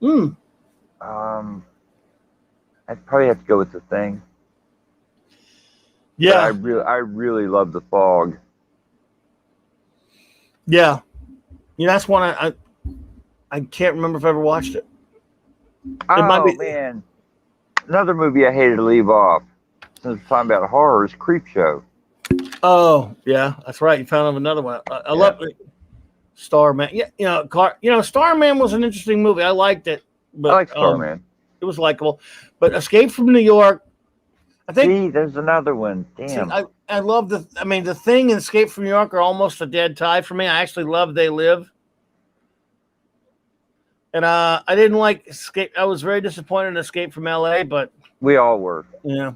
I'd probably have to go with The Thing. Yeah, but I really love The Fog. Yeah, that's one I can't remember if I ever watched it. Man, another movie I hated to leave off since we're talking about horror is Creepshow. Oh yeah, that's right. You found another one. I love it. Starman. Yeah, Starman was an interesting movie. I liked it. But, I like Starman. It was likable. But Escape from New York, I think. See, there's another one. Damn. I love The Thing and Escape from New York are almost a dead tie for me. I actually love They Live. And I didn't like Escape. I was very disappointed in Escape from LA, but we all were. Yeah.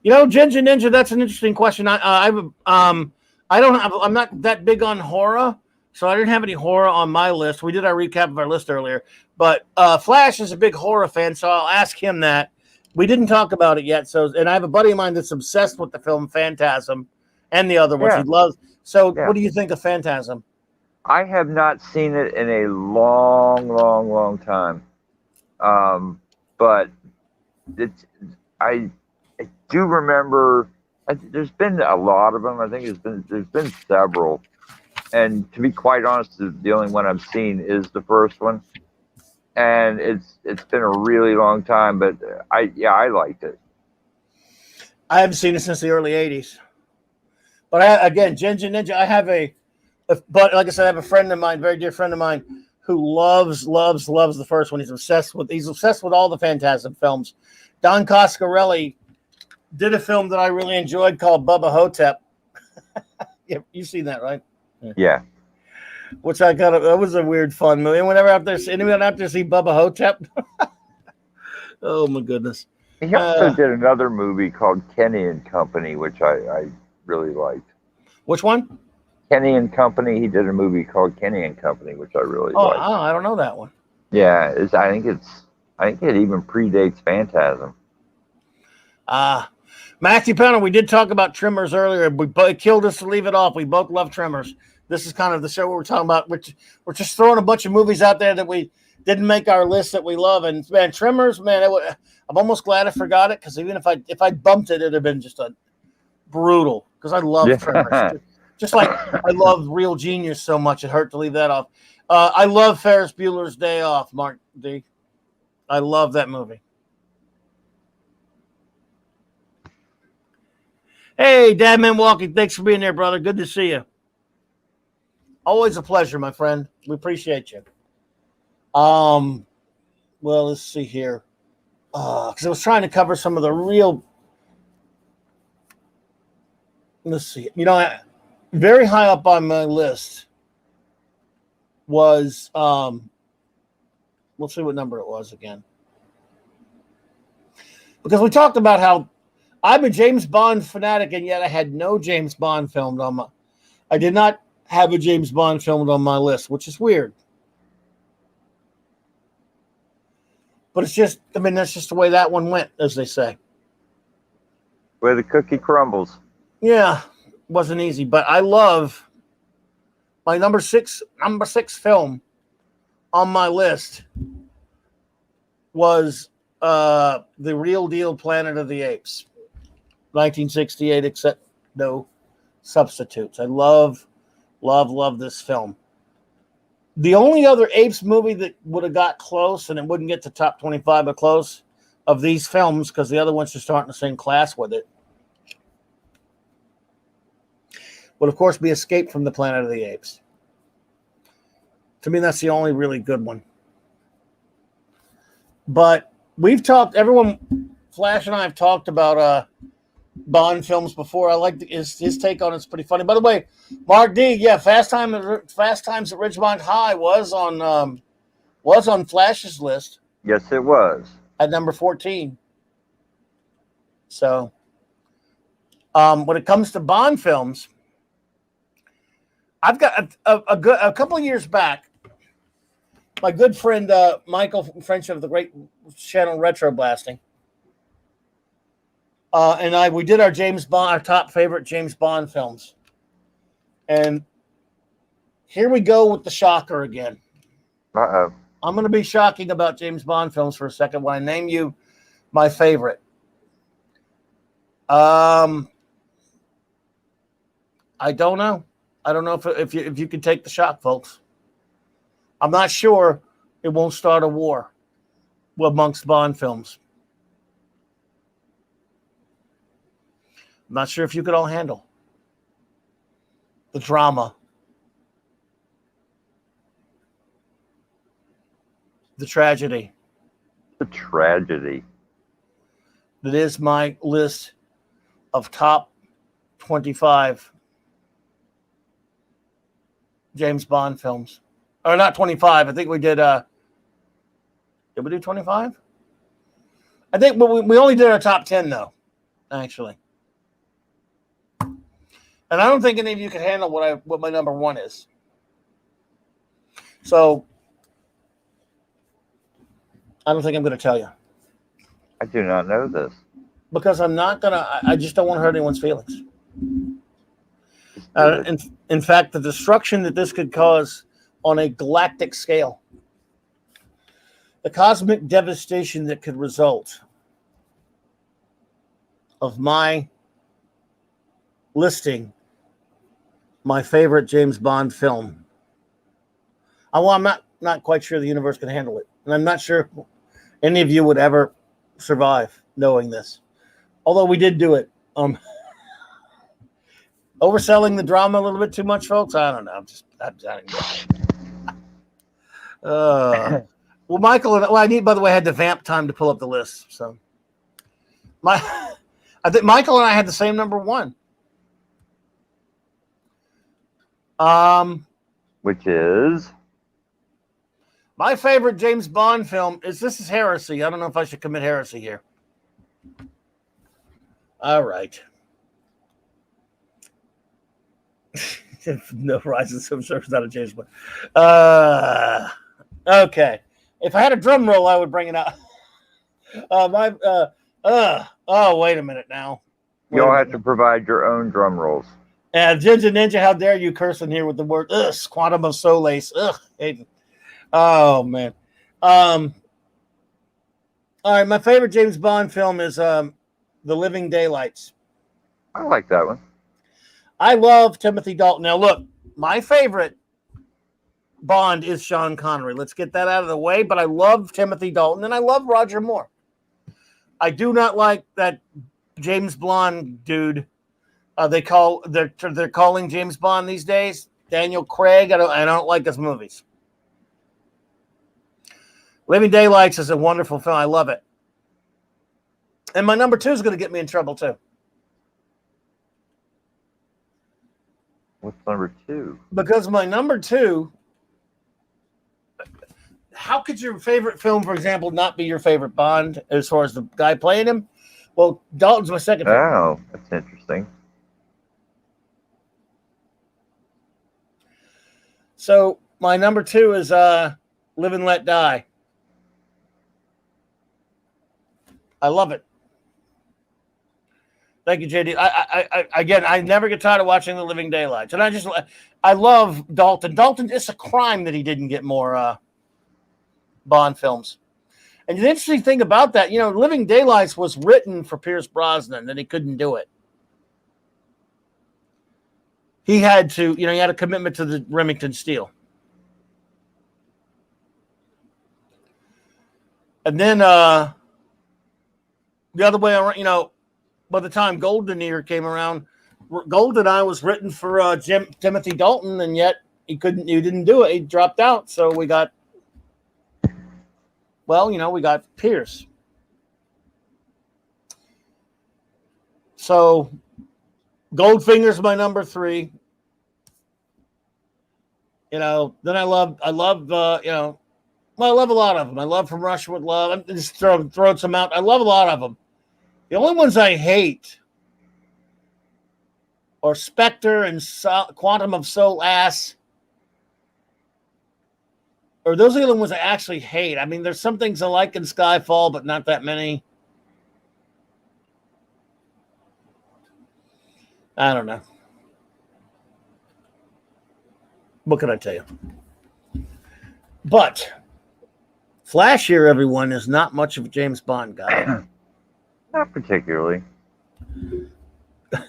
Genja Ninja, that's an interesting question. I'm not that big on horror, so I didn't have any horror on my list. We did our recap of our list earlier. But Flash is a big horror fan, so I'll ask him that. We didn't talk about it yet. And I have a buddy of mine that's obsessed with the film Phantasm and the other ones he loves. So what do you think of Phantasm? I have not seen it in a long time. But I do remember there's been a lot of them. I think there's been several. And to be quite honest, the only one I've seen is the first one. And it's been a really long time, but I liked it. I haven't seen it since the early 80s. But again, Genja Ninja, I have a But like I said, I have a friend of mine, very dear friend of mine, who loves the first one. He's obsessed with all the Phantasm films. Don Coscarelli did a film that I really enjoyed called Bubba Hotep. Yeah, you've seen that, right? Yeah. Which that was a weird, fun movie. Anyone out there see Bubba Hotep? Oh my goodness. He also did another movie called Kenny and Company, which I really liked. Which one? Kenny and Company. He did a movie called Kenny and Company, which I really liked. Oh, I don't know that one. Yeah, I think it even predates Phantasm. Matthew Penner, we did talk about Tremors earlier. It killed us to leave it off. We both love Tremors. This is kind of the show where we're talking about. We're just throwing a bunch of movies out there that we didn't make our list that we love. And man, Tremors, man, I'm almost glad I forgot it, because even if I bumped it, it'd have been just a brutal, because I love Tremors. Just like I love Real Genius so much, it hurt to leave that off. I love Ferris Bueller's Day Off, Mark D. I love that movie. Hey, Dadman Walking, thanks for being there, brother. Good to see you. Always a pleasure, my friend. We appreciate you. Well, let's see here. Because I was trying to cover some of the real. Let's see. Very high up on my list was. Let's see what number it was again. Because we talked about how I'm a James Bond fanatic, and yet I had no James Bond filmed on my. I did not have a James Bond filmed on my list, which is weird. But it's just, that's just the way that one went, as they say. Where the cookie crumbles. Yeah, wasn't easy, but I love my number six film on my list was The Real Deal Planet of the Apes, 1968, except no substitutes. I love this film. The only other Apes movie that would have got close, and it wouldn't get to top 25, but close, of these films, because the other ones just aren't in the same class with it, would of course be Escape from the Planet of the Apes. To me, that's the only really good one. But we've talked, Flash and I have talked about Bond films before. I like his take on it's pretty funny. By the way, Mark D, yeah, Fast Times at Ridgemont High was on Flash's list. Yes, it was. At number 14. So, when it comes to Bond films, I've got a couple of years back, my good friend Michael French of the great channel Retro Blasting, and we did our top favorite James Bond films. And here we go with the shocker again. Uh-oh. I'm going to be shocking about James Bond films for a second when I name you my favorite. I don't know. I don't know if you can take the shock, folks. I'm not sure it won't start a war amongst Bond films. I'm not sure if you could all handle the drama, the tragedy. The tragedy. That is my list of top 25 James Bond films. Or not 25. I think we did. Did we do 25? I think we only did our top 10, though, actually. And I don't think any of you can handle what my number one is. So I don't think I'm going to tell you. I do not know this. Because I'm not going to. I just don't want to hurt anyone's feelings. In fact, the destruction that this could cause on a galactic scale, the cosmic devastation that could result of my listing my favorite James Bond film. I'm not quite sure the universe can handle it. And I'm not sure any of you would ever survive knowing this. Although we did do it. Overselling the drama a little bit too much, folks. I don't know. Well, Michael and I need. By the way, I had the vamp time to pull up the list. So, I think Michael and I had the same number one. Which is my favorite James Bond film is. This is heresy. I don't know if I should commit heresy here. All right. No Rise of Silver Surfer's not a James Bond. Okay. If I had a drum roll, I would bring it out. Oh, wait a minute now. You all have to provide your own drum rolls. Ginger Ninja, how dare you curse in here with the word Quantum of Solace. Oh, man. All right, my favorite James Bond film is The Living Daylights. I like that one. I love Timothy Dalton. Now, look, my favorite Bond is Sean Connery. Let's get that out of the way. But I love Timothy Dalton, and I love Roger Moore. I do not like that James Bond dude. They're calling James Bond these days Daniel Craig. I don't like his movies. Living Daylights is a wonderful film. I love it. And my number 2 is going to get me in trouble too. What's number 2? Because my number 2. How could your favorite film, for example, not be your favorite Bond as far as the guy playing him? Well, Dalton's my second favorite. Oh, that's interesting. So my number 2 is Live and Let Die. I love it. Thank you, JD. I never get tired of watching The Living Daylights, and I love Dalton. Dalton, it's a crime that he didn't get more Bond films. And the interesting thing about that, Living Daylights was written for Pierce Brosnan, and he couldn't do it. He had to, he had a commitment to the Remington Steel. And then the other way around, by the time Golden came around, GoldenEye was written for Timothy Dalton, and yet he didn't do it. He dropped out. So we got, we got Pierce. So Goldfinger's my number 3. Then I love, I love a lot of them. I love From Russia with Love. I'm just throwing some out. I love a lot of them. The only ones I hate are Spectre and Quantum of Solace. Or those are the only ones I actually hate. I mean, there's some things I like in Skyfall, but not that many. I don't know. What can I tell you? But Flash here, everyone, is not much of a James Bond guy. Not particularly. It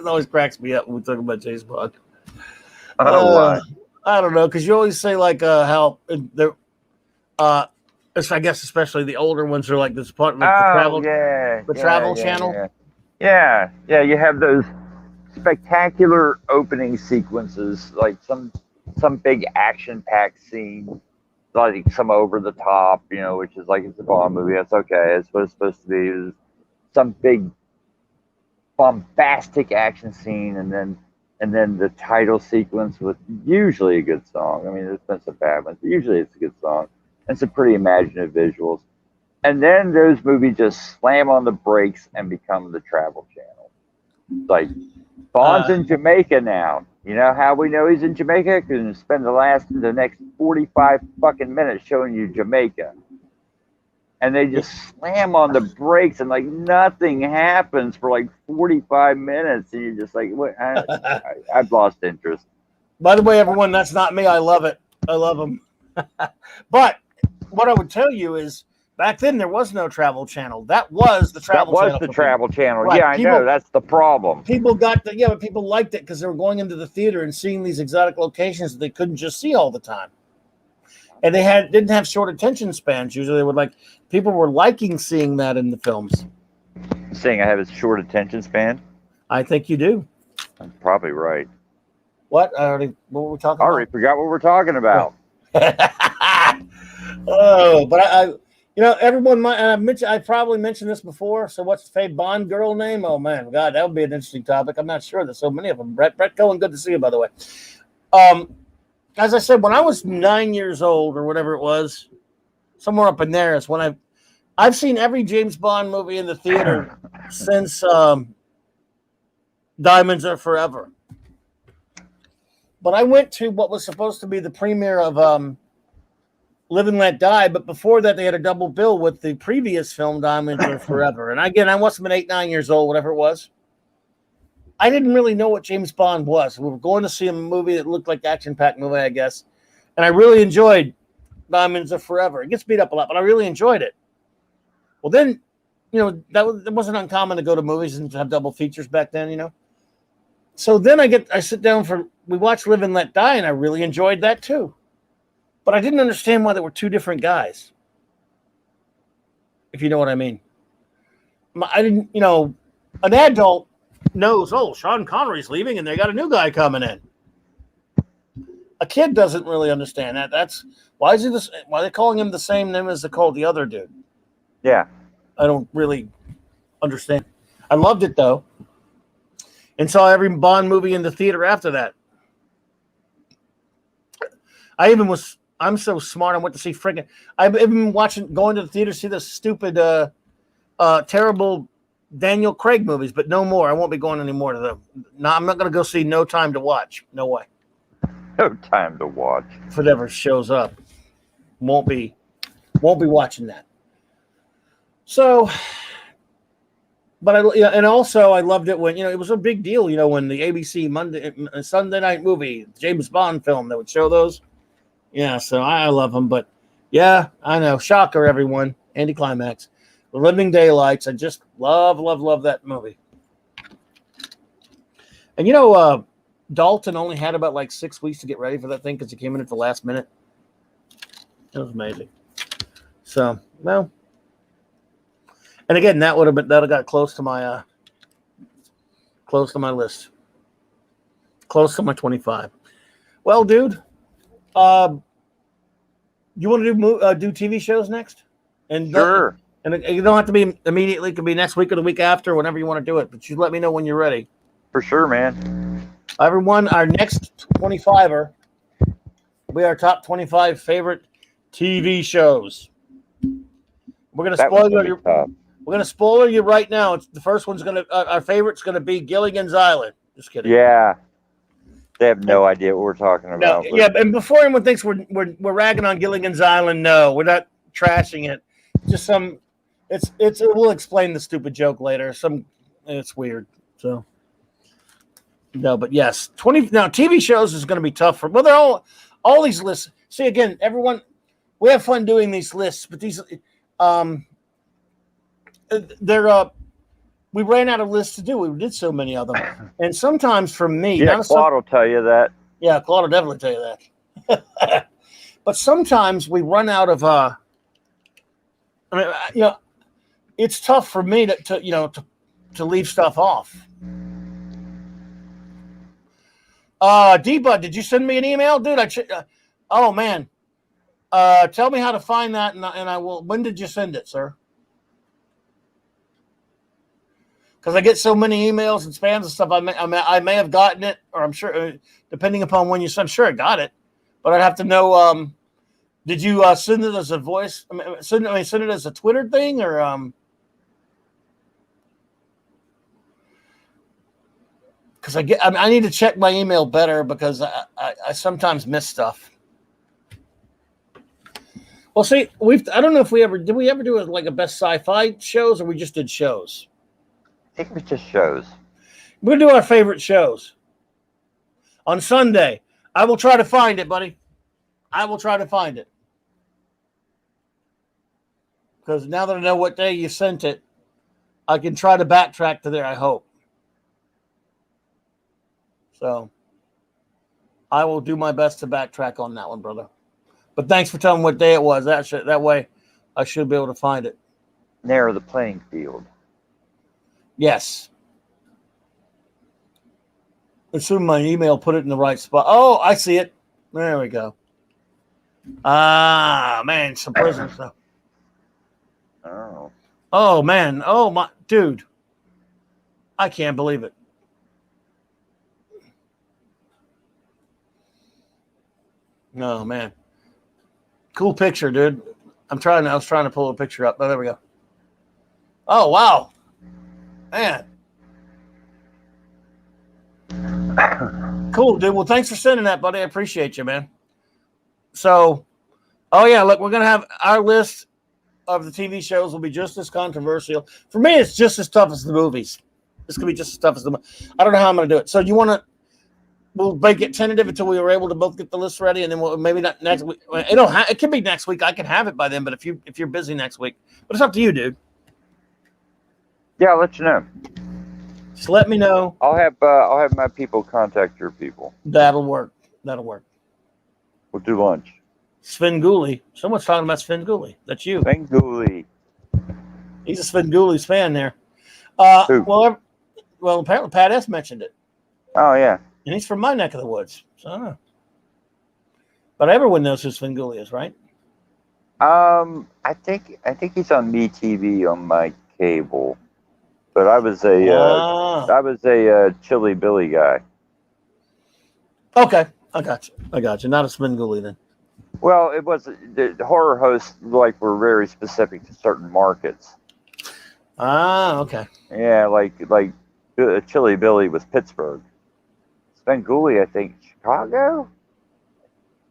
always cracks me up when we talk about James Bond. Why? I don't know, because you always say how they're, I guess especially the older ones are like this part of the travel channel. Yeah. You have those spectacular opening sequences, like some big action-packed scene, like some over the top, which is like it's a Bond movie. That's okay. It's what it's supposed to be. Is some big bombastic action scene, and then the title sequence with usually a good song. I mean, there's been some bad ones, but usually it's a good song and some pretty imaginative visuals. And then those movies just slam on the brakes and become the travel channel. Like Bond's in Jamaica now. You know how we know he's in Jamaica? Because we spend the next 45 fucking minutes showing you Jamaica. And they just slam on the brakes and like nothing happens for like 45 minutes. And you're just like, what? I've lost interest. By the way, everyone, that's not me. I love it. I love them. But what I would tell you is back then there was no travel channel. That was the travel channel. That was the travel channel. Right. Yeah, I know. That's the problem. People but people liked it because they were going into the theater and seeing these exotic locations that they couldn't just see all the time. And they didn't have short attention spans. Usually they would people were liking seeing that in the films. Saying I have a short attention span? I think you do. I'm probably right. What? What were we talking I about? already forgot what we're talking about. Oh, but everyone might, and I probably mentioned this before. So, what's the fave Bond girl name? Oh man, God, that would be an interesting topic. I'm not sure. There's so many of them. Brett Cohen, good to see you, by the way. As I said, when I was 9 years old or whatever it was, somewhere up in there is when I've seen every James Bond movie in the theater since Diamonds Are Forever. But I went to what was supposed to be the premiere of Live and Let Die, but before that they had a double bill with the previous film Diamonds Are Forever. And again, I must have been 8, 9 years old, whatever it was. I didn't really know what James Bond was. We were going to see a movie that looked like action-packed movie, I guess. And I really enjoyed Diamonds Are Forever. It gets beat up a lot, but I really enjoyed it. Well, then, it wasn't uncommon to go to movies and have double features back then, So then I sit down we watched Live and Let Die, and I really enjoyed that too. But I didn't understand why there were two different guys. If you know what I mean. I didn't, an adult knows, oh, Sean Connery's leaving and they got a new guy coming in. A kid doesn't really understand that. That's why are they calling him the same name as they called the other dude? Yeah. I don't really understand. I loved it though. And saw every Bond movie in the theater after that. I'm so smart. I went to see I've been going to the theater to see the stupid, terrible Daniel Craig movies, but no more. I won't be going anymore to them. No, I'm not going to go see No Time to Watch. No way. No Time to Watch. If it ever shows up, won't be watching that. So, but and also I loved it when it was a big deal. When the ABC Sunday night movie James Bond film, they would show those. Yeah, so I love them, but yeah, I know. Shocker, everyone. Anticlimax. The Living Daylights. I just love that movie. And Dalton only had about like 6 weeks to get ready for that thing because he came in at the last minute. It was amazing. So, well, and again, that'd have got close to my list, close to my 25. Well, dude. You want to do TV shows next? And sure. And you don't have to be immediately. It could be next week or the week after, whenever you want to do it. But you let me know when you're ready. For sure, man. Everyone, our next 25er, we are top 25 favorite TV shows. We're gonna spoil you. We're gonna spoil you right now. The first one's our favorite's gonna be Gilligan's Island. Just kidding. Yeah. They have no idea what we're talking about. No, yeah, and before anyone thinks we're ragging on Gilligan's Island, no, we're not trashing it. Just we'll explain the stupid joke later. It's weird. So no, but yes, 20 now TV shows is going to be tough they're all these lists. See again, everyone, we have fun doing these lists, but these we ran out of lists to do. We did so many of them. And sometimes for me... Yeah, Claude will tell you that. Yeah, Claude will definitely tell you that. But sometimes we run out of... it's tough for me to leave stuff off. D-Bud, did you send me an email? Dude, oh, man. Tell me how to find that, and I will... When did you send it, sir? Because I get so many emails and spams and stuff, I may have gotten it, or I'm sure, depending upon when you send, I'm sure I got it, but I'd have to know. Did you send it as a voice? Send it as a Twitter thing, or because I need to check my email better because I sometimes miss stuff. Well, see, I don't know if we ever do like a best sci-fi shows, or we just did shows. I think it was just shows. We're going to do our favorite shows on Sunday. I will try to find it, buddy. I will try to find it. Because now that I know what day you sent it, I can try to backtrack to there, I hope. So I will do my best to backtrack on that one, brother. But thanks for telling me what day it was. That way I should be able to find it. Narrow the playing field. Yes. assume my email put it in the right spot. Oh, I see it. There we go. Ah, man, some prison stuff. Oh. Oh, man. Oh, my. Dude. I can't believe it. Oh, man. Cool picture, dude. I was trying to pull a picture up. Oh, there we go. Oh, wow. Man. Cool, dude. Well, thanks for sending that, buddy. I appreciate you, man. So, oh, yeah, look, we're going to have our list of the TV shows will be just as controversial. For me, it's just as tough as the movies. This could be just as tough as I don't know how I'm going to do it. So, you want to, we'll make it tentative until we were able to both get the list ready, and then maybe not next week. It can be next week. I can have it by then, but if you're busy next week, but it's up to you, dude. Yeah, I'll let you know. Just let me know. I'll have my people contact your people. That'll work. We'll do lunch. Svengoolie. Someone's talking about Svengoolie. That's you. Svengoolie. He's a Svengoolie's fan there. Who? Well, apparently Pat S mentioned it. Oh yeah. And he's from my neck of the woods. So I don't know. But everyone knows who Svengoolie is, right? I think he's on MeTV on my cable, but I was a Chili Billy guy. Okay, I got you. Not a Svengoolie then. Well, it was the horror hosts were very specific to certain markets. Okay. Yeah, like Chili Billy was Pittsburgh. Svengoolie, I think Chicago.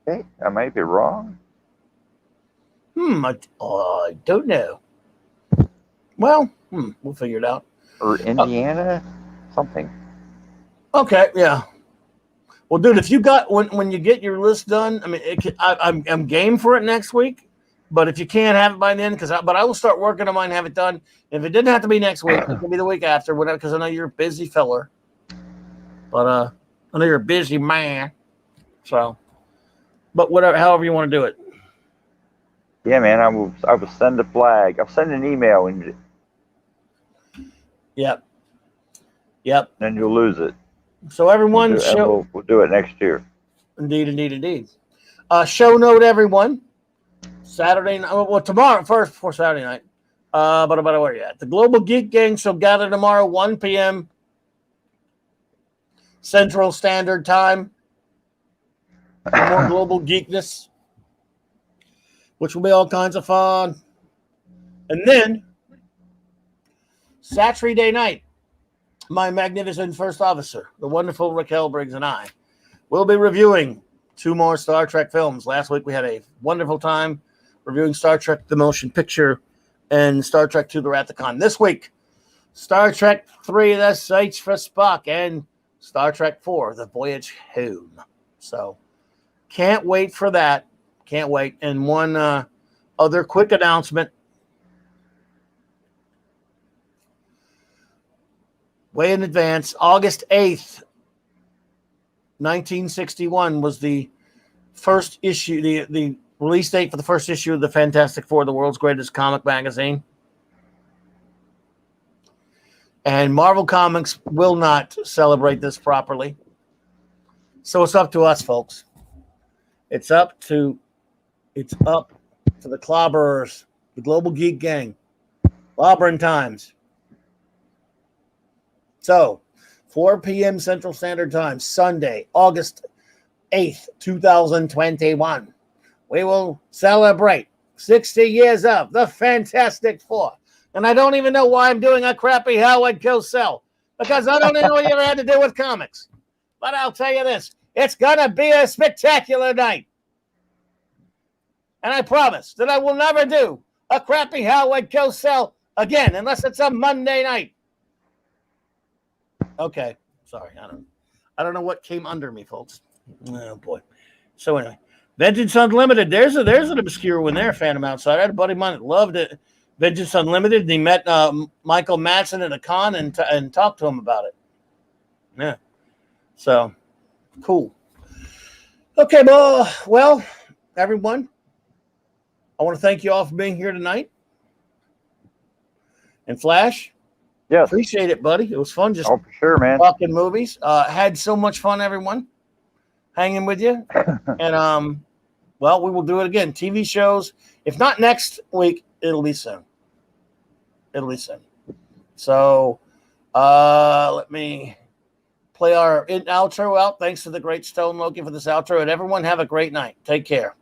Okay, I might be wrong. I don't know. Well, we'll figure it out. Or Indiana, something. Okay, yeah. Well, dude, if you got when you get your list done, I mean, I'm game for it next week. But if you can't have it by then, but I will start working on mine and have it done. If it didn't have to be next week, it can be the week after, whatever. Because I know you're a busy feller. But I know you're a busy man. So, but whatever, however you want to do it. Yeah, man, I will send a flag. I'll send an email and. Yep. Then you'll lose it. So everyone, we'll do it next year. Indeed. Show note, everyone. Saturday night. Well, tomorrow first before Saturday night. But where are you at? The Global Geek Gang shall gather tomorrow, 1 p.m. Central Standard Time. For more global geekness, which will be all kinds of fun. And then Saturday night, my magnificent first officer, the wonderful Raquel Briggs, and I will be reviewing 2 more Star Trek films. Last week we had a wonderful time reviewing Star Trek The Motion Picture and Star Trek II The Wrath of Khan. This week, Star Trek 3 The Search for Spock and Star Trek 4 The Voyage Home. So, can't wait for that. Can't wait. And one other quick announcement. Way in advance, August 8th, 1961 was the first issue, the release date for the first issue of the Fantastic Four, the world's greatest comic magazine. And Marvel Comics will not celebrate this properly. So it's up to us, folks. It's up to the Clobberers, the Global Geek Gang, Clobberin Times. So, 4 p.m. Central Standard Time, Sunday, August 8th, 2021. We will celebrate 60 years of the Fantastic Four. And I don't even know why I'm doing a crappy Howard Cosell, because I don't know what you ever had to do with comics. But I'll tell you this, it's going to be a spectacular night. And I promise that I will never do a crappy Howard Cosell again, unless it's a Monday night. Okay, sorry, I don't know what came under me, folks. Oh boy. So anyway, Vengeance Unlimited. There's an obscure one there, Phantom Outside. I had a buddy of mine that loved it. Vengeance Unlimited. And he met Michael Madsen at a con and talked to him about it. Yeah. So cool. Okay, well, everyone, I want to thank you all for being here tonight. And Flash. Yes. Appreciate it, buddy. It was fun just Oh, for sure, man. talking movies. Had so much fun, everyone, hanging with you. And well, we will do it again. TV shows. If not next week, it'll be soon. It'll be soon. So let me play our outro out. Thanks to the great Stone Loki for this outro. And everyone have a great night. Take care.